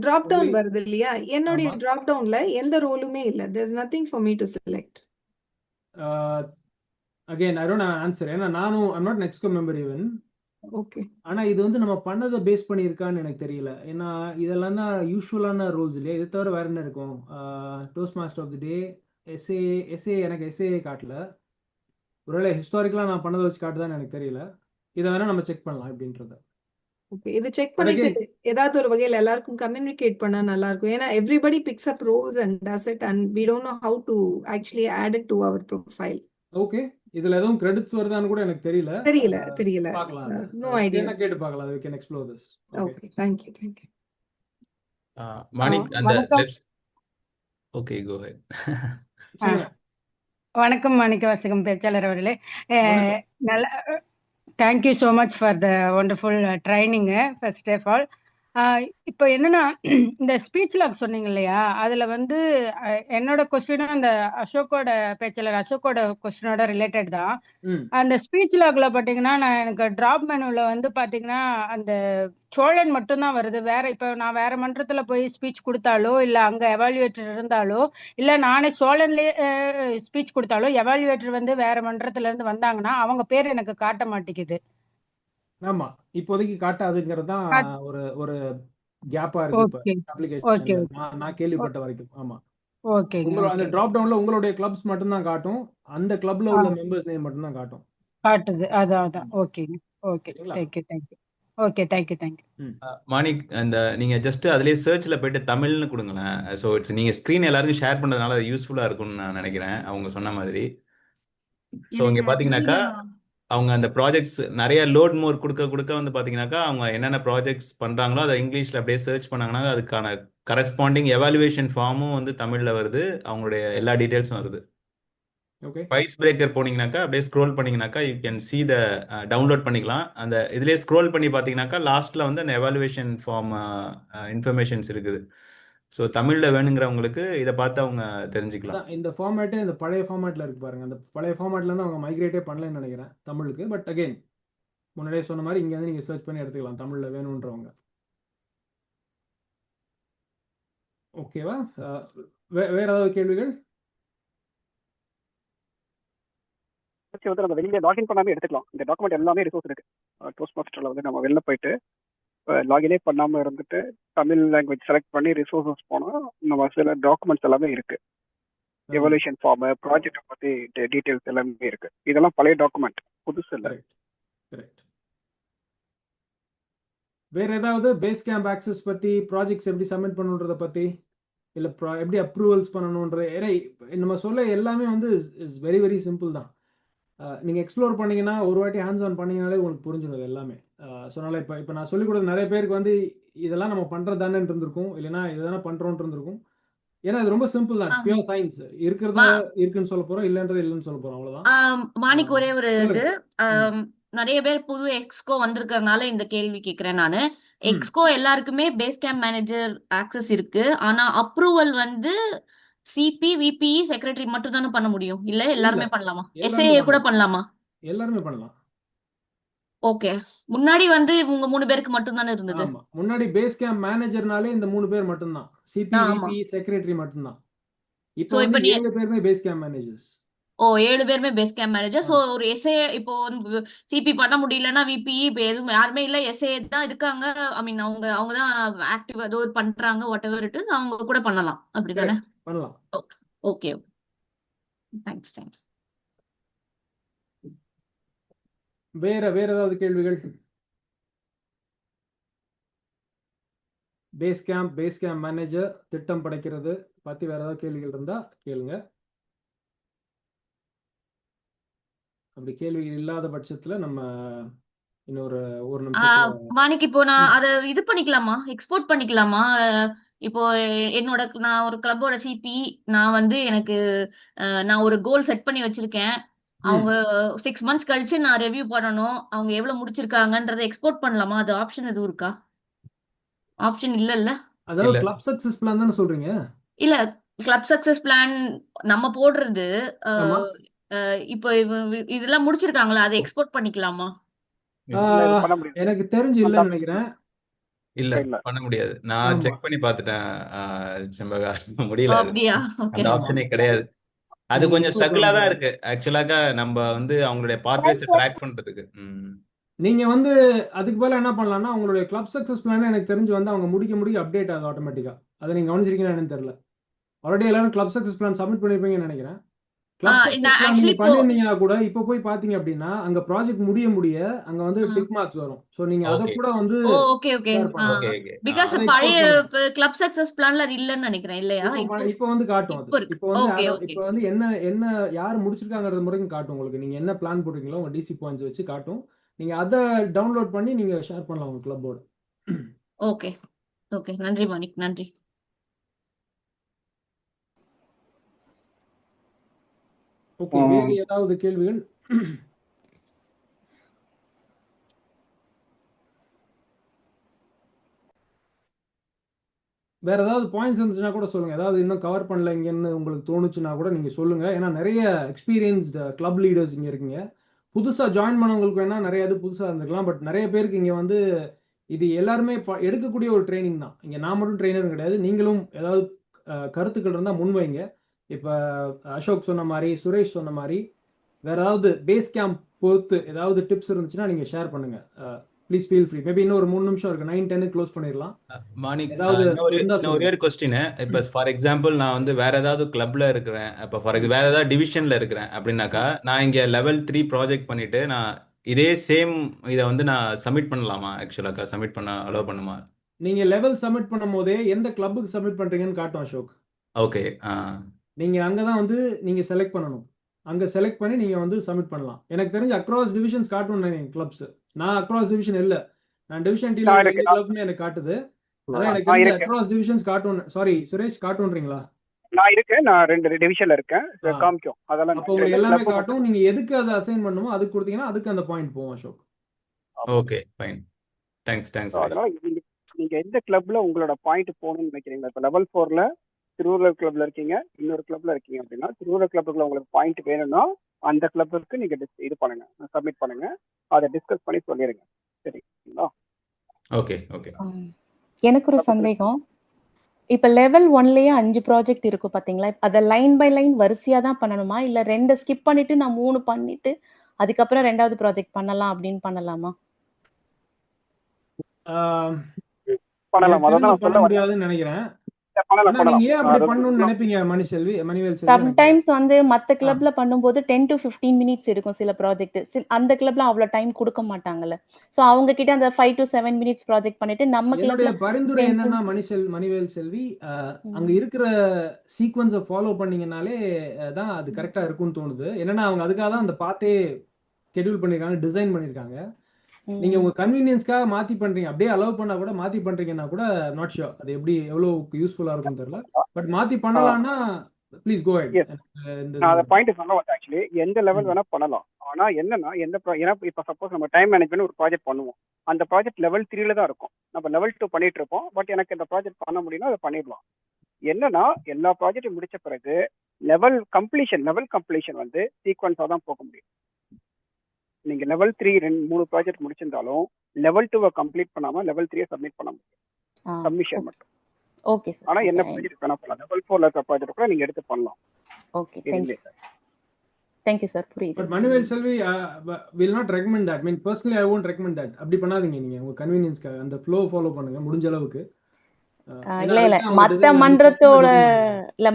டிராப் டவுன் only- வருது இல்லையா? என்னுடைய ஆமா. டிராப் டவுன்ல எந்த ரோலுமே இல்லை. there is nothing for me to select. Again I don't have answer. ஏன்னா நானும் ஐம் நாட் நெக்ஸ்கோ மெம்பர் ஈவன். ஓகே. ஆனா இது வந்து நம்ம பண்ணதை பேஸ் பண்ணியிருக்கான்னு எனக்கு தெரியல. ஏன்னா இதெல்லாம் தான் யூஸ்வலான ரூல்ஸ் இல்லையா? இது தவிர வேற என்ன இருக்கும்? Toast master of the day, SA. எனக்கு எஸ்ஏ காட்டல. ஒருவேளை ஹிஸ்டாரிக்கலாக நான் பண்ணதை வச்சு காட்டுதான்னு எனக்கு தெரியல. இதை வேணா நம்ம செக் பண்ணலாம் எப்படின்றத. ஓகே, இது செக் பட் பண்ணிட்டு அகைன் ஏதாவது ஒரு வகையில் எல்லாருக்கும் கம்யூனிகேட் பண்ணா நல்லா இருக்கும். ஏன்னா everybody picks up roles and does it and we don't know how to actually add it to our profile. Okay, இதுல எதுவும் கிரெடிட்ஸ் வருதான்னு கூட எனக்கு தெரியல. தெரியல. பார்க்கலாம். அது நோ ஐடியா. வேணா கேட்டு பார்க்கலாம். we can explore this. Okay, okay, thank you. Manik அந்த வணக்கம். லெஃப்ட். Okay, go ahead. சொல்லுங்க. வணக்கம் மாணிக்க வாசகம் பேச்சாளர் அவர்களே. வணக்கம். நல்ல thank you so much for the wonderful training first of all. இப்போ என்னன்னா இந்த ஸ்பீச் லாக் சொன்னீங்க இல்லையா, அதில் வந்து என்னோட கொஸ்டினும் அந்த பேச்சாளர் அசோக்கோட கொஸ்டினோட ரிலேட்டட் தான். ம் அந்த ஸ்பீச் லாக்ல பார்த்தீங்கன்னா எனக்கு டிராப் மெனுவில் வந்து பார்த்தீங்கன்னா அந்த சோழன் மட்டும்தான் வருது. வேற இப்போ நான் வேற மன்றத்தில் போய் ஸ்பீச் கொடுத்தாலோ இல்லை அங்கே எவாலுவேட்டர் இருந்தாலோ இல்லை நானே சோழன்லேயே ஸ்பீச் கொடுத்தாலோ எவாலுவேட்டர் வந்து வேற மன்றத்துல இருந்து வந்தாங்கன்னா அவங்க பேர் எனக்கு காட்ட மாட்டேங்குது. ஆமா, இப்போதைக்கு காட்டாதுங்கிறது தான் காட்- ஒரு ஒரு கேப்பா இருக்கு இப்ப ஓகே ஓகே அப்ளிகேஷன்ல. ஓகே நான் கேள்விப்பட்ட வரைக்கும். ஆமா, ஓகேங்க அந்த ஓகே டிராப் டவுன்ல உங்களுடைய கிளப்ஸ் மட்டும் தான் காட்டும். அந்த கிளப்ல உள்ள மெம்பர்ஸ் நேம் மட்டும் தான் காட்டும். காட்டுது. அதான் அதான். ஆமா, ஓகேங்க. ஓகே, சரிங்களா? தேங்க்யூ. Okay, thank you. ம் மாணிக் அந்த நீங்க ஜஸ்ட் அதுலயே சர்ச்ல போயிட்டு தமிழ்னு கொடுங்களேன். ஸோ இட்ஸ் நீங்க ஸ்க்ரீன் எல்லாருக்கும் ஷேர் பண்றதுனால அது யூஸ்ஃபுல்லா இருக்கும்னு நான் நினைக்கிறேன், அவங்க சொன்ன மாதிரி. ஸோ இங்க எனக்கு பாத்தீங்கன்னாக்கா புரியல. அவங்க அந்த ப்ராஜெக்ட்ஸ் நிறைய லோட் மோர் கொடுக்க வந்து பாத்தீங்கன்னாக்கா அவங்க என்னென்ன ப்ராஜெக்ட்ஸ் பண்றாங்களோ அதை இங்கிலீஷ்ல அப்படியே சர்ச் பண்ணாங்கன்னா அதுக்கான கரஸ்பாண்டிங் எவாலுவேஷன் ஃபார்மும் வந்து தமிழ்ல வருது, அவங்களுடைய எல்லா டீடைல்ஸும் வருது. ஓகே, வைஸ் பிரேக்கர் போனீங்கன்னாக்கா அப்படியே ஸ்க்ரோல் பண்ணீங்கன்னாக்கா you can see the download பண்ணிக்கலாம். அந்த இதுலயே ஸ்க்ரோல் பண்ணி பார்த்தீங்கன்னாக்கா லாஸ்ட்ல வந்து அந்த எவாலுவேஷன் ஃபார்ம் இன்ஃபர்மேஷன்ஸ் இருக்குது. ஸோ தமிழ்ல வேணுங்கிறவங்களுக்கு இதை பார்த்து அவங்க தெரிஞ்சுக்கலாம். அதான் இந்த ஃபார்மேட்டே இந்த பழைய ஃபார்மேட்ல இருக்கு பாருங்க. அந்த பழைய ஃபார்மேட்ல இருந்து அவங்க மைக்ரேட்டே பண்ணலன்னு நினைக்கிறேன் தமிழுக்கு. பட் அகைன் முன்னாடியே சொன்ன மாதிரி இங்க வந்து நீங்க சர்ச் பண்ணி எடுத்துக்கலாம் தமிழ்ல வேணுன்றவங்க. ஓகேவா? வேற ஏதாவது கேள்விகள்? வந்து நம்ம வெளியில லாகின் பண்ணாம எடுத்துக்கலாம். இந்த டாக்குமெண்ட் எல்லாமே ரிசோர்ஸ் இருக்கு. டோஸ்ட் மாஸ்டர்ல வந்து நம்ம வெளில போயிட்டு லாகினே பண்ணாம இருந்துட்டு தமிழ் லாங்குவேஜ் செலக்ட் பண்ணி ரிசோர்ஸஸ் போனா நம்ம சில டாக்குமெண்ட்ஸ் எல்லாமே இருக்கு. எவல்யூஷன் ஃபார்ம், ப்ராஜெக்ட் பத்தி டீடைல்ஸ் எல்லாமே இருக்கு. இதெல்லாம் பழைய டாக்குமெண்ட், புதுசு இல்லை. Correct correct. வேற ஏதாவது பேஸ் கேம்ப் ஆக்சஸ் பத்தி, ப்ராஜெக்ட்ஸ் எப்படி சப்மிட் பண்ணுன்றத பத்தி, இல்ல எப்படி அப்ரூவல்ஸ் பண்ணணுன்றது, ஏன்னா நம்ம சொல்ல எல்லாமே வந்து இஸ் வெரி வெரி சிம்பிள் தான். நீங்க எக்ஸ்ப்ளோர் பண்ணீங்கன்னா ஒரு வாட்டி ஹேண்ட்ஸ் ஆன் பண்ணீங்கனாலே உங்களுக்கு புரிஞ்சிடும் எல்லாமே. சொன்னால இப்போ நான் சொல்லிக் கொடுத்த நிறைய பேருக்கு வந்து இதெல்லாம் நம்ம பண்றதானே இருந்திருக்கும், இல்லைன்னா இதுதானே பண்றோம்னு இருந்திருக்கும். ஏன்னா இது ரொம்ப சிம்பிள் தான். It's pure science. இருக்கிறத மா- இருக்குன்னு சொல்ல போறோம், இல்லைன்றது இல்லைன்னு சொல்ல போறோம், அவ்வளவுதான். மாணிக்கு ஒரே ஒரு இது சொல்லுங்க. நிறைய பேர் புது எக்ஸ்கோ வந்திருக்கறனால இந்த கேள்வி கேக்குறேன் நானு. ம் எக்ஸ்கோ எல்லாருக்குமே பேஸ் கேம்ப் மேனேஜர் ஆக்சஸ் இருக்கு. ஆனா அப்ரூவல் வந்து சிபி விபிஇ செக்ரட்டரி மட்டும் தானே பண்ண முடியும், இல்ல இல்ல, எல்லாருமே பண்ணலாமா? எல்லாருமே எஸ்ஏஏ கூட பண்ணலாம். பண்ணலாமா? எல்லாருமே பண்ணலாம். ஓகே. முன்னாடி வந்து உங்க 3 பேருக்கு மட்டும் தானே இருந்தது. ஆமா, முன்னாடி பேஸ் கேம்ப் மேனேஜர்னாலே இந்த 3 பேர் மட்டும்தான். சிபி ஆமா. விபி செக்ரட்டரி மட்டும்தான். இப்போ சோ வந்து இப்ப நீ 7 பேருமே பேஸ் கேம்ப் மேனேஜர்ஸ். 7 பேருமே பேஸ் கேம்ப் மேனேஜர். சோ ஒரு எஸ்ஏ இப்போ வந்து சிபி பண்ண முடியலன்னா விபிஇ இப்போ எதுவும் யாருமே இல்ல, எஸ்ஏ தான் இருக்காங்க. ஐ மீன் அவங்க தான் ஆக்டிவ் ஏதோ பண்றாங்க, வாட் எவர் இட் இஸ், அவங்க கூட பண்ணலாம் அப்படிதானே? கரெக்ட், பண்ணலாம். ஓகே. தேங்க்ஸ். வேற ஏதாவது கேள்விகள்? பேஸ் கேம்ப் மேனேஜர் திட்டம் படைக்கிறது பத்தி வேற ஏதாவது கேள்விகள் இருந்தா கேளுங்க. அப்படி கேள்விகள் இல்லாத பட்சத்துல நம்ம இன்னொரு ஒரு நிமிஷத்துல மாணிக்கு இப்போ நான் அதை இது பண்ணிக்கலாமா, எக்ஸ்போர்ட் பண்ணிக்கலாமா? இப்போ நான் ஒரு கிளப்போட சிபி, நான் வந்து எனக்கு நான் ஒரு கோல் செட் பண்ணி வச்சிருக்கேன். அவங்க 6 months கழிச்சு நான் ரிவ்யூ பண்ணணும், அவங்க எவ்வளவு முடிச்சிருக்காங்கன்றதை எக்ஸ்போர்ட் பண்ணலாமா? அது ஆப்ஷன் எதுவும் இருக்கா? ஆப்ஷன் இல்ல. அதாவது இல்ல. கிளப் சக்சஸ் பிளான் தானே சொல்றீங்க? இல்ல, கிளப் சக்சஸ் பிளான் நம்ம போடுறது. ஆமா. இப்போ இதெல்லாம் முடிச்சிருக்காங்களா, அதை எக்ஸ்போர்ட் பண்ணிக்கலாமா? இல்ல, இது பண்ண முடியாது. எனக்கு தெரிஞ்சு இல்லைன்னு நினைக்கிறேன். இல்ல இல்ல. பண்ண முடியாது. நான் ஆமா. செக் பண்ணி பார்த்துட்டேன் செம்பகா, முடியல. அது அப்படியா? ஓகே. அந்த ஆமா, ஆப்ஷனே கிடையாது. அது நீங்க கொஞ்சம் எக்ஸ்போர்ட் பண்ண ஸ்ட்ரகிளா தான் முடியாது. இருக்கு ஆக்சுவலாக. நம்ம வந்து அவங்களுடைய பாத்வேஸை ட்ராக் பண்றதுக்கு. நீங்க வந்து அதுக்கு பதிலா என்ன பண்ணலாம்னா, உங்களுடைய கிளப் சக்சஸ் பிளான் எனக்கு தெரிஞ்சு வந்து அவங்க முடிக்க அப்டேட் ஆகுது ஆட்டோமேட்டிக்கா. அதை நீங்க கவனிச்சிருக்கீங்களா என்னன்னு தெரியல. ஆல்ரெடி எல்லாரும் கிளப் சக்சஸ் பிளான் சப்மிட் பண்ணிருப்பீங்கன்னு நினைக்கிறேன். கிளப் சக்சஸ் நான் பிளான் ஆக்சுவலி நீங்க இப்போ பண்ணிருந்தீங்கன்னா கூட இப்போ போய் பாத்தீங்க அப்படின்னா அங்க ப்ராஜெக்ட் முடிய அங்க வந்து டிக் மார்க்ஸ் வரும். ஸோ நீங்க அதை ஓகே கூட வந்து ஓகே ஷேர் பண்ணலாம். ஓகே ஓகே பிகாஸ் அதை பழைய எக்ஸ்போர்ட் பண்ணலாம். கிளப் சக்சஸ் பிளான்ல அது இல்லைன்னு நினைக்கிறேன் இல்லையா? இப்போ வந்து காட்டும் அது. இப்போ இருக்கு. இப்போ வந்து ஓகே ஓகே இப்போ வந்து என்ன யார் முடிச்சிருக்காங்கிறது முறைக்கும் காட்டும் உங்களுக்கு. நீங்க என்ன பிளான் போடுறீங்களோ உங்க டிசி பாயிண்ட்ஸ் வச்சு காட்டும். நீங்க அதை டவுன்லோட் பண்ணி நீங்க ஷேர் பண்ணலாம் உங்க கிளப்போட. Okay okay. நன்றி மாணிக், நன்றி. ஓகே, வேறு ஏதாவது கேள்விகள்? வேற ஏதாவது பாயிண்ட்ஸ் இருந்துச்சுன்னா கூட சொல்லுங்க. ஏதாவது இன்னும் கவர் பண்ணல இங்கன்னு உங்களுக்கு தோணுச்சுன்னா கூட நீங்க சொல்லுங்க. ஏன்னா நிறைய எக்ஸ்பீரியன்ஸ்டு கிளப் லீடர்ஸ் இங்க இருக்கீங்க. புதுசா ஜாயின் பண்ணவங்களுக்கு வேணா நிறைய இது புதுசா இருந்திருக்கலாம். பட் நிறைய பேருக்கு இங்க வந்து இது எல்லாருமே எடுக்கக்கூடிய ஒரு ட்ரைனிங் தான். இங்க நான் மட்டும் ட்ரெயினர் கிடையாது. நீங்களும் ஏதாவது கருத்துக்கள் இருந்தால் முன்வைங்க. இப்போ அசோக் சொன்ன மாதிரி, சுரேஷ் சொன்ன மாதிரி வேற ஏதாவது பேஸ் கேம்ப் பொறுத்து ஏதாவது டிப்ஸ் இருந்துச்சுன்னா நீங்க ஷேர் பண்ணுங்க. Please feel free. மேபி இன்னும் ஒரு 3 நிமிஷம் இருக்கு. 9:10 க்ளோஸ் பண்ணிடலாம். மாணிக், ஏதாவது இருந்தா ஒரே சொல்லுங்க. ஒரு கொஸ்டின். இப்போ ஃபார் எக்ஸாம்பிள் நான் வந்து வேற ஏதாவது கிளப்ல இருக்கிறேன், இப்போ வேற ஏதாவது டிவிஷன்ல இருக்கிறேன் அப்படின்னாக்கா, நான் இங்க லெவல் 3 ப்ராஜெக்ட் பண்ணிட்டு நான் இதே சேம் இதை வந்து நான் சப்மிட் பண்ணலாமா? ஆக்சுவலாக்கா சப்மிட் பண்ண அலோவ் பண்ணுமா? நீங்க லெவல் சப்மிட் பண்ணும் போதே எந்த கிளப்புக்கு சப்மிட் பண்றீங்கன்னு காட்டும் அசோக். ஓகே. நீங்க அங்கதான் வந்து நீங்க செலக்ட் பண்ணணும். அங்க செலக்ட் பண்ணி நீங்க வந்து சப்மிட் பண்ணலாம். எனக்கு தெரிஞ்சு அக்ராஸ் டிவிஷன்ஸ் காட்டும் கிளப்ஸ். நான் அக்ராஸ் டிவிஷன் இல்ல, நான் டிவிஷன் டீல நான் ரெண்டு இருக்கு கிளப்னு எனக்கு காட்டுது. அதான் எனக்கு நான் தெரிஞ்சு இருக்கேன் அக்ராஸ் டிவிஷன்ஸ் காட்டும். சாரி சுரேஷ், காட்டுன்றீங்களா? நான் இருக்கேன். நான் 2 டிவிஷன்ல இருக்கேன். ஆ, காமிக்கும் அதெல்லாம். அப்போ உங்களுக்கு எல்லாமே காட்டும். நீங்க எதுக்கு அதை அசைன் பண்ணுமோ அதுக்கு கொடுத்தீங்கன்னா அதுக்கு அந்த பாயிண்ட் போகும் Ashok. Okay fine. Thanks so அதனால நீங்க எந்த கிளப்ல உங்களோட பாயிண்ட் போகணும்னு நினைக்கிறீங்க? இப்போ லெவல் 4ல திருவள்ளுவர் கிளப்ல இருக்கீங்க, இன்னொரு கிளப்ல இருக்கீங்க அப்படின்னா திருவள்ளுவர் கிளப்புக்குள்ள உங்களுக்கு பாயிண்ட் வேணும்னா அந்த கிளப்புக்கு நீங்க இது பண்ணுங்க, சப்மிட் பண்ணுங்க, அதை டிஸ்கஸ் பண்ணி சொல்லிடுங்க. சரிங்களா? Okay okay. எனக்கு ஒரு சந்தேகம். இப்ப லெவல் 1லயே 5 ப்ராஜெக்ட் இருக்கும் பாத்தீங்களா? அதை லைன் பை லைன் வரிசையா தான் பண்ணணுமா, இல்ல 2 ஸ்கிப் பண்ணிட்டு நான் 3 பண்ணிட்டு அதுக்கப்புறம் 2வது ப்ராஜெக்ட் பண்ணலாம் அப்படின்னு பண்ணலாமா? பண்ணலாம். அதான் பண்ண முடியாதுன்னு நினைக்கிறேன். பண்ணலாம் நீங்க ஏன் அப்படி பண்ணலாம். பண்ணணும்னு நினைப்பீங்க மணிவேல் செல்வி? சம்டைம்ஸ் வந்து மத்த கிளப்ல பண்ணும்போது 10 to 15 மினிட்ஸ் இருக்கும் சில ப்ராஜெக்ட். அந்த கிளப்ல அவ்வளவு டைம் கொடுக்க மாட்டாங்கல்ல. சோ அவங்க கிட்ட அந்த 5 to 7 மினிட்ஸ் ப்ராஜெக்ட் பண்ணிட்டு நம்ம என்னுடைய கிளப்ல பரிந்துரை என்னன்னா மணிவேல் செல்வி, அங்க இருக்கிற சீக்வன்ஸை ஃபாலோ பண்ணீங்கனாலே தான் அது கரெக்டா இருக்கும்னு தோணுது. என்னன்னா அவங்க அதுக்காக தான் அந்த பாத்தே ஷெட்யூல் பண்ணிருக்காங்க, டிசைன் பண்ணிருக்காங்க. நீங்க உங்க கன்வீனியன்ஸ்க்காக மாத்தி பண்றீங்க, அப்படியே அலோவ் பண்ணா கூட மாத்தி பண்றீங்கன்னா கூட நாட் ஷூர் அது எப்படி எவ்வளவு யூஸ்ஃபுல்லா இருக்கும் தெரியல. பட் மாத்தி பண்ணலாம்னா ப்ளீஸ் கோ ஹெட். நான் அந்த பாயிண்ட் சொல்ல வந்தேன். ஆக்சுவலி எந்த லெவல் வேணா பண்ணலாம். ஆனா என்னன்னா ஏன்னா இப்ப சப்போஸ் நம்ம டைம் மேனேஜ்மெண்ட் ஒரு ப்ராஜெக்ட் பண்ணுவோம், அந்த ப்ராஜெக்ட் லெவல் 3ல தான் இருக்கும். நம்ம லெவல் 2 பண்ணிட்டு இருப்போம். பட் எனக்கு இந்த ப்ராஜெக்ட் பண்ண முடியும்னா அதை பண்ணிடலாம். என்னன்னா எல்லா ப்ராஜெக்டும் முடிச்ச பிறகு லெவல் கம்ப்ளீஷன் வந்து சீக்வன்ஸா தான் போக முடியும். நீங்க லெவல் 3 3 ப்ராஜெக்ட் முடிச்சிருந்தாலும் லெவல் 2 கம்ப்ளீட் பண்ணாம லெவல் 3 சப்மிட் பண்ண முடியும், சப்மிஷன் மட்டும். Okay sir. ஆனா என்ன ப்ராஜெக்ட் வேணா பண்ணலாம். லெவல் 4ல இருக்க ப்ராஜெக்ட் கூட நீங்க எடுத்து பண்ணலாம். Okay, thank you sir. புரியுது. But Manivel Selvi will not recommend that. I mean personally I won't recommend that. அப்படி பண்ணாதீங்க. நீங்க உங்க கன்வீனியன்ஸ்க்காக அந்த ஃப்ளோ ஃபாலோ பண்ணுங்க முடிஞ்ச அளவுக்கு. இல்ல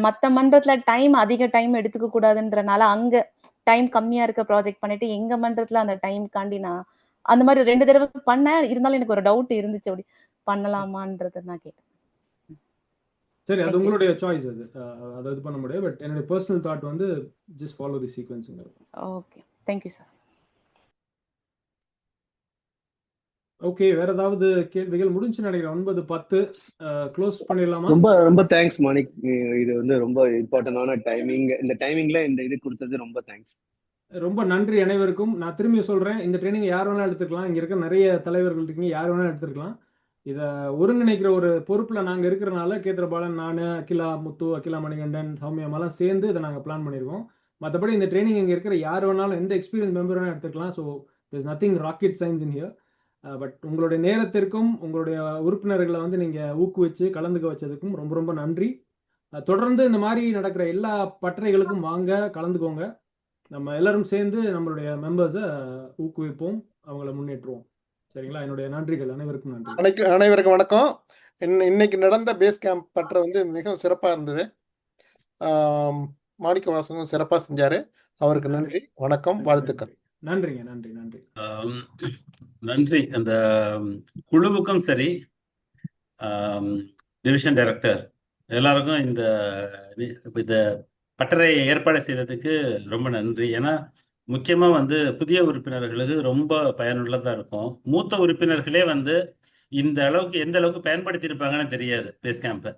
மத்த மன்றத்துல டைம் அதிக டைம் எடுத்துக்க கூடாதுன்றனால அங்க டைம் கம்மியா இருக்க ப்ராஜெக்ட் பண்ணிட்டு எங்க மன்றத்துல அந்த டைம் காண்டி நான் அந்த மாதிரி 2 தடவை பண்ணேன். இருந்தாலும் எனக்கு ஒரு டவுட் இருந்துச்சு, அப்படி பண்ணலாமான்றது நான் கேட்டேன். சரி, அது உங்களுடைய சாய்ஸ். அது இது பண்ண முடியாது. பட் என்னோட பர்சனல் தாட் வந்து ஜஸ்ட் ஃபாலோ தி சீக்வென்ஸ்ங்க. Okay, thank you sir. Okay, வேற ஏதாவது கேள்விகள்? முடிஞ்சு நினைக்கிறேன். 9:10 க்ளோஸ் பண்ணிடலாமா? ரொம்ப தேங்க்ஸ் மாணிக். இது வந்து ரொம்ப இம்பார்ட்டன்டான டைமிங். இந்த டைமிங்ல இந்த இது கொடுத்தது ரொம்ப தேங்க்ஸ். ரொம்ப நன்றி அனைவருக்கும். நான் திரும்பி சொல்றேன், இந்த ட்ரைனிங் யார் வேணா எடுத்துக்கலாம். இங்க இருக்க நிறைய தலைவர்கள் இருக்கீங்க, யார் வேணா எடுத்துக்கலாம். இதை ஒருங்கிணைக்கிற ஒரு பொறுப்புல நாங்க இருக்கிறனால கேத்திரபாலன், நான், அகிலா முத்து, அகிலா மணிகண்டன், சௌமியமெல்லாம் சேர்ந்து இதை நாங்க பிளான் பண்ணியிருக்கோம். மற்றபடி இந்த ட்ரைனிங் இங்க இருக்கிற யார் வேணாலும் எந்த எக்ஸ்பீரியன்ஸ் மெம்பர் வேணா எடுத்துக்கலாம். So there's nothing rocket science in here. But உங்களுடைய நேரத்திற்கும் உங்களுடைய உறுப்பினர்களை வந்து நீங்க ஊக்குவிச்சு கலந்துக்க வச்சதுக்கும் ரொம்ப ரொம்ப நன்றி. தொடர்ந்து இந்த மாதிரி நடக்கிற எல்லா பட்டறைகளுக்கும் வாங்க, கலந்துக்கோங்க. நம்ம எல்லாரும் சேர்ந்து நம்மளுடைய மெம்பர்ஸை ஊக்குவிப்போம், அவங்கள முன்னேற்றுவோம். சரிங்களா? என்னுடைய நன்றிகள், அனைவருக்கும் நன்றி. அனைவருக்கும் வணக்கம். இன்னைக்கு நடந்த பேஸ் கேம்ப் பற்ற வந்து மிகவும் சிறப்பாக இருந்தது. மாணிக்க வாசகம் சிறப்பாக செஞ்சாரு. அவருக்கு நன்றி, வணக்கம், வாழ்த்துக்கள். நன்றிங்க, நன்றி நன்றி நன்றி. அந்த குழுவுக்கும் சரி, டிவிஷன் டைரக்டர் எல்லாருக்கும் இந்த பட்டறையை ஏற்பாடு செய்ததுக்கு ரொம்ப நன்றி. ஏன்னா முக்கியமாக வந்து புதிய உறுப்பினர்களுக்கு ரொம்ப பயனுள்ளதாக இருக்கும். மூத்த உறுப்பினர்களே வந்து இந்த அளவுக்கு எந்த அளவுக்கு பயன்படுத்தியிருப்பாங்கன்னு தெரியாது பேஸ் கேம்பை.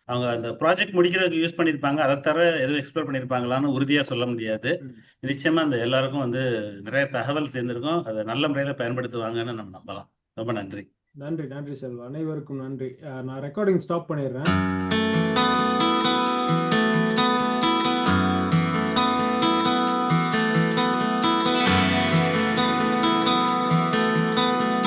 அவங்க அந்த ப்ராஜெக்ட் முடிக்கிறதுக்கு யூஸ் பண்ணியிருப்பாங்க, அதை தவிர எதுவும் எக்ஸ்ப்ளோர் பண்ணியிருப்பாங்களான்னு உறுதியாக சொல்ல முடியாது. நிச்சயமாக அந்த எல்லாருக்கும் வந்து நிறைய தகவல் சேர்ந்துருக்கும், அதை நல்ல முறையில் பயன்படுத்துவாங்கன்னு நம்ம நம்பலாம். ரொம்ப நன்றி. நன்றி நன்றி செல்வா, அனைவருக்கும் நன்றி. நான் ரெக்கார்டிங் ஸ்டாப் பண்ணிடுறேன்.